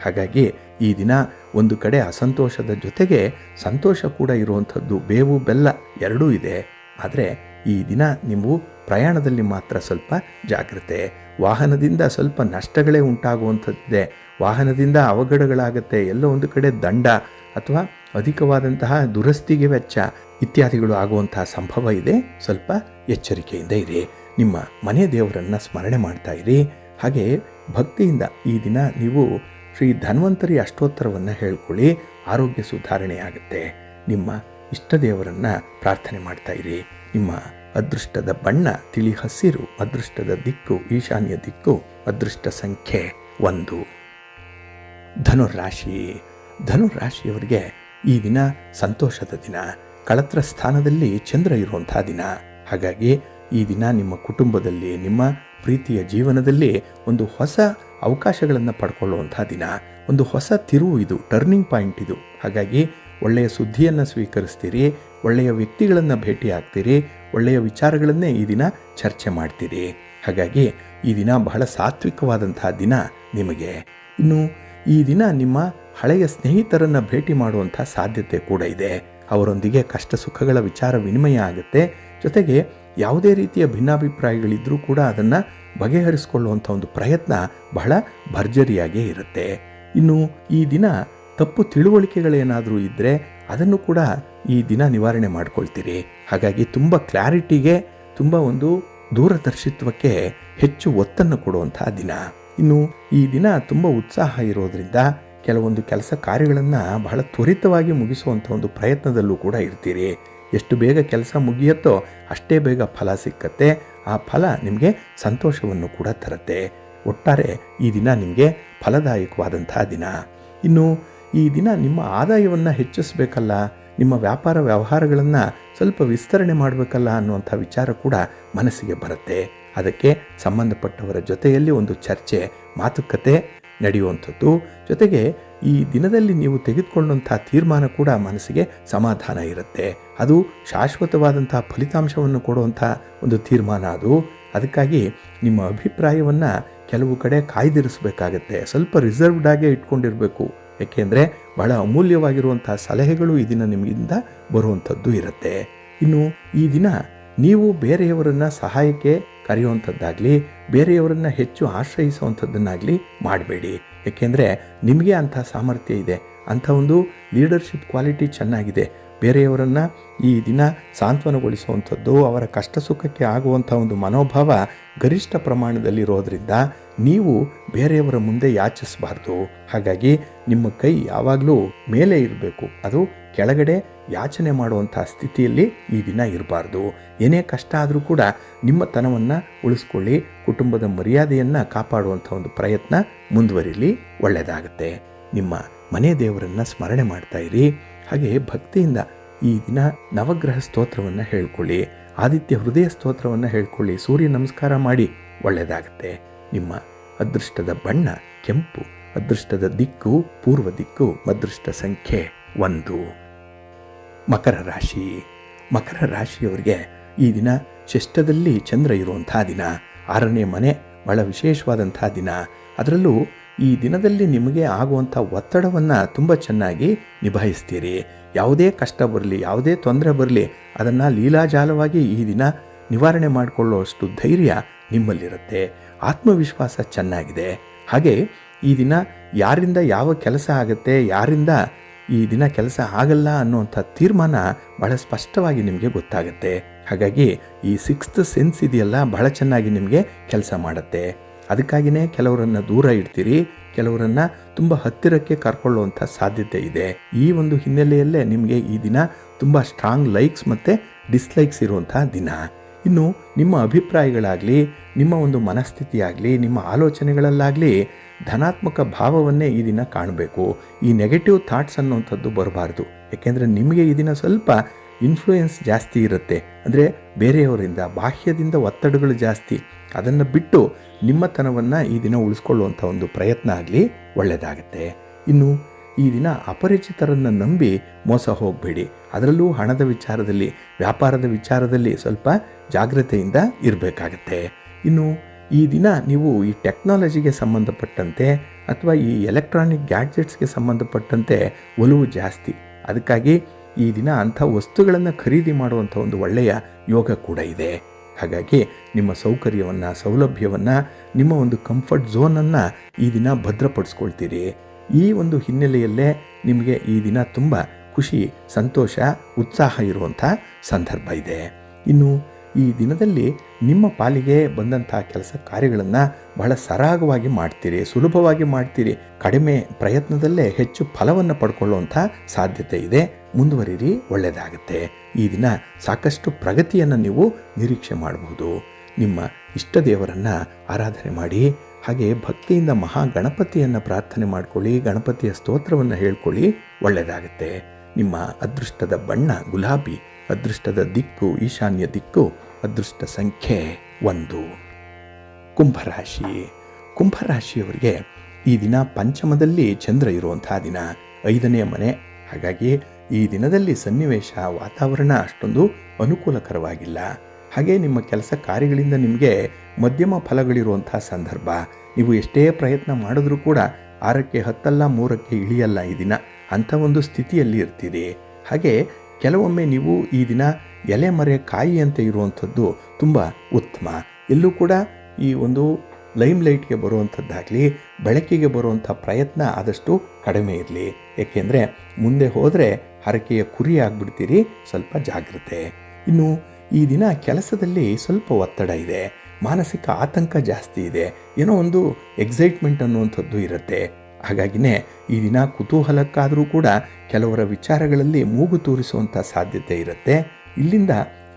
ಹಾಗಾಗಿ ಈ ದಿನ ಒಂದು ಕಡೆ ಅಸಂತೋಷದ ಜೊತೆಗೆ ಸಂತೋಷ ಕೂಡ ಇರುವಂಥದ್ದು, ಬೇವು ಬೆಲ್ಲ ಎರಡೂ ಇದೆ. ಆದರೆ ಈ ದಿನ ನೀವು ಪ್ರಯಾಣದಲ್ಲಿ ಮಾತ್ರ ಸ್ವಲ್ಪ ಜಾಗ್ರತೆ. ವಾಹನದಿಂದ ಸ್ವಲ್ಪ ನಷ್ಟಗಳೇ ಉಂಟಾಗುವಂಥದ್ದಿದೆ. ವಾಹನದಿಂದ ಅವಘಡಗಳಾಗುತ್ತೆ, ಎಲ್ಲೋ ಒಂದು ಕಡೆ ದಂಡ ಅಥವಾ ಅಧಿಕವಾದಂತಹ ದುರಸ್ತಿಗೆ ವೆಚ್ಚ ಇತ್ಯಾದಿಗಳು ಆಗುವಂತಹ ಸಂಭವ ಇದೆ. ಸ್ವಲ್ಪ ಎಚ್ಚರಿಕೆಯಿಂದ ಇರಿ. ನಿಮ್ಮ ಮನೆ ದೇವರನ್ನು ಸ್ಮರಣೆ ಮಾಡ್ತಾ ಇರಿ. ಹಾಗೆ ಭಕ್ತಿಯಿಂದ ಈ ದಿನ ನೀವು ಶ್ರೀ ಧನ್ವಂತರಿ ಅಷ್ಟೋತ್ತರವನ್ನು ಹೇಳ್ಕೊಳ್ಳಿ, ಆರೋಗ್ಯ ಸುಧಾರಣೆ ಆಗುತ್ತೆ. ನಿಮ್ಮ ಇಷ್ಟ ದೇವರನ್ನು ಪ್ರಾರ್ಥನೆ ಮಾಡ್ತಾ ಇರಿ. ನಿಮ್ಮ ಅದೃಷ್ಟದ ಬಣ್ಣ ತಿಳಿ ಹಸಿರು, ಅದೃಷ್ಟದ ದಿಕ್ಕು ಈಶಾನ್ಯ ದಿಕ್ಕು, ಅದೃಷ್ಟ ಸಂಖ್ಯೆ 1. ಧನುರಾಶಿಯವರಿಗೆ ಈ ದಿನ ಸಂತೋಷದ ದಿನ. ಕಳತ್ರ ಸ್ಥಾನದಲ್ಲಿ ಚಂದ್ರ ಇರುವಂಥ ದಿನ. ಹಾಗಾಗಿ ಈ ದಿನ ನಿಮ್ಮ ಕುಟುಂಬದಲ್ಲಿ, ನಿಮ್ಮ ಪ್ರೀತಿಯ ಜೀವನದಲ್ಲಿ ಒಂದು ಹೊಸ ಅವಕಾಶಗಳನ್ನು ಪಡ್ಕೊಳ್ಳುವಂಥ ದಿನ, ಒಂದು ಹೊಸ ತಿರುವು ಇದು, ಟರ್ನಿಂಗ್ ಪಾಯಿಂಟ್ ಇದು. ಹಾಗಾಗಿ ಒಳ್ಳೆಯ ಸುದ್ದಿಯನ್ನು ಸ್ವೀಕರಿಸ್ತೀರಿ, ಒಳ್ಳೆಯ ವ್ಯಕ್ತಿಗಳನ್ನು ಭೇಟಿ ಆಗ್ತೀರಿ, ಒಳ್ಳೆಯ ವಿಚಾರಗಳನ್ನೇ ಈ ದಿನ ಚರ್ಚೆ ಮಾಡ್ತೀರಿ. ಹಾಗಾಗಿ ಈ ದಿನ ಬಹಳ ಸಾತ್ವಿಕವಾದಂಥ ದಿನ ನಿಮಗೆ. ಇನ್ನು ಈ ದಿನ ನಿಮ್ಮ ಹಳೆಯ ಸ್ನೇಹಿತರನ್ನು ಭೇಟಿ ಮಾಡುವಂಥ ಸಾಧ್ಯತೆ ಕೂಡ ಇದೆ. ಅವರೊಂದಿಗೆ ಕಷ್ಟ ಸುಖಗಳ ವಿಚಾರ ವಿನಿಮಯ ಆಗುತ್ತೆ. ಜೊತೆಗೆ ಯಾವುದೇ ರೀತಿಯ ಭಿನ್ನಾಭಿಪ್ರಾಯಗಳಿದ್ರೂ ಕೂಡ ಅದನ್ನು ಬಗೆಹರಿಸಿಕೊಳ್ಳುವಂಥ ಒಂದು ಪ್ರಯತ್ನ ಬಹಳ ಭರ್ಜರಿಯಾಗೇ ಇರುತ್ತೆ. ಇನ್ನು ಈ ದಿನ ತಪ್ಪು ತಿಳುವಳಿಕೆಗಳೇನಾದರೂ ಇದ್ದರೆ ಅದನ್ನು ಕೂಡ ಈ ದಿನ ನಿವಾರಣೆ ಮಾಡ್ಕೊಳ್ತೀರಿ. ಹಾಗಾಗಿ ತುಂಬ ಕ್ಲಾರಿಟಿಗೆ, ತುಂಬ ಒಂದು ದೂರದರ್ಶಿತ್ವಕ್ಕೆ ಹೆಚ್ಚು ಒತ್ತನ್ನು ಕೊಡುವಂಥ ದಿನ. ಇನ್ನು ಈ ದಿನ ತುಂಬ ಉತ್ಸಾಹ ಇರೋದ್ರಿಂದ ಕೆಲವೊಂದು ಕೆಲಸ ಕಾರ್ಯಗಳನ್ನು ಬಹಳ ತ್ವರಿತವಾಗಿ ಮುಗಿಸುವಂಥ ಒಂದು ಪ್ರಯತ್ನದಲ್ಲೂ ಕೂಡ ಇರ್ತೀರಿ. ಎಷ್ಟು ಬೇಗ ಕೆಲಸ ಮುಗಿಯುತ್ತೋ ಅಷ್ಟೇ ಬೇಗ ಫಲ ಸಿಕ್ಕತ್ತೆ. ಆ ಫಲ ನಿಮಗೆ ಸಂತೋಷವನ್ನು ಕೂಡ ತರುತ್ತೆ. ಒಟ್ಟಾರೆ ಈ ದಿನ ನಿಮಗೆ ಫಲದಾಯಕವಾದಂಥ ದಿನ. ಇನ್ನು ಈ ದಿನ ನಿಮ್ಮ ಆದಾಯವನ್ನು ಹೆಚ್ಚಿಸಬೇಕಲ್ಲ, ನಿಮ್ಮ ವ್ಯಾಪಾರ ವ್ಯವಹಾರಗಳನ್ನು ಸ್ವಲ್ಪ ವಿಸ್ತರಣೆ ಮಾಡಬೇಕಲ್ಲ ಅನ್ನುವಂಥ ವಿಚಾರ ಕೂಡ ಮನಸ್ಸಿಗೆ ಬರುತ್ತೆ. ಅದಕ್ಕೆ ಸಂಬಂಧಪಟ್ಟವರ ಜೊತೆಯಲ್ಲಿ ಒಂದು ಚರ್ಚೆ, ಮಾತುಕತೆ ನಡೆಯುವಂಥದ್ದು. ಜೊತೆಗೆ ಈ ದಿನದಲ್ಲಿ ನೀವು ತೆಗೆದುಕೊಂಡಂಥ ತೀರ್ಮಾನ ಕೂಡ ಮನಸ್ಸಿಗೆ ಸಮಾಧಾನ ಇರುತ್ತೆ. ಅದು ಶಾಶ್ವತವಾದಂಥ ಫಲಿತಾಂಶವನ್ನು ಕೊಡುವಂಥ ಒಂದು ತೀರ್ಮಾನ ಅದು. ಅದಕ್ಕಾಗಿ ನಿಮ್ಮ ಅಭಿಪ್ರಾಯವನ್ನು ಕೆಲವು ಕಡೆ ಕಾಯ್ದಿರಿಸಬೇಕಾಗತ್ತೆ. ಸ್ವಲ್ಪ ರಿಸರ್ವ್ಡ್ ಆಗೇ ಇಟ್ಕೊಂಡಿರಬೇಕು. ಏಕೆಂದರೆ ಬಹಳ ಅಮೂಲ್ಯವಾಗಿರುವಂಥ ಸಲಹೆಗಳು ಈ ದಿನ ನಿಮಗಿಂದ ಬರುವಂಥದ್ದು ಇರುತ್ತೆ. ಇನ್ನು ಈ ದಿನ ನೀವು ಬೇರೆಯವರನ್ನು ಸಹಾಯಕ್ಕೆ ಕರೆಯುವಂಥದ್ದಾಗಲಿ, ಬೇರೆಯವರನ್ನು ಹೆಚ್ಚು ಆಶ್ರಯಿಸುವಂಥದ್ದನ್ನಾಗಲಿ ಮಾಡಬೇಡಿ. ಏಕೆಂದರೆ ನಿಮಗೆ ಅಂಥ ಸಾಮರ್ಥ್ಯ ಇದೆ, ಅಂಥ ಒಂದು ಲೀಡರ್ಶಿಪ್ ಕ್ವಾಲಿಟಿ ಚೆನ್ನಾಗಿದೆ. ಬೇರೆಯವರನ್ನು ಈ ದಿನ ಸಾಂತ್ವನಗೊಳಿಸುವಂಥದ್ದು, ಅವರ ಕಷ್ಟ ಸುಖಕ್ಕೆ ಆಗುವಂಥ ಒಂದು ಮನೋಭಾವ ಗರಿಷ್ಠ ಪ್ರಮಾಣದಲ್ಲಿರೋದ್ರಿಂದ ನೀವು ಬೇರೆಯವರ ಮುಂದೆ ಯಾಚಿಸಬಾರ್ದು. ಹಾಗಾಗಿ ನಿಮ್ಮ ಕೈ ಯಾವಾಗಲೂ ಮೇಲೆ ಇರಬೇಕು, ಅದು ಕೆಳಗಡೆ ಯಾಚನೆ ಮಾಡುವಂಥ ಸ್ಥಿತಿಯಲ್ಲಿ ಈ ದಿನ ಇರಬಾರ್ದು. ಏನೇ ಕಷ್ಟ ಆದರೂ ಕೂಡ ನಿಮ್ಮ ತನವನ್ನು ಉಳಿಸ್ಕೊಳ್ಳಿ, ಕುಟುಂಬದ ಮರ್ಯಾದೆಯನ್ನು ಕಾಪಾಡುವಂಥ ಒಂದು ಪ್ರಯತ್ನ ಮುಂದುವರಿಲಿ, ಒಳ್ಳೆಯದಾಗುತ್ತೆ. ನಿಮ್ಮ ಮನೆ ದೇವರನ್ನು ಸ್ಮರಣೆ ಮಾಡ್ತಾ ಇರಿ. ಹಾಗೆ ಭಕ್ತಿಯಿಂದ ಈ ದಿನ ನವಗ್ರಹ ಸ್ತೋತ್ರವನ್ನು ಹೇಳ್ಕೊಳ್ಳಿ, ಆದಿತ್ಯ ಹೃದಯ ಸ್ತೋತ್ರವನ್ನು ಹೇಳ್ಕೊಳ್ಳಿ, ಸೂರ್ಯ ನಮಸ್ಕಾರ ಮಾಡಿ, ಒಳ್ಳೆಯದಾಗುತ್ತೆ. ನಿಮ್ಮ ಅದೃಷ್ಟದ ಬಣ್ಣ ಕೆಂಪು, ಅದೃಷ್ಟದ ದಿಕ್ಕು ಪೂರ್ವ ದಿಕ್ಕು, ಅದೃಷ್ಟ ಸಂಖ್ಯೆ 1. ಮಕರ ರಾಶಿ. ಮಕರ ರಾಶಿಯವರಿಗೆ ಈ ದಿನ ಷಷ್ಠದಲ್ಲಿ ಚಂದ್ರ ಇರುವಂಥ ದಿನ, 6ನೇ ಮನೆ, ಬಹಳ ವಿಶೇಷವಾದಂಥ ದಿನ. ಅದರಲ್ಲೂ ಈ ದಿನದಲ್ಲಿ ನಿಮಗೆ ಆಗುವಂಥ ಒತ್ತಡವನ್ನು ತುಂಬ ಚೆನ್ನಾಗಿ ನಿಭಾಯಿಸ್ತೀರಿ. ಯಾವುದೇ ಕಷ್ಟ ಬರಲಿ, ಯಾವುದೇ ತೊಂದರೆ ಬರಲಿ, ಅದನ್ನು ಲೀಲಾಜಾಲವಾಗಿ ಈ ದಿನ ನಿವಾರಣೆ ಮಾಡಿಕೊಳ್ಳುವಷ್ಟು ಧೈರ್ಯ ನಿಮ್ಮಲ್ಲಿರುತ್ತೆ. ಆತ್ಮವಿಶ್ವಾಸ ಚೆನ್ನಾಗಿದೆ. ಹಾಗೆ ಈ ದಿನ ಯಾರಿಂದ ಯಾವ ಕೆಲಸ ಆಗುತ್ತೆ, ಯಾರಿಂದ ಈ ದಿನ ಕೆಲಸ ಆಗಲ್ಲ ಅನ್ನುವಂಥ ತೀರ್ಮಾನ ಬಹಳ ಸ್ಪಷ್ಟವಾಗಿ ನಿಮಗೆ ಗೊತ್ತಾಗುತ್ತೆ. ಹಾಗಾಗಿ ಈ 6th ಸೆನ್ಸ್ ಇದೆಯಲ್ಲ, ಬಹಳ ಚೆನ್ನಾಗಿ ನಿಮಗೆ ಕೆಲಸ ಮಾಡುತ್ತೆ. ಅದಕ್ಕಾಗಿಯೇ ಕೆಲವರನ್ನು ದೂರ ಇಡ್ತೀರಿ, ಕೆಲವರನ್ನು ತುಂಬ ಹತ್ತಿರಕ್ಕೆ ಕರ್ಕೊಳ್ಳುವಂಥ ಸಾಧ್ಯತೆ ಇದೆ. ಈ ಒಂದು ಹಿನ್ನೆಲೆಯಲ್ಲೇ ನಿಮಗೆ ಈ ದಿನ ತುಂಬ ಸ್ಟ್ರಾಂಗ್ ಲೈಕ್ಸ್ ಮತ್ತು ಡಿಸ್ಲೈಕ್ಸ್ ಇರುವಂಥ ದಿನ. ಇನ್ನು ನಿಮ್ಮ ಅಭಿಪ್ರಾಯಗಳಾಗಲಿ, ನಿಮ್ಮ ಒಂದು ಮನಸ್ಥಿತಿ ಆಗಲಿ, ನಿಮ್ಮ ಆಲೋಚನೆಗಳಲ್ಲಾಗಲಿ ಧನಾತ್ಮಕ ಭಾವವನ್ನೇ ಈ ದಿನ ಕಾಣಬೇಕು. ಈ ನೆಗೆಟಿವ್ ಥಾಟ್ಸ್ ಅನ್ನುವಂಥದ್ದು ಬರಬಾರ್ದು. ಯಾಕೆಂದರೆ ನಿಮಗೆ ಈ ದಿನ ಸ್ವಲ್ಪ ಇನ್ಫ್ಲೂಯೆನ್ಸ್ ಜಾಸ್ತಿ ಇರುತ್ತೆ. ಅಂದರೆ ಬೇರೆಯವರಿಂದ, ಬಾಹ್ಯದಿಂದ ಒತ್ತಡಗಳು ಜಾಸ್ತಿ. ಅದನ್ನು ಬಿಟ್ಟು ನಿಮ್ಮತನವನ್ನು ಈ ದಿನ ಉಳಿಸ್ಕೊಳ್ಳುವಂಥ ಒಂದು ಪ್ರಯತ್ನ ಆಗಲಿ, ಒಳ್ಳೆಯದಾಗುತ್ತೆ. ಇನ್ನು ಈ ದಿನ ಅಪರಿಚಿತರನ್ನು ನಂಬಿ ಮೋಸ ಹೋಗಬೇಡಿ. ಅದರಲ್ಲೂ ಹಣದ ವಿಚಾರದಲ್ಲಿ, ವ್ಯಾಪಾರದ ವಿಚಾರದಲ್ಲಿ ಸ್ವಲ್ಪ ಜಾಗ್ರತೆಯಿಂದ ಇರಬೇಕಾಗತ್ತೆ. ಇನ್ನು ಈ ದಿನ ನೀವು ಈ ಟೆಕ್ನಾಲಜಿಗೆ ಸಂಬಂಧಪಟ್ಟಂತೆ ಅಥವಾ ಈ ಎಲೆಕ್ಟ್ರಾನಿಕ್ ಗ್ಯಾಡ್ಜೆಟ್ಸ್ಗೆ ಸಂಬಂಧಪಟ್ಟಂತೆ ಒಲವು ಜಾಸ್ತಿ. ಅದಕ್ಕಾಗಿ ಈ ದಿನ ಅಂಥ ವಸ್ತುಗಳನ್ನು ಖರೀದಿ ಮಾಡುವಂಥ ಒಂದು ಒಳ್ಳೆಯ ಯೋಗ ಕೂಡ ಇದೆ. ಹಾಗಾಗಿ ನಿಮ್ಮ ಸೌಕರ್ಯವನ್ನು, ಸೌಲಭ್ಯವನ್ನು, ನಿಮ್ಮ ಒಂದು ಕಂಫರ್ಟ್ ಝೋನನ್ನು ಈ ದಿನ ಭದ್ರಪಡಿಸ್ಕೊಳ್ತೀರಿ. ಈ ಒಂದು ಹಿನ್ನೆಲೆಯಲ್ಲೇ ನಿಮಗೆ ಈ ದಿನ ತುಂಬ ಖುಷಿ, ಸಂತೋಷ, ಉತ್ಸಾಹ ಇರುವಂಥ ಸಂದರ್ಭ ಇದೆ. ಇನ್ನು ಈ ದಿನದಲ್ಲಿ ನಿಮ್ಮ ಪಾಲಿಗೆ ಬಂದಂಥ ಕೆಲಸ ಕಾರ್ಯಗಳನ್ನು ಬಹಳ ಸರಾಗವಾಗಿ ಮಾಡ್ತೀರಿ, ಸುಲಭವಾಗಿ ಮಾಡ್ತೀರಿ. ಕಡಿಮೆ ಪ್ರಯತ್ನದಲ್ಲೇ ಹೆಚ್ಚು ಫಲವನ್ನು ಪಡ್ಕೊಳ್ಳುವಂಥ ಸಾಧ್ಯತೆ ಇದೆ. ಮುಂದುವರಿರಿ, ಒಳ್ಳೆಯದಾಗುತ್ತೆ. ಈ ದಿನ ಸಾಕಷ್ಟು ಪ್ರಗತಿಯನ್ನು ನೀವು ನಿರೀಕ್ಷೆ ಮಾಡಬಹುದು. ನಿಮ್ಮ ಇಷ್ಟ ದೇವರನ್ನು ಆರಾಧನೆ ಮಾಡಿ, ಹಾಗೆ ಭಕ್ತಿಯಿಂದ ಮಹಾಗಣಪತಿಯನ್ನು ಪ್ರಾರ್ಥನೆ ಮಾಡ್ಕೊಳ್ಳಿ, ಗಣಪತಿಯ ಸ್ತೋತ್ರವನ್ನು ಹೇಳ್ಕೊಳ್ಳಿ, ಒಳ್ಳೆಯದಾಗುತ್ತೆ. ನಿಮ್ಮ ಅದೃಷ್ಟದ ಬಣ್ಣ ಗುಲಾಬಿ, ಅದೃಷ್ಟದ ದಿಕ್ಕು ಈಶಾನ್ಯ ದಿಕ್ಕು, ಅದೃಷ್ಟ ಸಂಖ್ಯೆ 1. ಕುಂಭರಾಶಿ. ಕುಂಭರಾಶಿಯವರಿಗೆ ಈ ದಿನ ಪಂಚಮದಲ್ಲಿ ಚಂದ್ರ ಇರುವಂಥ ದಿನ, 5ನೇ ಮನೆ. ಹಾಗಾಗಿ ಈ ದಿನದಲ್ಲಿ ಸನ್ನಿವೇಶ, ವಾತಾವರಣ ಅಷ್ಟೊಂದು ಅನುಕೂಲಕರವಾಗಿಲ್ಲ. ಹಾಗೆ ನಿಮ್ಮ ಕೆಲಸ ಕಾರ್ಯಗಳಿಂದ ನಿಮಗೆ ಮಧ್ಯಮ ಫಲಗಳಿರುವಂಥ ಸಂದರ್ಭ. ನೀವು ಎಷ್ಟೇ ಪ್ರಯತ್ನ ಮಾಡಿದ್ರೂ ಕೂಡ 6ಕ್ಕೆ ಹತ್ತಲ್ಲ, 3ಕ್ಕೆ ಇಳಿಯಲ್ಲ ಈ ದಿನ. ಅಂಥ ಒಂದು ಸ್ಥಿತಿಯಲ್ಲಿ ಇರ್ತೀರಿ. ಹಾಗೆ ಕೆಲವೊಮ್ಮೆ ನೀವು ಈ ದಿನ ಎಲೆ ಮರೆ ಕಾಯಿಯಂತೆ ಇರುವಂಥದ್ದು ತುಂಬ ಉತ್ತಮ. ಎಲ್ಲೂ ಕೂಡ ಈ ಒಂದು ಲೈಮ್ ಲೈಟ್ಗೆ ಬರುವಂಥದ್ದಾಗಲಿ, ಬೆಳಕಿಗೆ ಬರುವಂಥ ಪ್ರಯತ್ನ ಆದಷ್ಟು ಕಡಿಮೆ ಇರಲಿ. ಏಕೆಂದರೆ ಮುಂದೆ ಹೋದರೆ ಹರಕೆಯ ಕುರಿ ಆಗಿಬಿಡ್ತೀರಿ, ಸ್ವಲ್ಪ ಜಾಗ್ರತೆ. ಇನ್ನು ಈ ದಿನ ಕೆಲಸದಲ್ಲಿ ಸ್ವಲ್ಪ ಒತ್ತಡ ಇದೆ, ಮಾನಸಿಕ ಆತಂಕ ಜಾಸ್ತಿ ಇದೆ, ಏನೋ ಒಂದು ಎಕ್ಸೈಟ್ಮೆಂಟ್ ಅನ್ನುವಂಥದ್ದು ಇರುತ್ತೆ. ಹಾಗಾಗಿನೇ ಈ ದಿನ ಕುತೂಹಲಕ್ಕಾದರೂ ಕೂಡ ಕೆಲವರ ವಿಚಾರಗಳಲ್ಲಿ ಮೂಗು ತೂರಿಸುವಂಥ ಸಾಧ್ಯತೆ ಇರುತ್ತೆ. ಇಲ್ಲಿಂದ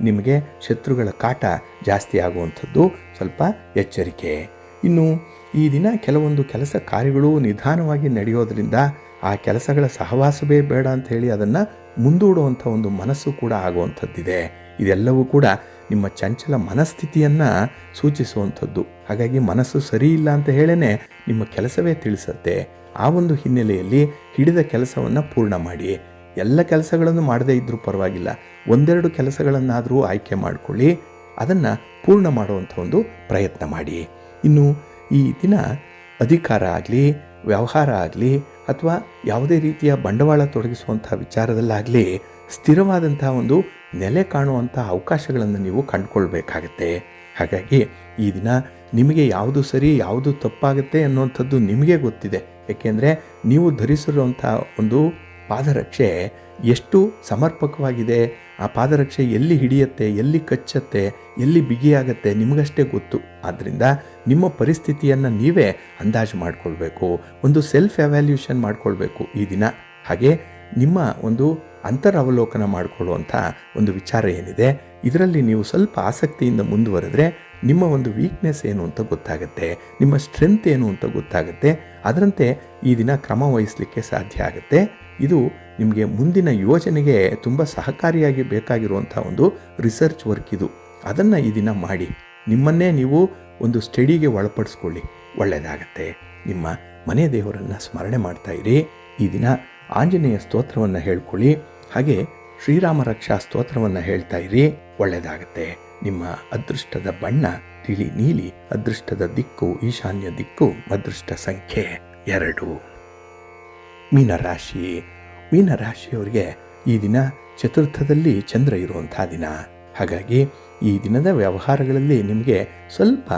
ನಿಮಗೆ ಶತ್ರುಗಳ ಕಾಟ ಜಾಸ್ತಿ ಆಗುವಂಥದ್ದು, ಸ್ವಲ್ಪ ಎಚ್ಚರಿಕೆ. ಇನ್ನು ಈ ದಿನ ಕೆಲವೊಂದು ಕೆಲಸ ಕಾರ್ಯಗಳು ನಿಧಾನವಾಗಿ ನಡೆಯೋದರಿಂದ ಆ ಕೆಲಸಗಳ ಸಹವಾಸವೇ ಬೇಡ ಅಂತ ಹೇಳಿ ಅದನ್ನು ಮುಂದೂಡುವಂಥ ಒಂದು ಮನಸ್ಸು ಕೂಡ ಆಗುವಂಥದ್ದಿದೆ. ಇದೆಲ್ಲವೂ ಕೂಡ ನಿಮ್ಮ ಚಂಚಲ ಮನಸ್ಥಿತಿಯನ್ನು ಸೂಚಿಸುವಂಥದ್ದು. ಹಾಗಾಗಿ ಮನಸ್ಸು ಸರಿ ಇಲ್ಲ ಅಂತ ಹೇಳೇ ನಿಮ್ಮ ಕೆಲಸವೇ ತಿಳಿಸುತ್ತೆ. ಆ ಒಂದು ಹಿನ್ನೆಲೆಯಲ್ಲಿ ಹಿಡಿದ ಕೆಲಸವನ್ನು ಪೂರ್ಣ ಮಾಡಿ. ಎಲ್ಲ ಕೆಲಸಗಳನ್ನು ಮಾಡದೇ ಇದ್ದರೂ ಪರವಾಗಿಲ್ಲ, ಒಂದೆರಡು ಕೆಲಸಗಳನ್ನಾದರೂ ಆಯ್ಕೆ ಮಾಡಿಕೊಳ್ಳಿ, ಅದನ್ನು ಪೂರ್ಣ ಮಾಡುವಂಥ ಒಂದು ಪ್ರಯತ್ನ ಮಾಡಿ. ಇನ್ನು ಈ ದಿನ ಅಧಿಕಾರ ಆಗಲಿ, ವ್ಯವಹಾರ ಆಗಲಿ, ಅಥವಾ ಯಾವುದೇ ರೀತಿಯ ಬಂಡವಾಳ ತೊಡಗಿಸುವಂಥ ವಿಚಾರದಲ್ಲಾಗಲಿ ಸ್ಥಿರವಾದಂಥ ಒಂದು ನೆಲೆ ಕಾಣುವಂಥ ಅವಕಾಶಗಳನ್ನು ನೀವು ಕಂಡುಕೊಳ್ಬೇಕಾಗತ್ತೆ. ಹಾಗಾಗಿ ಈ ದಿನ ನಿಮಗೆ ಯಾವುದು ಸರಿ, ಯಾವುದು ತಪ್ಪಾಗುತ್ತೆ ಅನ್ನುವಂಥದ್ದು ನಿಮಗೆ ಗೊತ್ತಿದೆ. ಏಕೆಂದರೆ ನೀವು ಧರಿಸಿರುವಂಥ ಒಂದು ಪಾದರಕ್ಷೆ ಎಷ್ಟು ಸಮರ್ಪಕವಾಗಿದೆ, ಆ ಪಾದರಕ್ಷೆ ಎಲ್ಲಿ ಹಿಡಿಯುತ್ತೆ, ಎಲ್ಲಿ ಕಚ್ಚತ್ತೆ, ಎಲ್ಲಿ ಬಿಗಿಯಾಗತ್ತೆ ನಿಮಗಷ್ಟೇ ಗೊತ್ತು. ಆದ್ದರಿಂದ ನಿಮ್ಮ ಪರಿಸ್ಥಿತಿಯನ್ನು ನೀವೇ ಅಂದಾಜು ಮಾಡಿಕೊಳ್ಬೇಕು, ಒಂದು ಸೆಲ್ಫ್ ಎವ್ಯಾಲ್ಯೂಷನ್ ಮಾಡಿಕೊಳ್ಬೇಕು ಈ ದಿನ. ಹಾಗೆ ನಿಮ್ಮ ಒಂದು ಅಂತರವಲೋಕನ ಮಾಡಿಕೊಳ್ಳುವಂಥ ಒಂದು ವಿಚಾರ ಏನಿದೆ, ಇದರಲ್ಲಿ ನೀವು ಸ್ವಲ್ಪ ಆಸಕ್ತಿಯಿಂದ ಮುಂದುವರೆದ್ರೆ ನಿಮ್ಮ ಒಂದು ವೀಕ್ನೆಸ್ ಏನು ಅಂತ ಗೊತ್ತಾಗುತ್ತೆ, ನಿಮ್ಮ ಸ್ಟ್ರೆಂತ್ ಏನು ಅಂತ ಗೊತ್ತಾಗುತ್ತೆ. ಅದರಂತೆ ಈ ದಿನ ಕ್ರಮ ವಹಿಸಲಿಕ್ಕೆ ಸಾಧ್ಯ ಆಗುತ್ತೆ. ಇದು ನಿಮಗೆ ಮುಂದಿನ ಯೋಜನೆಗೆ ತುಂಬ ಸಹಕಾರಿಯಾಗಿ ಬೇಕಾಗಿರುವಂಥ ಒಂದು ರಿಸರ್ಚ್ ವರ್ಕ್ ಇದು. ಅದನ್ನು ಈ ದಿನ ಮಾಡಿ ನಿಮ್ಮನ್ನೇ ನೀವು ಒಂದು ಸ್ಟಡಿಗೆ ಒಳಪಡಿಸ್ಕೊಳ್ಳಿ, ಒಳ್ಳೆಯದಾಗತ್ತೆ. ನಿಮ್ಮ ಮನೆ ದೇವರನ್ನು ಸ್ಮರಣೆ ಮಾಡ್ತಾ ಇರಿ. ಈ ದಿನ ಆಂಜನೇಯ ಸ್ತೋತ್ರವನ್ನು ಹೇಳ್ಕೊಳ್ಳಿ. ಹಾಗೆ ಶ್ರೀರಾಮ ರಕ್ಷಾ ಸ್ತೋತ್ರವನ್ನು ಹೇಳ್ತಾ ಇರಿ. ಒಳ್ಳೆಯದಾಗುತ್ತೆ. ನಿಮ್ಮ ಅದೃಷ್ಟದ ಬಣ್ಣ ತಿಳಿ ನೀಲಿ, ಅದೃಷ್ಟದ ದಿಕ್ಕು ಈಶಾನ್ಯ ದಿಕ್ಕು, ಅದೃಷ್ಟ ಸಂಖ್ಯೆ 2. ಮೀನರಾಶಿ. ಮೀನರಾಶಿಯವರಿಗೆ ಈ ದಿನ ಚತುರ್ಥದಲ್ಲಿ ಚಂದ್ರ ಇರುವಂಥ ದಿನ. ಹಾಗಾಗಿ ಈ ದಿನದ ವ್ಯವಹಾರಗಳಲ್ಲಿ ನಿಮಗೆ ಸ್ವಲ್ಪ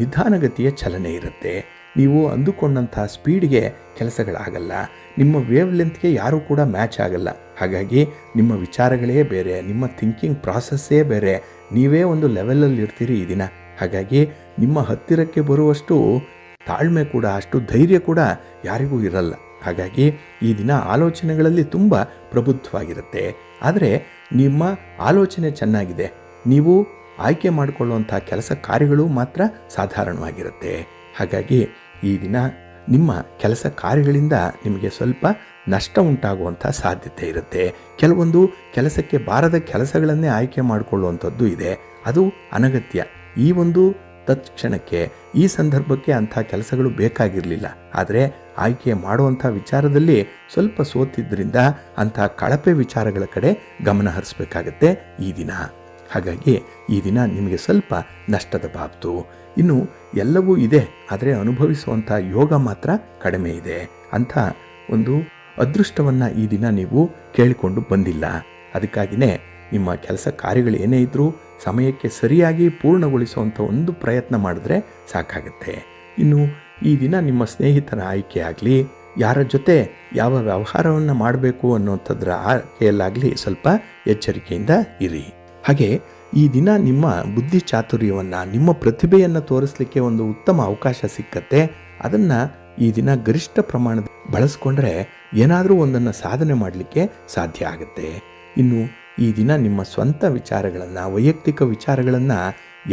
ನಿಧಾನಗತಿಯ ಚಲನೆ ಇರುತ್ತೆ. ನೀವು ಅಂದುಕೊಂಡಂಥ ಸ್ಪೀಡ್ಗೆ ಕೆಲಸಗಳಾಗಲ್ಲ. ನಿಮ್ಮ ವೇವ್ ಲೆಂತ್ಗೆ ಯಾರೂ ಕೂಡ ಮ್ಯಾಚ್ ಆಗಲ್ಲ. ಹಾಗಾಗಿ ನಿಮ್ಮ ವಿಚಾರಗಳೇ ಬೇರೆ, ನಿಮ್ಮ ಥಿಂಕಿಂಗ್ ಪ್ರಾಸೆಸ್ಸೇ ಬೇರೆ. ನೀವೇ ಒಂದು ಲೆವೆಲಲ್ಲಿ ಇರ್ತೀರಿ ಈ ದಿನ. ಹಾಗಾಗಿ ನಿಮ್ಮ ಹತ್ತಿರಕ್ಕೆ ಬರುವಷ್ಟು ತಾಳ್ಮೆ ಕೂಡ, ಅಷ್ಟು ಧೈರ್ಯ ಕೂಡ ಯಾರಿಗೂ ಇರಲ್ಲ. ಹಾಗಾಗಿ ಈ ದಿನ ಆಲೋಚನೆಗಳಲ್ಲಿ ತುಂಬ ಪ್ರಬುದ್ಧವಾಗಿರುತ್ತೆ. ಆದರೆ ನಿಮ್ಮ ಆಲೋಚನೆ ಚೆನ್ನಾಗಿದೆ. ನೀವು ಆಯ್ಕೆ ಮಾಡಿಕೊಳ್ಳುವಂಥ ಕೆಲಸ ಕಾರ್ಯಗಳು ಮಾತ್ರ ಸಾಧಾರಣವಾಗಿರುತ್ತೆ. ಹಾಗಾಗಿ ಈ ದಿನ ನಿಮ್ಮ ಕೆಲಸ ಕಾರ್ಯಗಳಿಂದ ನಿಮಗೆ ಸ್ವಲ್ಪ ನಷ್ಟ ಉಂಟಾಗುವಂಥ ಸಾಧ್ಯತೆ ಇರುತ್ತೆ. ಕೆಲವೊಂದು ಕೆಲಸಕ್ಕೆ ಬಾರದ ಕೆಲಸಗಳನ್ನೇ ಆಯ್ಕೆ ಮಾಡಿಕೊಳ್ಳುವಂಥದ್ದು ಇದೆ. ಅದು ಅನಗತ್ಯ. ಈ ಒಂದು ತತ್ಕ್ಷಣಕ್ಕೆ, ಈ ಸಂದರ್ಭಕ್ಕೆ ಅಂಥ ಕೆಲಸಗಳು ಬೇಕಾಗಿರಲಿಲ್ಲ. ಆದರೆ ಆಯ್ಕೆ ಮಾಡುವಂಥ ವಿಚಾರದಲ್ಲಿ ಸ್ವಲ್ಪ ಸೋತಿದ್ದರಿಂದ ಅಂಥ ಕಳಪೆ ವಿಚಾರಗಳ ಕಡೆ ಗಮನ ಹರಿಸಬೇಕಾಗತ್ತೆ ಈ ದಿನ. ಹಾಗಾಗಿ ಈ ದಿನ ನಿಮಗೆ ಸ್ವಲ್ಪ ನಷ್ಟದ ಬಾಬ್ತು. ಇನ್ನು ಎಲ್ಲವೂ ಇದೆ, ಆದರೆ ಅನುಭವಿಸುವಂಥ ಯೋಗ ಮಾತ್ರ ಕಡಿಮೆ ಇದೆ. ಅಂಥ ಒಂದು ಅದೃಷ್ಟವನ್ನು ಈ ದಿನ ನೀವು ಕೇಳಿಕೊಂಡು ಬಂದಿಲ್ಲ. ಅದಕ್ಕಾಗಿಯೇ ನಿಮ್ಮ ಕೆಲಸ ಕಾರ್ಯಗಳು ಏನೇ ಇದ್ದರೂ ಸಮಯಕ್ಕೆ ಸರಿಯಾಗಿ ಪೂರ್ಣಗೊಳಿಸುವಂಥ ಒಂದು ಪ್ರಯತ್ನ ಮಾಡಿದ್ರೆ ಸಾಕಾಗುತ್ತೆ. ಇನ್ನು ಈ ದಿನ ನಿಮ್ಮ ಸ್ನೇಹಿತರ ಆಯ್ಕೆ ಆಗಲಿ, ಯಾರ ಜೊತೆ ಯಾವ ವ್ಯವಹಾರವನ್ನು ಮಾಡಬೇಕು ಅನ್ನೋಂಥದ್ರ ಆಯ್ಕೆಯಲ್ಲಾಗಲಿ ಸ್ವಲ್ಪ ಎಚ್ಚರಿಕೆಯಿಂದ ಇರಿ. ಹಾಗೆ ಈ ದಿನ ನಿಮ್ಮ ಬುದ್ಧಿ ಚಾತುರ್ಯವನ್ನು, ನಿಮ್ಮ ಪ್ರತಿಭೆಯನ್ನು ತೋರಿಸಲಿಕ್ಕೆ ಒಂದು ಉತ್ತಮ ಅವಕಾಶ ಸಿಕ್ಕತ್ತೆ. ಅದನ್ನು ಈ ದಿನ ಗರಿಷ್ಠ ಪ್ರಮಾಣದ ಬಳಸ್ಕೊಂಡ್ರೆ ಏನಾದರೂ ಒಂದನ್ನು ಸಾಧನೆ ಮಾಡಲಿಕ್ಕೆ ಸಾಧ್ಯ ಆಗುತ್ತೆ. ಇನ್ನು ಈ ದಿನ ನಿಮ್ಮ ಸ್ವಂತ ವಿಚಾರಗಳನ್ನು, ವೈಯಕ್ತಿಕ ವಿಚಾರಗಳನ್ನು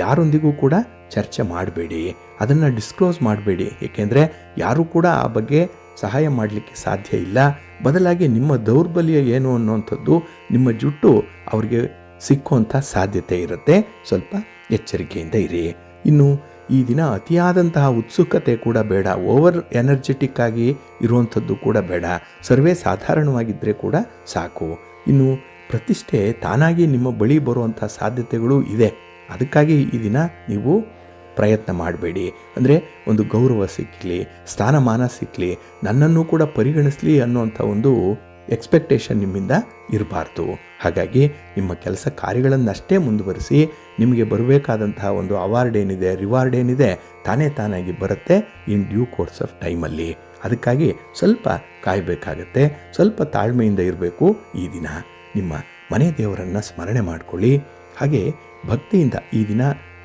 ಯಾರೊಂದಿಗೂ ಕೂಡ ಚರ್ಚೆ ಮಾಡಬೇಡಿ, ಅದನ್ನು ಡಿಸ್ಕ್ಲೋಸ್ ಮಾಡಬೇಡಿ. ಏಕೆಂದರೆ ಯಾರೂ ಕೂಡ ಆ ಬಗ್ಗೆ ಸಹಾಯ ಮಾಡಲಿಕ್ಕೆ ಸಾಧ್ಯ ಇಲ್ಲ. ಬದಲಾಗಿ ನಿಮ್ಮ ದೌರ್ಬಲ್ಯ ಏನು ಅನ್ನುವಂಥದ್ದು, ನಿಮ್ಮ ಜುಟ್ಟು ಅವ್ರಿಗೆ ಸಿಕ್ಕುವಂಥ ಸಾಧ್ಯತೆ ಇರುತ್ತೆ. ಸ್ವಲ್ಪ ಎಚ್ಚರಿಕೆಯಿಂದ ಇರಿ. ಇನ್ನು ಈ ದಿನ ಅತಿಯಾದಂತಹ ಉತ್ಸುಕತೆ ಕೂಡ ಬೇಡ, ಓವರ್ ಎನರ್ಜೆಟಿಕ್ ಆಗಿ ಇರುವಂಥದ್ದು ಕೂಡ ಬೇಡ. ಸರ್ವೇ ಸಾಧಾರಣವಾಗಿದ್ದರೆ ಕೂಡ ಸಾಕು. ಇನ್ನು ಪ್ರತಿಷ್ಠೆ ತಾನಾಗಿ ನಿಮ್ಮ ಬಳಿ ಬರುವಂಥ ಸಾಧ್ಯತೆಗಳು ಇದೆ. ಅದಕ್ಕಾಗಿ ಈ ದಿನ ನೀವು ಪ್ರಯತ್ನ ಮಾಡಬೇಡಿ. ಅಂದರೆ ಒಂದು ಗೌರವ ಸಿಕ್ಕಲಿ, ಸ್ಥಾನಮಾನ ಸಿಕ್ಕಲಿ, ನನ್ನನ್ನು ಕೂಡ ಪರಿಗಣಿಸಲಿ ಅನ್ನುವಂಥ ಒಂದು ಎಕ್ಸ್ಪೆಕ್ಟೇಷನ್ ನಿಮ್ಮಿಂದ ಇರಬಾರ್ದು. ಹಾಗಾಗಿ ನಿಮ್ಮ ಕೆಲಸ ಕಾರ್ಯಗಳನ್ನಷ್ಟೇ ಮುಂದುವರಿಸಿ. ನಿಮಗೆ ಬರಬೇಕಾದಂತಹ ಒಂದು ಅವಾರ್ಡ್ ಏನಿದೆ, ರಿವಾರ್ಡ್ ಏನಿದೆ, ತಾನಾಗಿ ಬರುತ್ತೆ ಇನ್ ಡ್ಯೂ ಕೋರ್ಸ್ ಆಫ್ ಟೈಮಲ್ಲಿ. ಅದಕ್ಕಾಗಿ ಸ್ವಲ್ಪ ಕಾಯಬೇಕಾಗತ್ತೆ, ಸ್ವಲ್ಪ ತಾಳ್ಮೆಯಿಂದ ಇರಬೇಕು. ಈ ದಿನ ನಿಮ್ಮ ಮನೆ ದೇವರನ್ನು ಸ್ಮರಣೆ ಮಾಡಿಕೊಳ್ಳಿ. ಹಾಗೆ ಭಕ್ತಿಯಿಂದ ಈ ದಿನ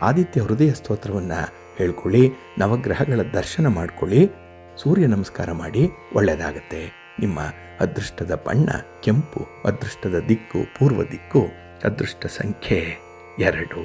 ಆದಿತ್ಯ ಹೃದಯ ಸ್ತೋತ್ರವನ್ನು ಹೇಳ್ಕೊಳ್ಳಿ. ನವಗ್ರಹಗಳ ದರ್ಶನ ಮಾಡಿಕೊಳ್ಳಿ. ಸೂರ್ಯ ನಮಸ್ಕಾರ ಮಾಡಿ. ಒಳ್ಳೆಯದಾಗತ್ತೆ. ನಿಮ್ಮ ಅದೃಷ್ಟದ ಬಣ್ಣ ಕೆಂಪು, ಅದೃಷ್ಟದ ದಿಕ್ಕು ಪೂರ್ವ ದಿಕ್ಕು, ಅದೃಷ್ಟ ಸಂಖ್ಯೆ 2.